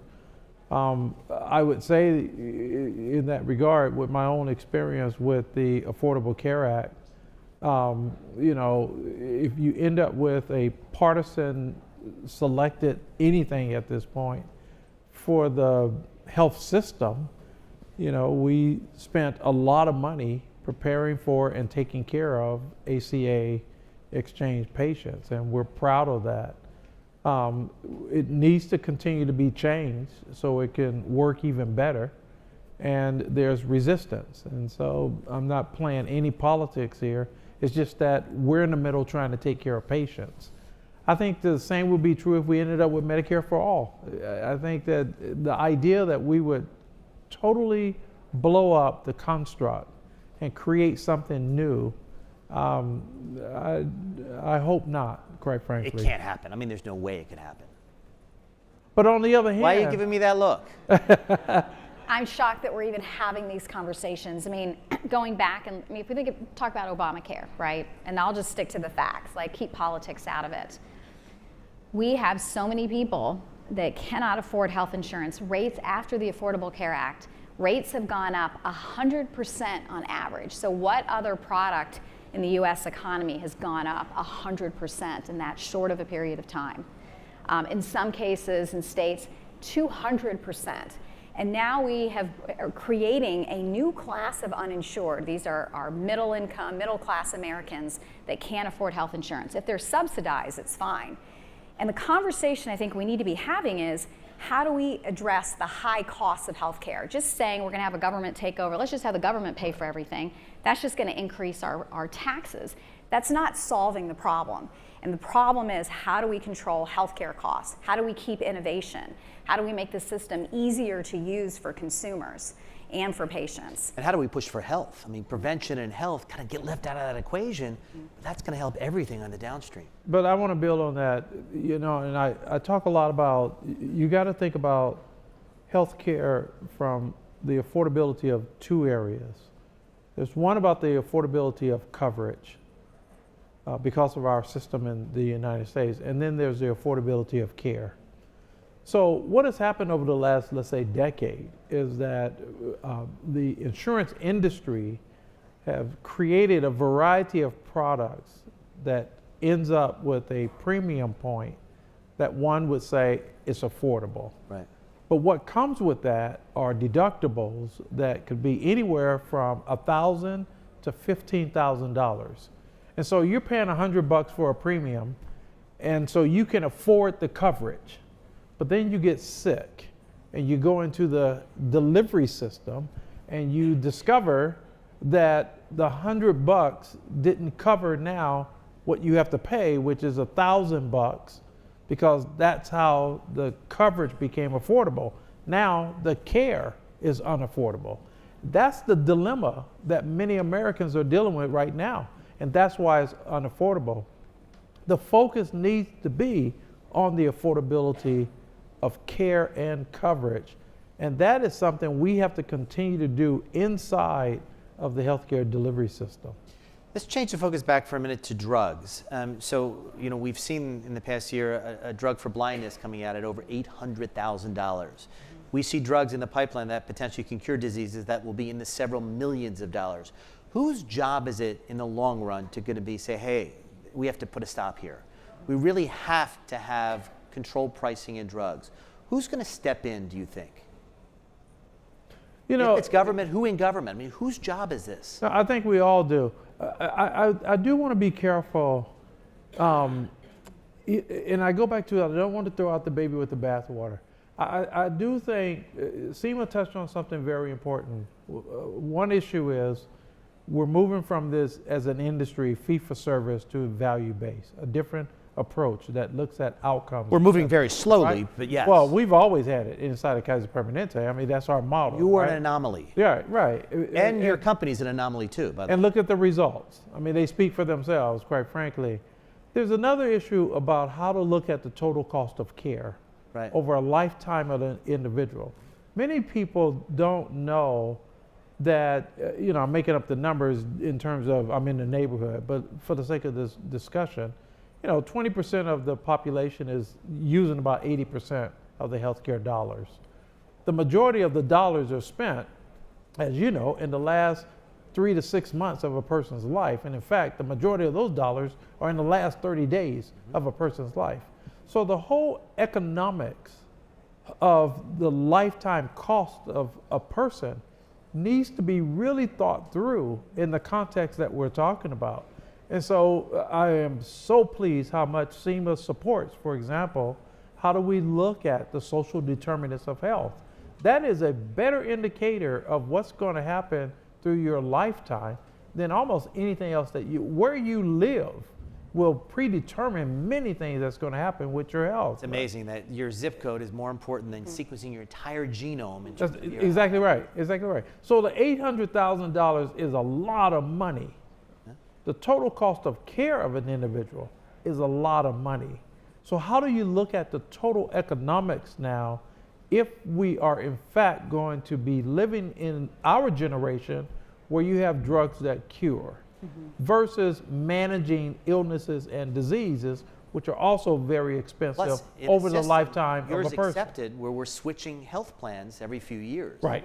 I would say in that regard, with my own experience with the Affordable Care Act, you know, if you end up with a partisan selected anything at this point for the health system, you know, we spent a lot of money preparing for and taking care of ACA exchange patients, and we're proud of that. It needs to continue to be changed so it can work even better, and there's resistance. And so I'm not playing any politics here. It's just that we're in the middle trying to take care of patients. I think the same would be true if we ended up with Medicare for all. I think that the idea that we would totally blow up the construct and create something new, I hope not, quite frankly. It can't happen. I mean, there's no way it could happen. But on the other hand... Why are you giving me that look? I'm shocked that we're even having these conversations. I mean, going back, and I mean, if we talk about Obamacare, right? And I'll just stick to the facts, like keep politics out of it. We have so many people that cannot afford health insurance. Rates after the Affordable Care Act, rates have gone up 100% on average. So what other product in the US economy has gone up 100% in that short of a period of time? In some cases in states, 200%. And now we are creating a new class of uninsured. These are our middle income, middle class Americans that can't afford health insurance. If they're subsidized, it's fine. And the conversation I think we need to be having is, how do we address the high costs of healthcare? Just saying we're gonna have a government takeover, let's just have the government pay for everything, that's just gonna increase our taxes. That's not solving the problem. And the problem is, how do we control healthcare costs? How do we keep innovation? How do we make the system easier to use for consumers and for patients? And how do we push for health? I mean, prevention and health kind of get left out of that equation, but that's going to help everything on the downstream. But I want to build on that, you know, and I talk a lot about, you got to think about healthcare from the affordability of two areas. There's one about the affordability of coverage because of our system in the United States, and then there's the affordability of care. So what has happened over the last, let's say, decade is that the insurance industry have created a variety of products that ends up with a premium point that one would say is affordable. Right. But what comes with that are deductibles that could be anywhere from $1,000 to $15,000. And so you're paying $100 for a premium, and so you can afford the coverage. But then you get sick and you go into the delivery system and you discover that the $100 didn't cover now what you have to pay, which is $1,000, because that's how the coverage became affordable. Now the care is unaffordable. That's the dilemma that many Americans are dealing with right now, and that's why it's unaffordable. The focus needs to be on the affordability of care and coverage. And that is something we have to continue to do inside of the healthcare delivery system. Let's change the focus back for a minute to drugs. So, you know, we've seen in the past year a drug for blindness coming out at over $800,000. We see drugs in the pipeline that potentially can cure diseases that will be in the several millions of dollars. Whose job is it in the long run to going to be say, hey, we have to put a stop here? We really have to have controlled pricing in drugs. Who's going to step in, do you think? You know, if it's government, who in government? I mean, whose job is this? I think we all do. I do want to be careful, and I go back to, I don't want to throw out the baby with the bathwater. I do think, Seema touched on something very important. One issue is we're moving from this as an industry fee-for-service to value-based, a different approach that looks at outcomes. We're moving very slowly, right? but yes. Well, we've always had it inside of Kaiser Permanente. I mean, that's our model. You are right? an anomaly. Yeah, right. And your company's an anomaly too, by the way. And look at the results. I mean, they speak for themselves, quite frankly. There's another issue about how to look at the total cost of care over a lifetime of an individual. Many people don't know that, I'm making up the numbers in terms of I'm in the neighborhood, but for the sake of this discussion, 20% of the population is using about 80% of the healthcare dollars. The majority of the dollars are spent, as you know, in the last 3 to 6 months of a person's life. And in fact, the majority of those dollars are in the last 30 days of a person's life. So the whole economics of the lifetime cost of a person needs to be really thought through in the context that we're talking about. And so I am so pleased how much SEMA supports, for example, how do we look at the social determinants of health? That is a better indicator of what's going to happen through your lifetime than almost anything else where you live will predetermine many things that's going to happen with your health. It's amazing that your zip code is more important than sequencing your entire genome. In That's terms of your exactly right. Exactly right. So the $800,000 is a lot of money. The total cost of care of an individual is a lot of money. So how do you look at the total economics now if we are in fact going to be living in our generation where you have drugs that cure versus managing illnesses and diseases, which are also very expensive Plus, in over a the system, lifetime of yours a person. accepted where we're switching health plans every few years. Right.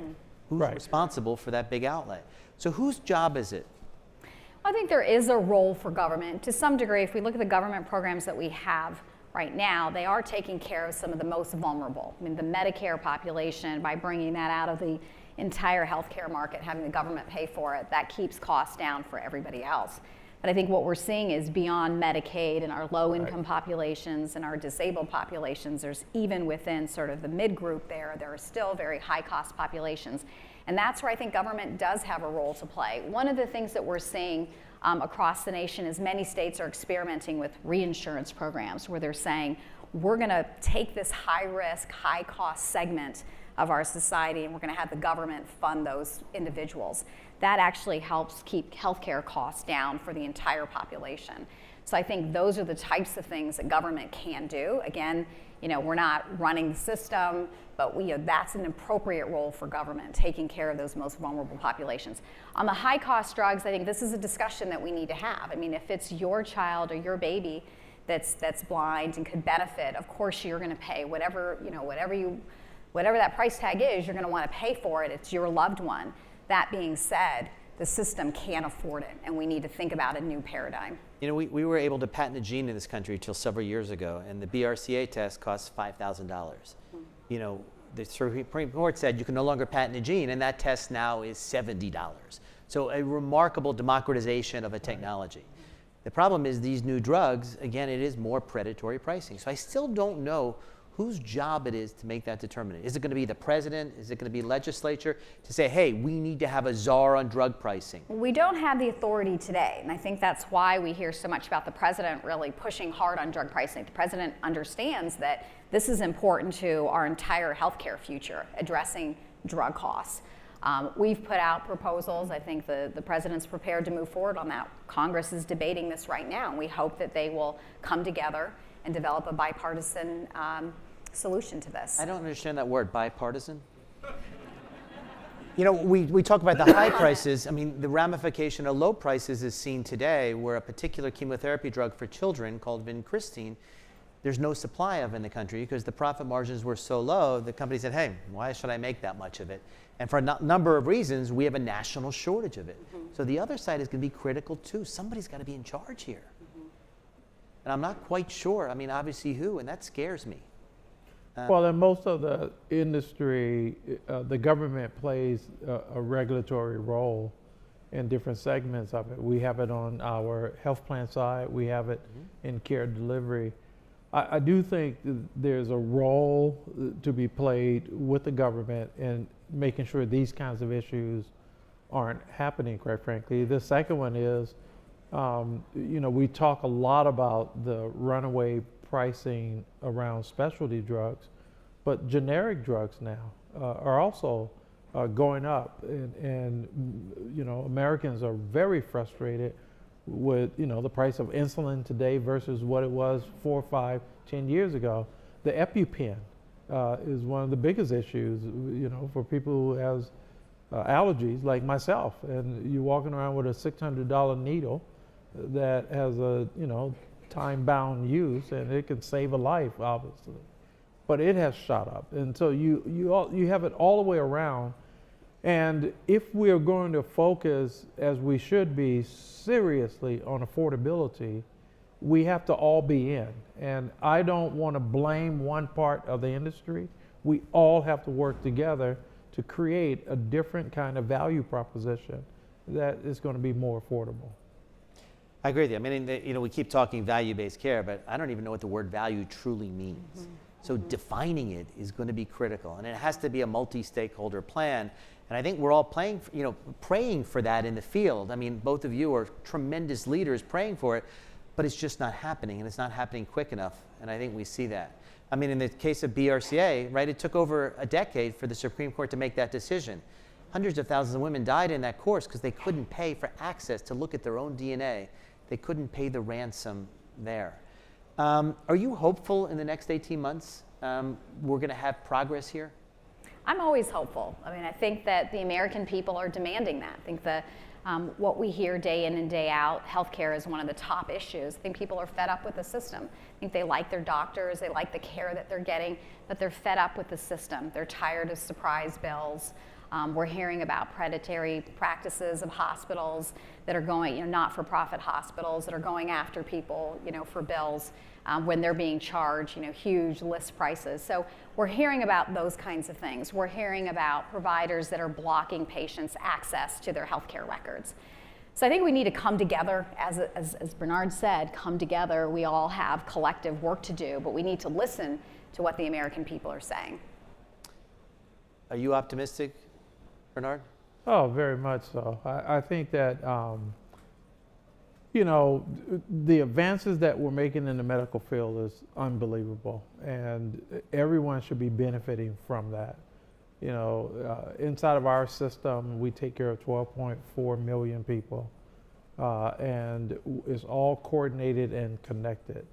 Who's responsible for that big outlay? So whose job is it? I think there is a role for government. To some degree, if we look at the government programs that we have right now, they are taking care of some of the most vulnerable. I mean, the Medicare population, by bringing that out of the entire healthcare market, having the government pay for it, that keeps costs down for everybody else. But I think what we're seeing is beyond Medicaid and our low-income populations and our disabled populations, there's even within sort of the mid-group there are still very high-cost populations. And that's where I think government does have a role to play. One of the things that we're seeing across the nation is many states are experimenting with reinsurance programs where they're saying, we're going to take this high-risk, high-cost segment of our society and we're going to have the government fund those individuals. That actually helps keep healthcare costs down for the entire population. So I think those are the types of things that government can do. Again, we're not running the system, but that's an appropriate role for government, taking care of those most vulnerable populations. On the high-cost drugs, I think this is a discussion that we need to have. I mean, if it's your child or your baby that's blind and could benefit, of course you're going to pay whatever that price tag is, you're going to want to pay for it. It's your loved one. That being said, the system can't afford it, and we need to think about a new paradigm. We were able to patent a gene in this country until several years ago, and the BRCA test costs $5,000. The Supreme Court said you can no longer patent a gene, and that test now is $70. So a remarkable democratization of a technology. The problem is these new drugs, again, it is more predatory pricing. So I still don't know whose job it is to make that determinant. Is it going to be the president? Is it going to be legislature to say, hey, we need to have a czar on drug pricing? We don't have the authority today, and I think that's why we hear so much about the president really pushing hard on drug pricing. The president understands that this is important to our entire healthcare future, addressing drug costs. We've put out proposals. I think the president's prepared to move forward on that. Congress is debating this right now, and we hope that they will come together and develop a bipartisan solution to this. I don't understand that word, bipartisan. We talk about the high prices. I mean, the ramification of low prices is seen today where a particular chemotherapy drug for children called vincristine, there's no supply of in the country because the profit margins were so low, the company said, hey, why should I make that much of it? And for a number of reasons, we have a national shortage of it. So the other side is going to be critical too. Somebody's got to be in charge here. And I'm not quite sure, obviously who, and that scares me. Well, in most of the industry, the government plays a regulatory role in different segments of it. We have it on our health plan side. We have it in care delivery. I do think there's a role to be played with the government in making sure these kinds of issues aren't happening, quite frankly. The second one is, we talk a lot about the runaway pricing around specialty drugs, but generic drugs now are also going up, and Americans are very frustrated with the price of insulin today versus what it was 4, 5, 10 years ago. The EpiPen is one of the biggest issues, for people who has allergies like myself, and you're walking around with a $600 needle that has a time-bound use, and it can save a life, obviously, but it has shot up, and so you have it all the way around. And if we are going to focus, as we should be, seriously on affordability, we have to all be in. And I don't want to blame one part of the industry. We all have to work together to create a different kind of value proposition that is going to be more affordable. I agree with you. I mean, we keep talking value-based care, but I don't even know what the word value truly means. So defining it is going to be critical, and it has to be a multi-stakeholder plan. And I think we're all praying for that in the field. I mean, both of you are tremendous leaders praying for it, but it's just not happening, and it's not happening quick enough. And I think we see that. I mean, in the case of BRCA, right, it took over a decade for the Supreme Court to make that decision. Hundreds of thousands of women died in that course because they couldn't pay for access to look at their own DNA. They couldn't pay the ransom there. Are you hopeful in the next 18 months we're going to have progress here? I'm always hopeful. I mean, I think that the American people are demanding that. I think what we hear day in and day out, healthcare is one of the top issues. I think people are fed up with the system. I think they like their doctors, they like the care that they're getting, but they're fed up with the system. They're tired of surprise bills. We're hearing about predatory practices of hospitals that are going, not-for-profit hospitals that are going after people, for bills when they're being charged, huge list prices. So we're hearing about those kinds of things. We're hearing about providers that are blocking patients' access to their healthcare records. So I think we need to come together, as Bernard said, come together. We all have collective work to do, but we need to listen to what the American people are saying. Are you optimistic, Bernard? Oh, very much so. I think that, the advances that we're making in the medical field is unbelievable, and everyone should be benefiting from that. Inside of our system, we take care of 12.4 million people, and it's all coordinated and connected.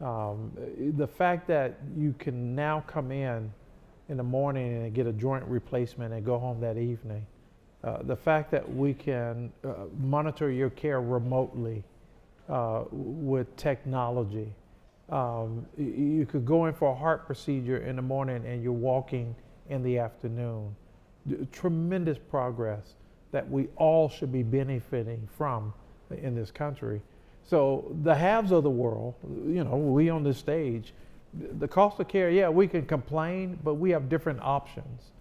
The fact that you can now come in the morning and get a joint replacement and go home that evening. The fact that we can monitor your care remotely with technology. You could go in for a heart procedure in the morning and you're walking in the afternoon. Tremendous progress that we all should be benefiting from in this country. So the haves of the world, we on this stage, the cost of care, yeah, we can complain, but we have different options.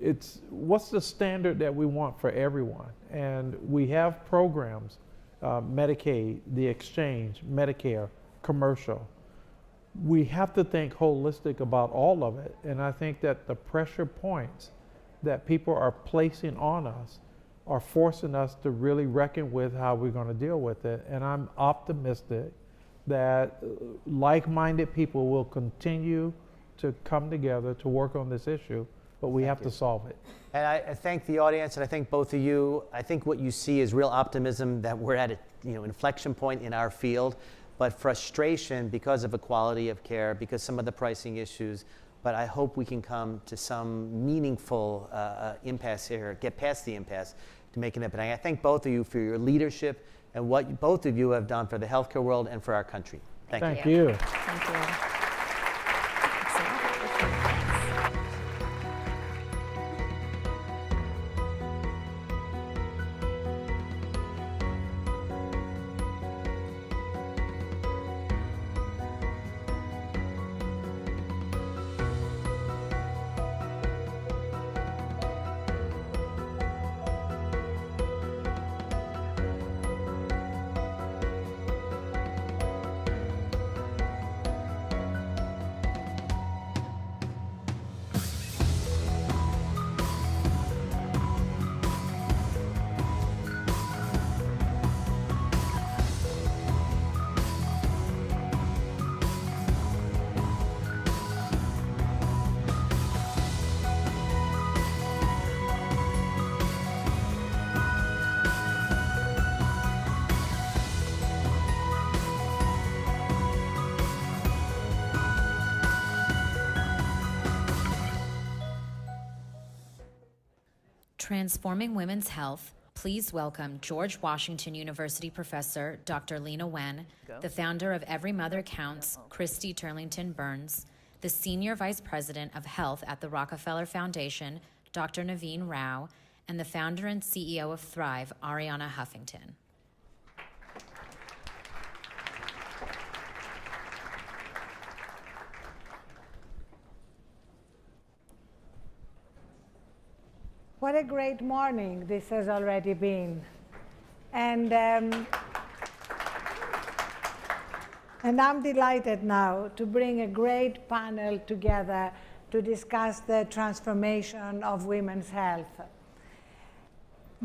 It's what's the standard that we want for everyone? And we have programs, Medicaid, the exchange, Medicare, commercial. We have to think holistic about all of it. And I think that the pressure points that people are placing on us are forcing us to really reckon with how we're going to deal with it. And I'm optimistic that like-minded people will continue to come together to work on this issue, but we have to solve it. And I thank the audience, and I thank both of you. I think what you see is real optimism that we're at an inflection point in our field, but frustration because of equality of care, because some of the pricing issues. But I hope we can come to some meaningful impasse here, get past the impasse to making it. But I thank both of you for your leadership and what both of you have done for the healthcare world and for our country. Thank you. Thank you. Transforming Women's Health, please welcome George Washington University professor Dr. Lena Wen, the founder of Every Mother Counts, Christy Turlington Burns, the Senior Vice President of Health at the Rockefeller Foundation, Dr. Naveen Rao, and the founder and CEO of Thrive, Ariana Huffington. What a great morning this has already been. And I'm delighted now to bring a great panel together to discuss the transformation of women's health.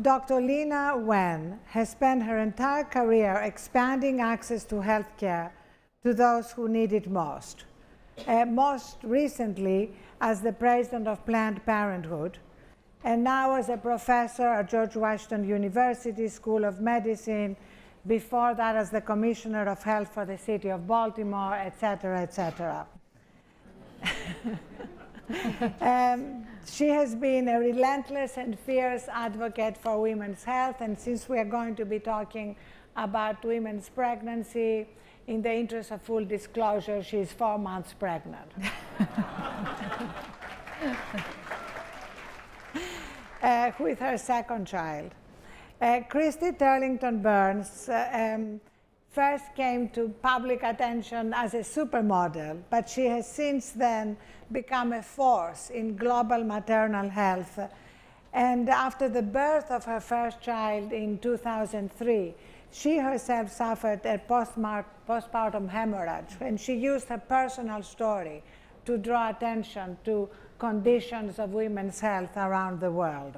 Dr. Lena Wen has spent her entire career expanding access to healthcare to those who need it most. Most recently as the president of Planned Parenthood, and now as a professor at George Washington University School of Medicine, before that as the Commissioner of Health for the City of Baltimore, et cetera, et cetera. She has been a relentless and fierce advocate for women's health, and since we are going to be talking about women's pregnancy, in the interest of full disclosure, she's 4 months pregnant. With her second child. Christy Turlington Burns first came to public attention as a supermodel, but she has since then become a force in global maternal health. And after the birth of her first child in 2003, she herself suffered a postpartum hemorrhage, and she used her personal story to draw attention to conditions of women's health around the world.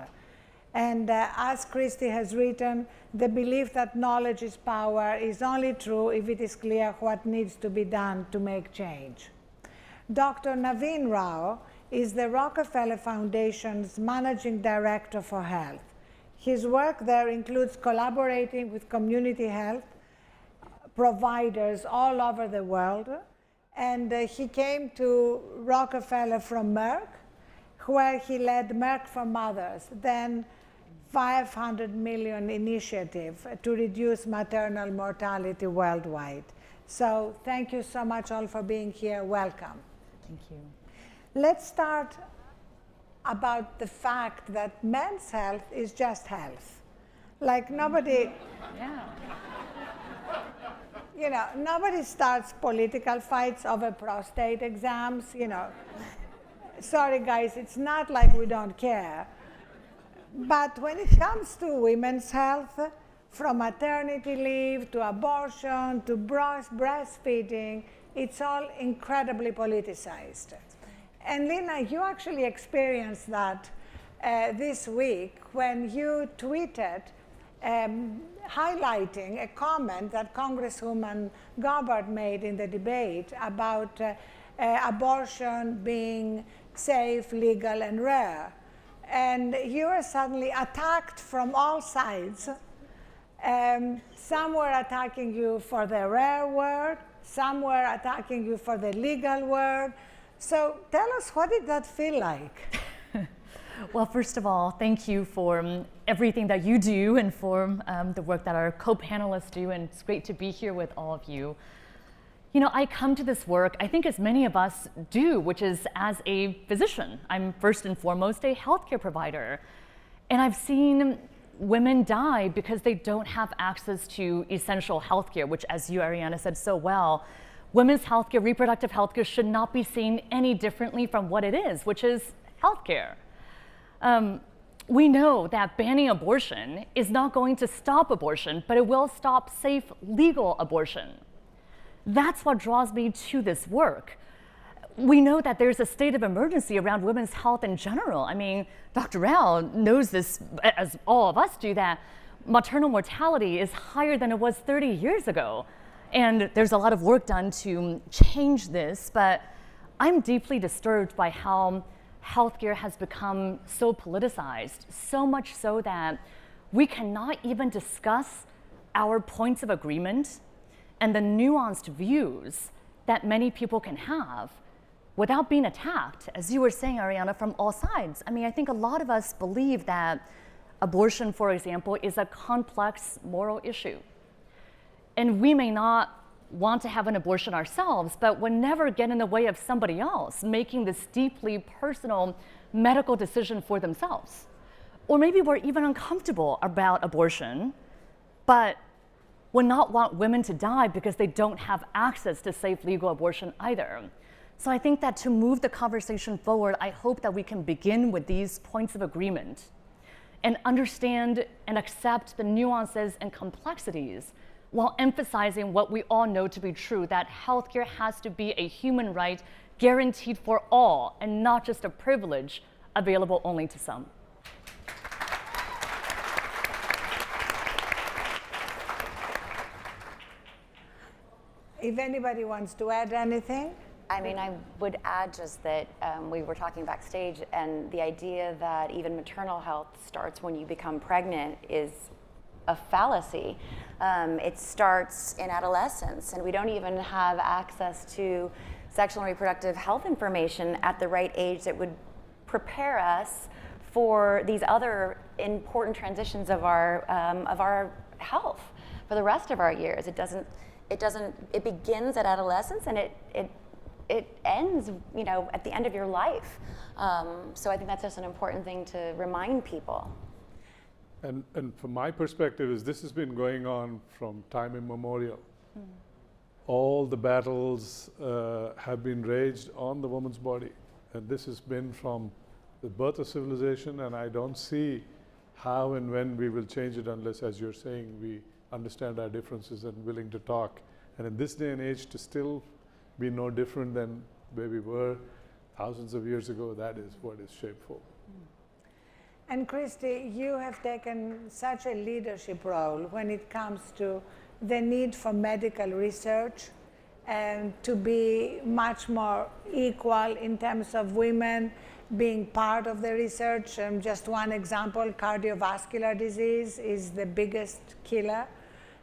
And as Christy has written, the belief that knowledge is power is only true if it is clear what needs to be done to make change. Dr. Naveen Rao is the Rockefeller Foundation's Managing Director for Health. His work there includes collaborating with community health providers all over the world. And he came to Rockefeller from Merck, where he led Merck for Mothers, then $500 million initiative to reduce maternal mortality worldwide. So thank you so much all for being here. Welcome. Thank you. Let's start about the fact that men's health is just health. Like nobody, you know, nobody starts political fights over prostate exams, you know. Sorry guys, it's not like we don't care. But when it comes to women's health, from maternity leave to abortion to breastfeeding, it's all incredibly politicized. And Lena, you actually experienced that this week when you tweeted highlighting a comment that Congresswoman Gabbard made in the debate about abortion being safe, legal, and rare. And you were suddenly attacked from all sides. Some were attacking you for the rare word, some were attacking you for the legal word. So tell us, what did that feel like? Well, first of all, thank you for everything that you do and for the work that our co-panelists do, and it's great to be here with all of you. You know, I come to this work, I think as many of us do, which is as a physician. I'm first and foremost a healthcare provider. And I've seen women die because they don't have access to essential healthcare, which, as you, Ariana, said so well, women's healthcare, reproductive healthcare should not be seen any differently from what it is, which is healthcare. We know that banning abortion is not going to stop abortion, but it will stop safe, legal abortion. That's what draws me to this work. We know that there's a state of emergency around women's health in general. I mean, Dr. Rao knows this, as all of us do, that maternal mortality is higher than it was 30 years ago. And there's a lot of work done to change this, but I'm deeply disturbed by how healthcare has become so politicized, so much so that we cannot even discuss our points of agreement and the nuanced views that many people can have without being attacked, as you were saying, Ariana, from all sides. I mean, I think a lot of us believe that abortion, for example, is a complex moral issue. And we may not want to have an abortion ourselves, but would never get in the way of somebody else making this deeply personal medical decision for themselves. Or maybe we're even uncomfortable about abortion, but would not want women to die because they don't have access to safe legal abortion either. So I think that to move the conversation forward, I hope that we can begin with these points of agreement and understand and accept the nuances and complexities while emphasizing what we all know to be true, that healthcare has to be a human right guaranteed for all and not just a privilege available only to some. If anybody wants to add anything. I mean, I would add just that we were talking backstage, and the idea that even maternal health starts when you become pregnant is a fallacy. It starts in adolescence, and we don't even have access to sexual and reproductive health information at the right age that would prepare us for these other important transitions of our health for the rest of our years. It begins at adolescence, and it ends, at the end of your life. So I think that's just an important thing to remind people. And from my perspective, this has been going on from time immemorial. All the battles have been waged on the woman's body, and this has been from the birth of civilization, and I don't see how and when we will change it unless, as you're saying, we understand our differences and willing to talk. And in this day and age, to still be no different than where we were thousands of years ago, that is what is shameful. And Christy, you have taken such a leadership role when it comes to the need for medical research and to be much more equal in terms of women being part of the research. Just one example, cardiovascular disease is the biggest killer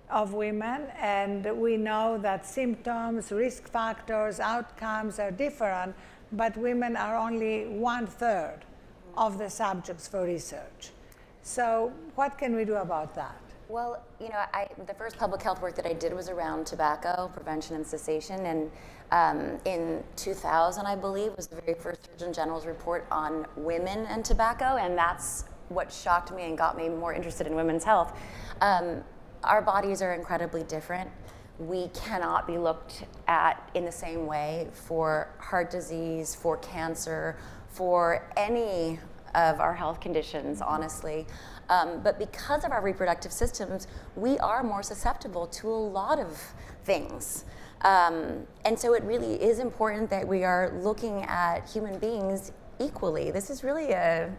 of women, and we know that symptoms, risk factors, outcomes are different, but women are only 1/3 of the subjects for research. So what can we do about that? Well, the first public health work that I did was around tobacco prevention and cessation, and in 2000, I believe, was the very first Surgeon General's report on women and tobacco, and that's what shocked me and got me more interested in women's health. Our bodies are incredibly different. We cannot be looked at in the same way for heart disease, for cancer, for any of our health conditions, honestly. But because of our reproductive systems, we are more susceptible to a lot of things. And so it really is important that we are looking at human beings equally. This is really a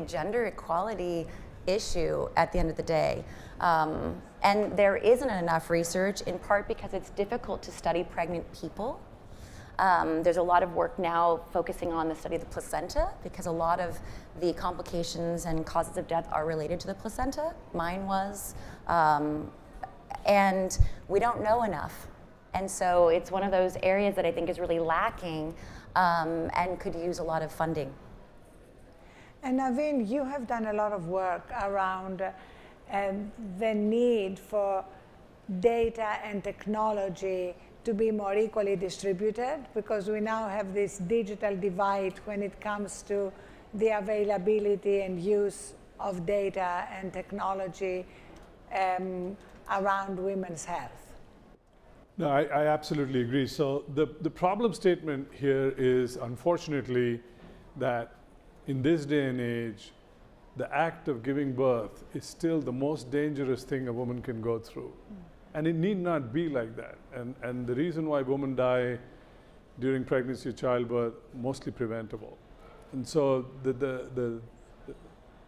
gender equality issue at the end of the day. And there isn't enough research, in part because it's difficult to study pregnant people. There's a lot of work now focusing on the study of the placenta, because a lot of the complications and causes of death are related to the placenta. Mine was. And we don't know enough. And so it's one of those areas that I think is really lacking and could use a lot of funding. And Naveen, you have done a lot of work around the need for data and technology to be more equally distributed, because we now have this digital divide when it comes to the availability and use of data and technology around women's health. No, I absolutely agree. So the problem statement here is, unfortunately, that in this day and age, the act of giving birth is still the most dangerous thing a woman can go through. And it need not be like that. And the reason why women die during pregnancy or childbirth, mostly preventable. And so the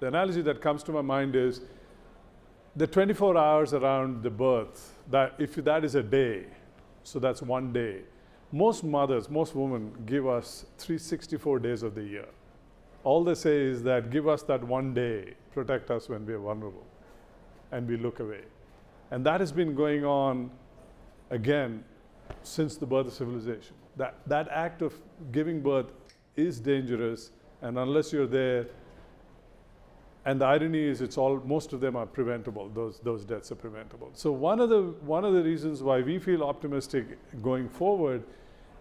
analogy that comes to my mind is the 24 hours around the birth, that if that is a day, so that's one day. Most mothers, most women give us 364 days of the year. All they say is that give us that one day, protect us when we are vulnerable, and we look away. And that has been going on, again, since the birth of civilization. That act of giving birth is dangerous, and unless you're there, and the irony is most of them are preventable, those deaths are preventable. So one of the reasons why we feel optimistic going forward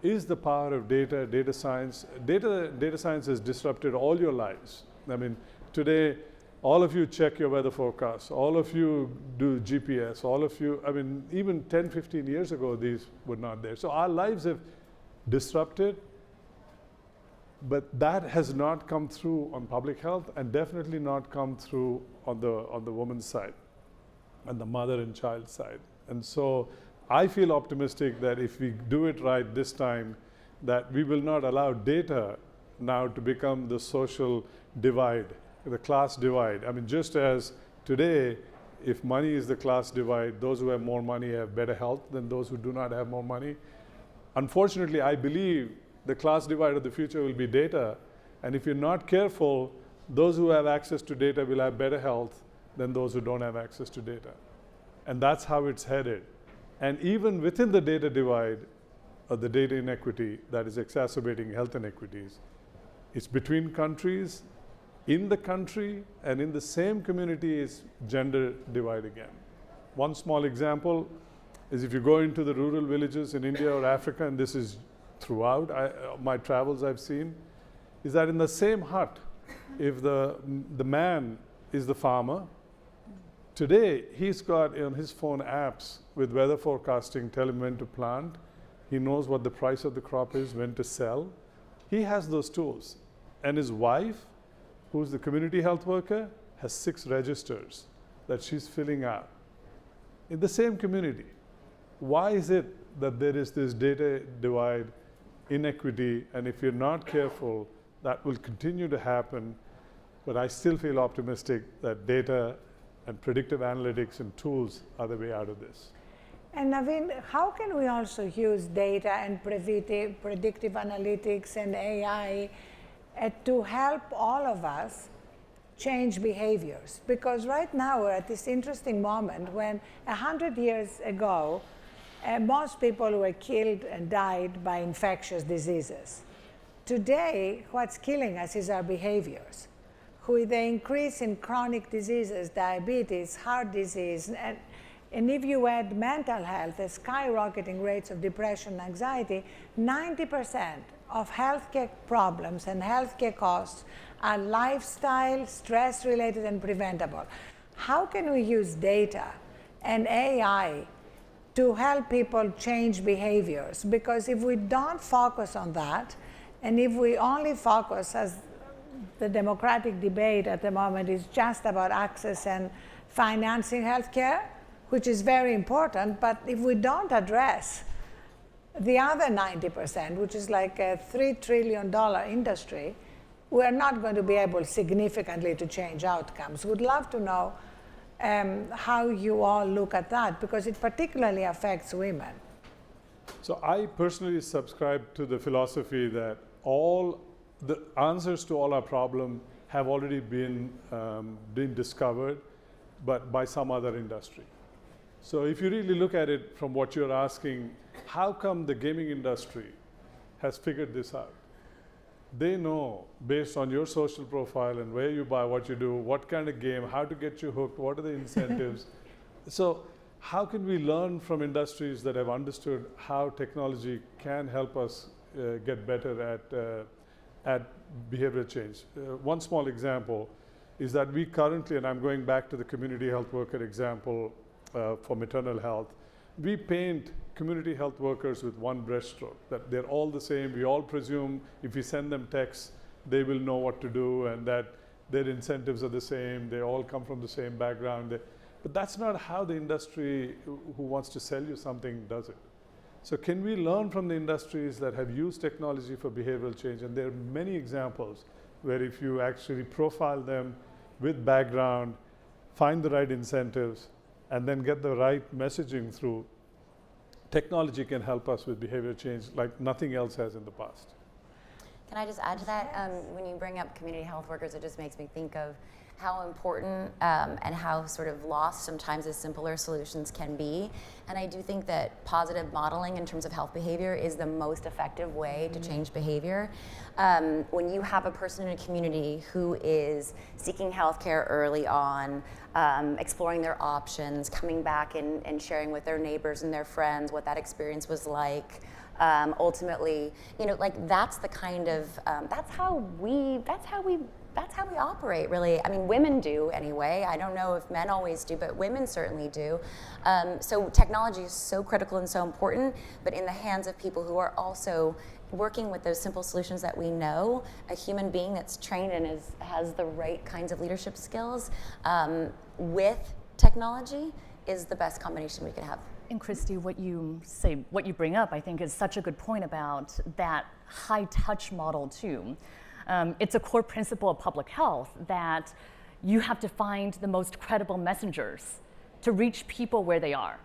is the power of data science. Data science has disrupted all your lives. I mean, today, all of you check your weather forecasts, all of you do GPS, all of you, I mean, even 10, 15 years ago, these were not there. So our lives have disrupted, but that has not come through on public health, and definitely not come through on the woman's side, and the mother and child side. And so I feel optimistic that if we do it right this time, that we will not allow data now to become the social divide, the class divide. I mean, just as today, if money is the class divide, those who have more money have better health than those who do not have more money. Unfortunately, I believe the class divide of the future will be data, and if you're not careful, those who have access to data will have better health than those who don't have access to data. And that's how it's headed. And even within the data divide, or the data inequity that is exacerbating health inequities, it's between countries, in the country, and in the same community is gender divide again. One small example is if you go into the rural villages in India or Africa, and this is throughout my travels I've seen, is that in the same hut, if the man is the farmer, today he's got on his phone apps with weather forecasting, tell him when to plant, he knows what the price of the crop is, when to sell. He has those tools. And his wife, who's the community health worker, has 6 registers that she's filling out in the same community. Why is it that there is this data divide, inequity, and if you're not careful, that will continue to happen? But I still feel optimistic that data and predictive analytics and tools are the way out of this. And Naveen, how can we also use data and predictive analytics and AI to help all of us change behaviors? Because right now we're at this interesting moment when 100 years ago, most people were killed and died by infectious diseases. Today, what's killing us is our behaviors. With the increase in chronic diseases, diabetes, heart disease, and if you add mental health, the skyrocketing rates of depression and anxiety, 90% of healthcare problems and healthcare costs are lifestyle, stress-related, and preventable. How can we use data and AI to help people change behaviors? Because if we don't focus on that, and if we only focus, as the democratic debate at the moment is just about access and financing healthcare, which is very important, but if we don't address the other 90%, which is like a $3 trillion industry, we're not going to be able significantly to change outcomes. Would love to know how you all look at that, because it particularly affects women. So I personally subscribe to the philosophy that all the answers to all our problems have already been discovered, but by some other industry. So if you really look at it from what you're asking, how come the gaming industry has figured this out? They know, based on your social profile and where you buy, what you do, what kind of game, how to get you hooked, what are the incentives. So how can we learn from industries that have understood how technology can help us get better at behavior change? One small example is that we currently, and I'm going back to the community health worker example for maternal health, we paint community health workers with one brushstroke, that they're all the same. We all presume if we send them texts, they will know what to do, and that their incentives are the same, they all come from the same background. But that's not how the industry who wants to sell you something does it. So can we learn from the industries that have used technology for behavioral change? And there are many examples where if you actually profile them with background, find the right incentives, and then get the right messaging through, technology can help us with behavior change like nothing else has in the past. Can I just add to that? When you bring up community health workers, it just makes me think of how important and how sort of lost sometimes as simpler solutions can be. And I do think that positive modeling in terms of health behavior is the most effective way to change behavior. When you have a person in a community who is seeking healthcare early on, exploring their options, coming back and sharing with their neighbors and their friends what that experience was like, ultimately, you know, like that's the kind of that's how we operate, really. I mean, women do anyway. I don't know if men always do, but women certainly do. So technology is so critical and so important, but in the hands of people who are also working with those simple solutions that we know, a human being that's trained and has the right kinds of leadership skills with technology is the best combination we could have. And Christy, what you bring up, I think, is such a good point about that high touch model too. It's a core principle of public health that you have to find the most credible messengers to reach people where they are.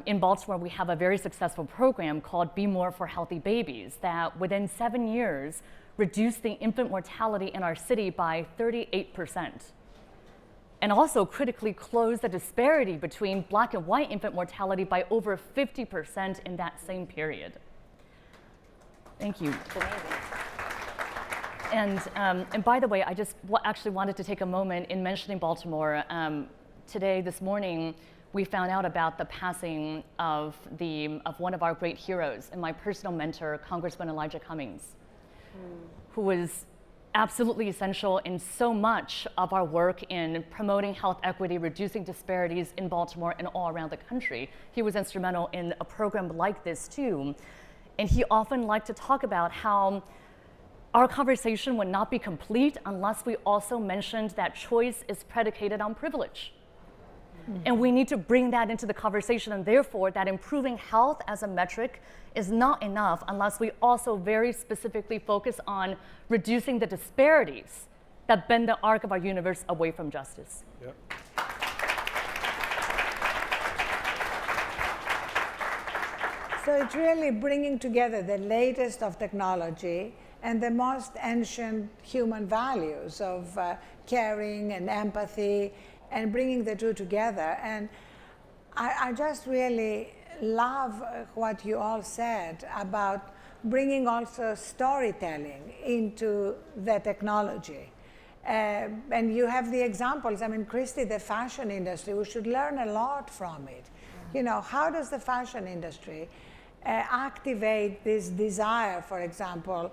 In Baltimore, we have a very successful program called Be More for Healthy Babies that within 7 years reduced the infant mortality in our city by 38%. And also critically closed the disparity between Black and white infant mortality by over 50% in that same period. Thank you. And by the way, I just actually wanted to take a moment in mentioning Baltimore. This morning, we found out about the passing of one of our great heroes and my personal mentor, Congressman Elijah Cummings, who was absolutely essential in so much of our work in promoting health equity, reducing disparities in Baltimore and all around the country. He was instrumental in a program like this too. And he often liked to talk about how our conversation would not be complete unless we also mentioned that choice is predicated on privilege. And we need to bring that into the conversation, and therefore that improving health as a metric is not enough unless we also very specifically focus on reducing the disparities that bend the arc of our universe away from justice. Yep. So it's really bringing together the latest of technology and the most ancient human values of caring and empathy, and bringing the two together. And I just really love what you all said about bringing also storytelling into the technology. And you have the examples. I mean, Christy, the fashion industry, we should learn a lot from it. You know, how does the fashion industry activate this desire, for example,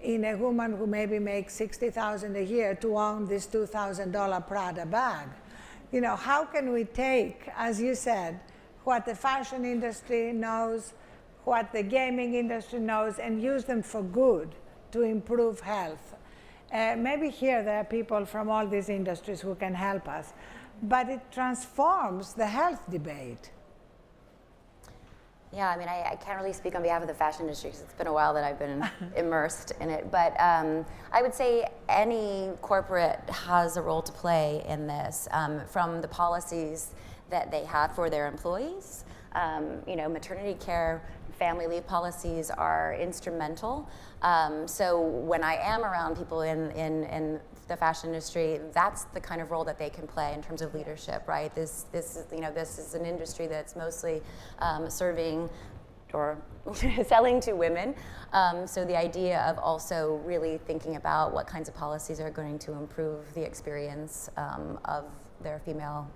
in a woman who maybe makes $60,000 a year to own this $2,000 Prada bag? You know, how can we take, as you said, what the fashion industry knows, what the gaming industry knows, and use them for good to improve health? Maybe here there are people from all these industries who can help us, but it transforms the health debate. Yeah, I mean, I can't really speak on behalf of the fashion industry because it's been a while that I've been immersed in it. But I would say any corporate has a role to play in this, from the policies that they have for their employees. You know, maternity care, family leave policies are instrumental. So when I am around people in the fashion industry, that's the kind of role that they can play in terms of leadership, right? This is an industry that's mostly serving or selling to women. So the idea of also really thinking about what kinds of policies are going to improve the experience of their female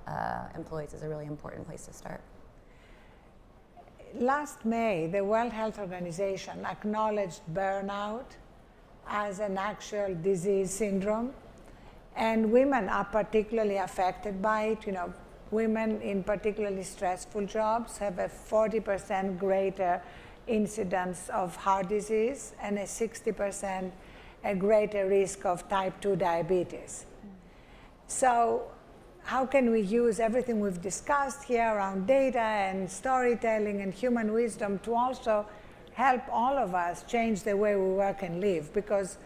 employees is a really important place to start. Last May, the World Health Organization acknowledged burnout as an actual disease syndrome, and women are particularly affected by it. You know, women in particularly stressful jobs have a 40% greater incidence of heart disease and a 60% greater risk of type 2 diabetes. So how can we use everything we've discussed here around data and storytelling and human wisdom to also help all of us change the way we work and live? Because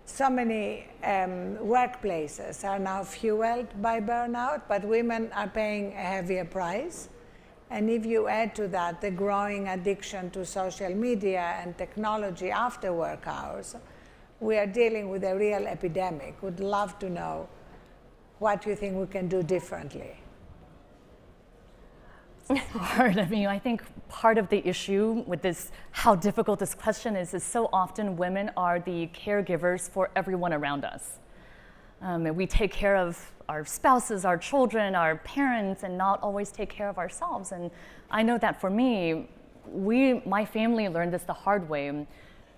so many workplaces are now fueled by burnout, but women are paying a heavier price. And if you add to that the growing addiction to social media and technology after work hours, we are dealing with a real epidemic. Would love to know what you think we can do differently. It's hard. I mean, I think part of the issue with this, how difficult this question is so often women are the caregivers for everyone around us. And we take care of our spouses, our children, our parents, and not always take care of ourselves. And I know that for me, my family learned this the hard way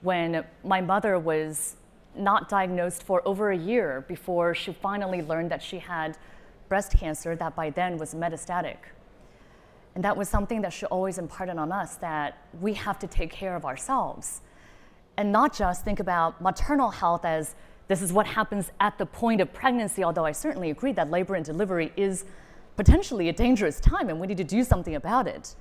when my mother was not diagnosed for over a year before she finally learned that she had breast cancer that by then was metastatic. And that was something that she always imparted on us, that we have to take care of ourselves and not just think about maternal health as this is what happens at the point of pregnancy, although I certainly agree that labor and delivery is potentially a dangerous time and we need to do something about it.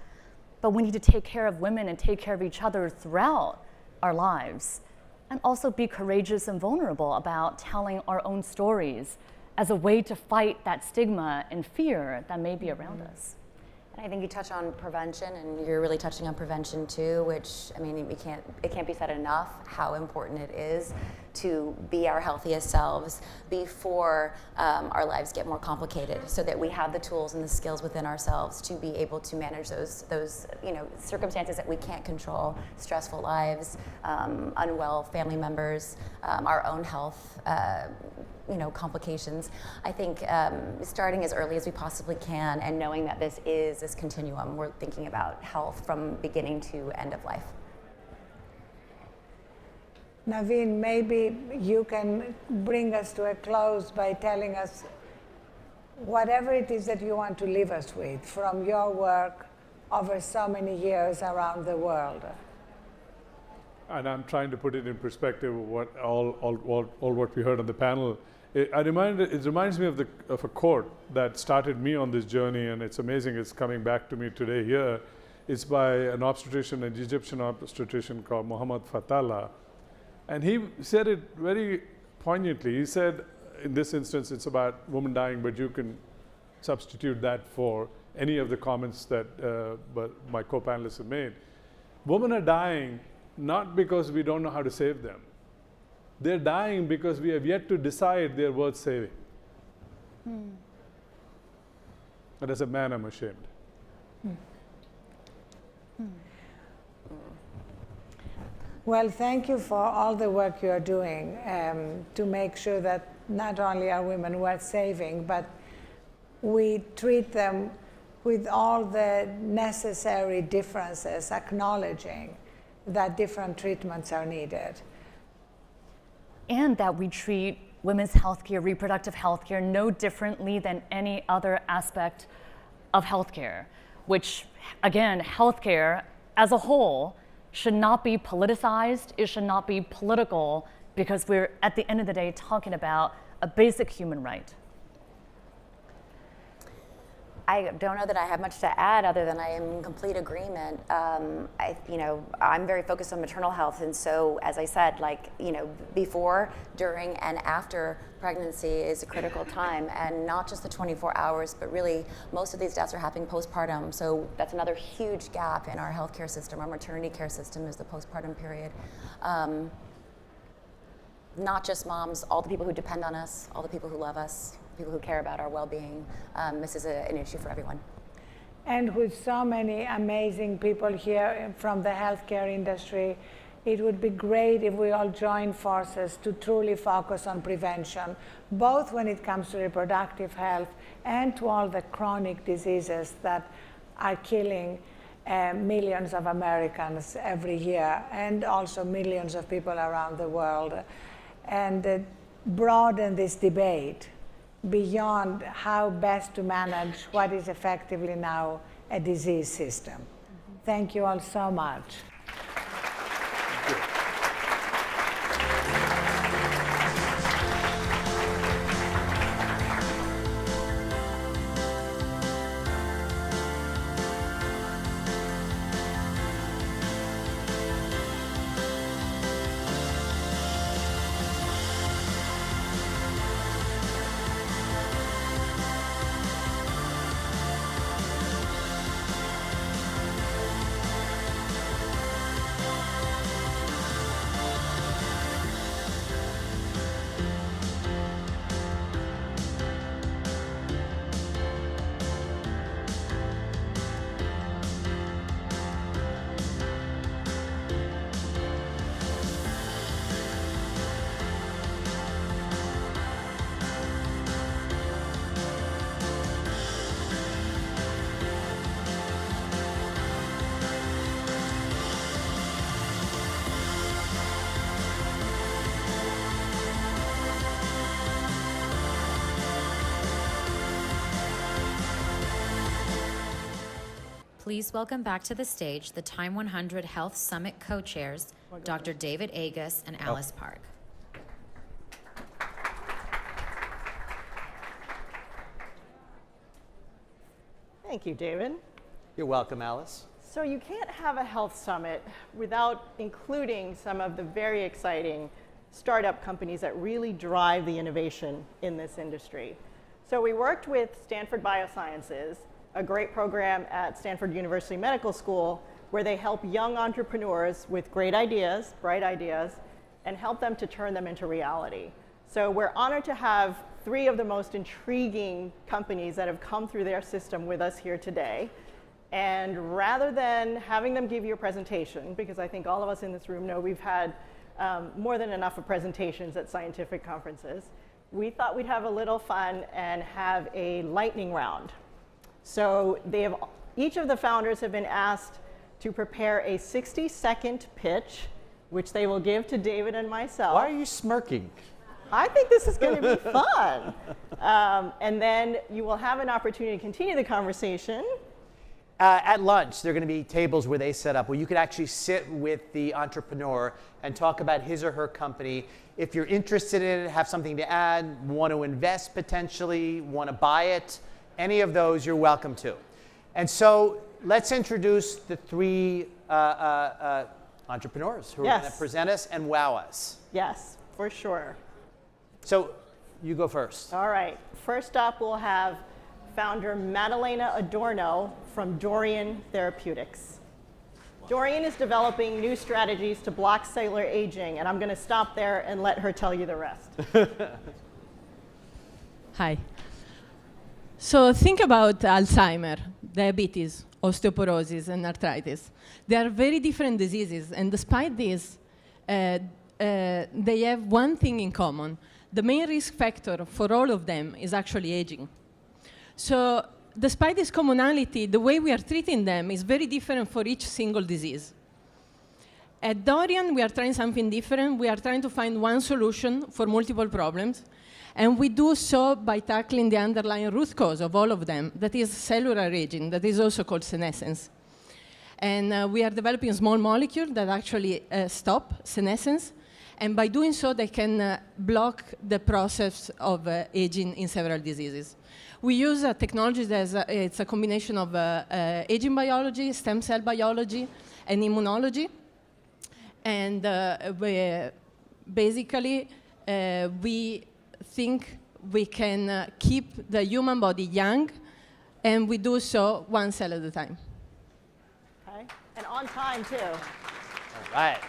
But we need to take care of women and take care of each other throughout our lives, and also be courageous and vulnerable about telling our own stories as a way to fight that stigma and fear that may be around us. And I think you touch on prevention, and you're really touching on prevention too, which, I mean, it can't be said enough how important it is to be our healthiest selves before our lives get more complicated, so that we have the tools and the skills within ourselves to be able to manage those circumstances that we can't control, stressful lives, unwell family members, our own health, complications. I think starting as early as we possibly can and knowing that this is this continuum, we're thinking about health from beginning to end of life. Naveen, maybe you can bring us to a close by telling us whatever it is that you want to leave us with from your work over so many years around the world. And I'm trying to put it in perspective of what all what we heard on the panel. It reminds me of a quote that started me on this journey, and it's amazing. It's coming back to me today here. It's by an Egyptian obstetrician called Muhammad Fatala, and he said it very poignantly. He said, in this instance, it's about women dying, but you can substitute that for any of the comments that my co-panelists have made. Women are dying not because we don't know how to save them. They're dying because we have yet to decide they're worth saving. And as a man, I'm ashamed. Well, thank you for all the work you are doing to make sure that not only are women worth saving, but we treat them with all the necessary differences, acknowledging that different treatments are needed. And that we treat women's healthcare, reproductive healthcare, no differently than any other aspect of healthcare, which, again, healthcare as a whole should not be politicized, it should not be political, because we're, at the end of the day, talking about a basic human right. I don't know that I have much to add other than I am in complete agreement. I'm very focused on maternal health, and so, as I said, before, during, and after pregnancy is a critical time, and not just the 24 hours, but really most of these deaths are happening postpartum. So that's another huge gap in our healthcare system. Our maternity care system is the postpartum period. Not just moms, all the people who depend on us, all the people who love us, people who care about our well-being. This is an issue for everyone. And with so many amazing people here from the healthcare industry, it would be great if we all join forces to truly focus on prevention, both when it comes to reproductive health and to all the chronic diseases that are killing millions of Americans every year, and also millions of people around the world, and broaden this debate beyond how best to manage what is effectively now a disease system. Thank you all so much. Please welcome back to the stage the Time 100 Health Summit co-chairs, Dr. David Agus and Alice Park. Thank you, David. You're welcome, Alice. So you can't have a health summit without including some of the very exciting startup companies that really drive the innovation in this industry. So we worked with Stanford Biosciences, a great program at Stanford University Medical School, where they help young entrepreneurs with great ideas, bright ideas, and help them to turn them into reality. So we're honored to have 3 of the most intriguing companies that have come through their system with us here today. And rather than having them give you a presentation, because I think all of us in this room know we've had more than enough of presentations at scientific conferences, we thought we'd have a little fun and have a lightning round. So each of the founders have been asked to prepare a 60-second pitch, which they will give to David and myself. Why are you smirking? I think this is going to be fun. And then you will have an opportunity to continue the conversation. At lunch, there are going to be tables where they set up where you could actually sit with the entrepreneur and talk about his or her company. If you're interested in it, have something to add, want to invest potentially, want to buy it, any of those you're welcome to. And so let's introduce the 3 entrepreneurs who are going to present us and wow us. Yes, for sure. So you go first. All right. First up, we'll have founder Madalena Adorno from Dorian Therapeutics. Dorian is developing new strategies to block cellular aging, and I'm going to stop there and let her tell you the rest. Hi. So think about Alzheimer, diabetes, osteoporosis, and arthritis. They are very different diseases, and despite this, they have one thing in common. The main risk factor for all of them is actually aging. So despite this commonality, the way we are treating them is very different for each single disease. At Dorian, we are trying something different. We are trying to find one solution for multiple problems. And we do so by tackling the underlying root cause of all of them, that is cellular aging, that is also called senescence. And we are developing a small molecule that actually stop senescence. And by doing so, they can block the process of aging in several diseases. We use a technology that it's a combination of aging biology, stem cell biology, and immunology. And basically, we think we can keep the human body young, and we do so one cell at a time. Okay, and on time, too. All right.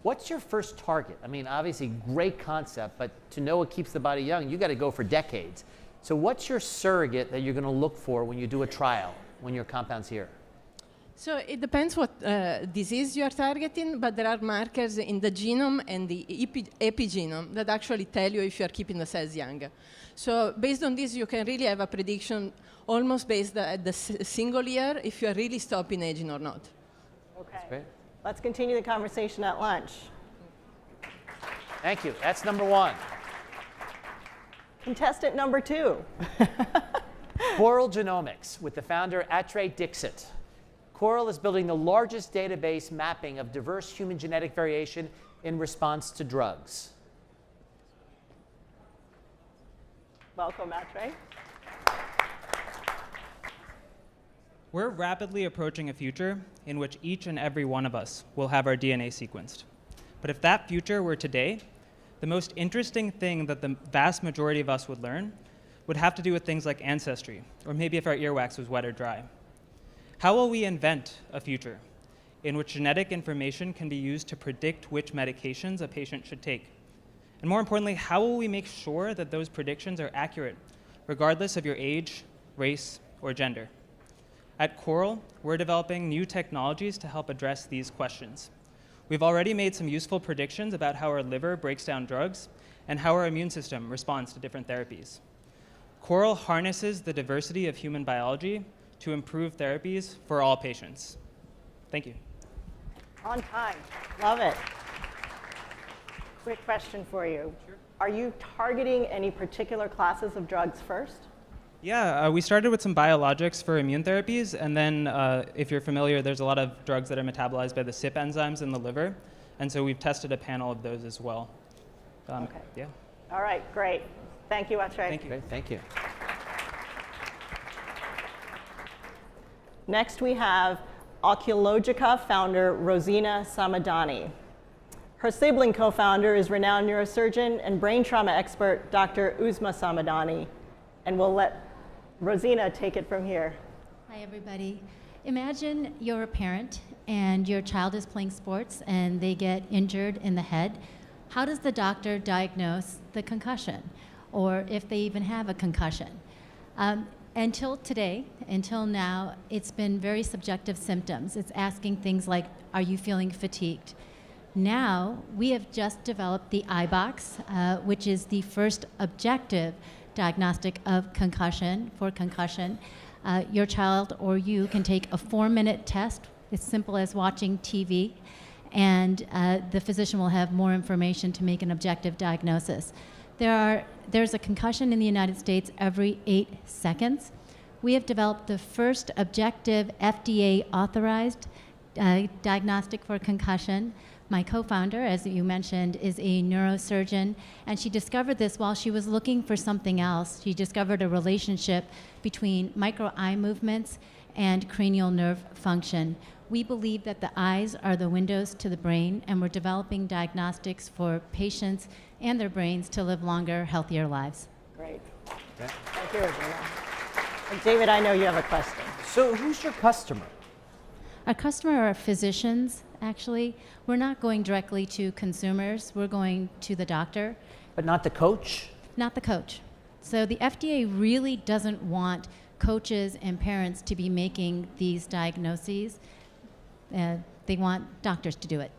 What's your first target? I mean, obviously, great concept, but to know what keeps the body young, you got to go for decades. So what's your surrogate that you're going to look for when you do a trial, when your compound's here? So it depends what disease you are targeting, but there are markers in the genome and the epigenome that actually tell you if you are keeping the cells young. So based on this, you can really have a prediction almost based at the single year if you are really stopping aging or not. Okay. That's great. Let's continue the conversation at lunch. Thank you. That's number 1. Contestant number 2. Coral Genomics with the founder Atre Dixit. Coral is building the largest database mapping of diverse human genetic variation in response to drugs. Welcome, Atre. We're rapidly approaching a future in which each and every one of us will have our DNA sequenced. But if that future were today, the most interesting thing that the vast majority of us would learn would have to do with things like ancestry, or maybe if our earwax was wet or dry. How will we invent a future in which genetic information can be used to predict which medications a patient should take? And more importantly, how will we make sure that those predictions are accurate, regardless of your age, race, or gender? At Coral, we're developing new technologies to help address these questions. We've already made some useful predictions about how our liver breaks down drugs and how our immune system responds to different therapies. Coral harnesses the diversity of human biology to improve therapies for all patients. Thank you. On time. Love it. Quick question for you. Sure. Are you targeting any particular classes of drugs first? Yeah, we started with some biologics for immune therapies, and then if you're familiar, there's a lot of drugs that are metabolized by the CYP enzymes in the liver, and so we've tested a panel of those as well. Okay. Yeah. All right, great. Thank you, Atre. Thank you. Great, thank you. Next, we have Oculogica founder Rosina Samadani. Her sibling co-founder is renowned neurosurgeon and brain trauma expert Dr. Uzma Samadani, and we'll let Rosina take it from here. Hi, everybody. Imagine you're a parent and your child is playing sports and they get injured in the head. How does the doctor diagnose the concussion, or if they even have a concussion? Until today, until now, it's been very subjective symptoms. It's asking things like, are you feeling fatigued? Now, we have just developed the iBox, which is the first objective diagnostic of concussion, for concussion. Your child or you can take a 4-minute test, as simple as watching TV, and the physician will have more information to make an objective diagnosis. There's a concussion in the United States every 8 seconds. We have developed the first objective FDA-authorized diagnostic for concussion. My co-founder, as you mentioned, is a neurosurgeon, and she discovered this while she was looking for something else. She discovered a relationship between micro eye movements and cranial nerve function. We believe that the eyes are the windows to the brain, and we're developing diagnostics for patients and their brains to live longer, healthier lives. Great. Okay. Thank you, Rosina. And David, I know you have a question. So who's your customer? Our customer are physicians, actually. We're not going directly to consumers. We're going to the doctor. But not the coach? Not the coach. So the FDA really doesn't want coaches and parents to be making these diagnoses. They want doctors to do it.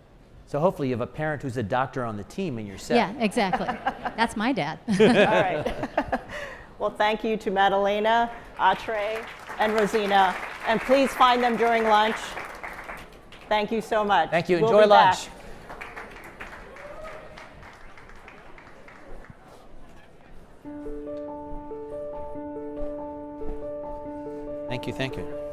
So hopefully you have a parent who's a doctor on the team in your set. Yeah, exactly. That's my dad. All right. Well, thank you to Madalena, Atre, and Rosina. And please find them during lunch. Thank you so much. Thank you. We'll Enjoy be lunch. back. Thank you, thank you.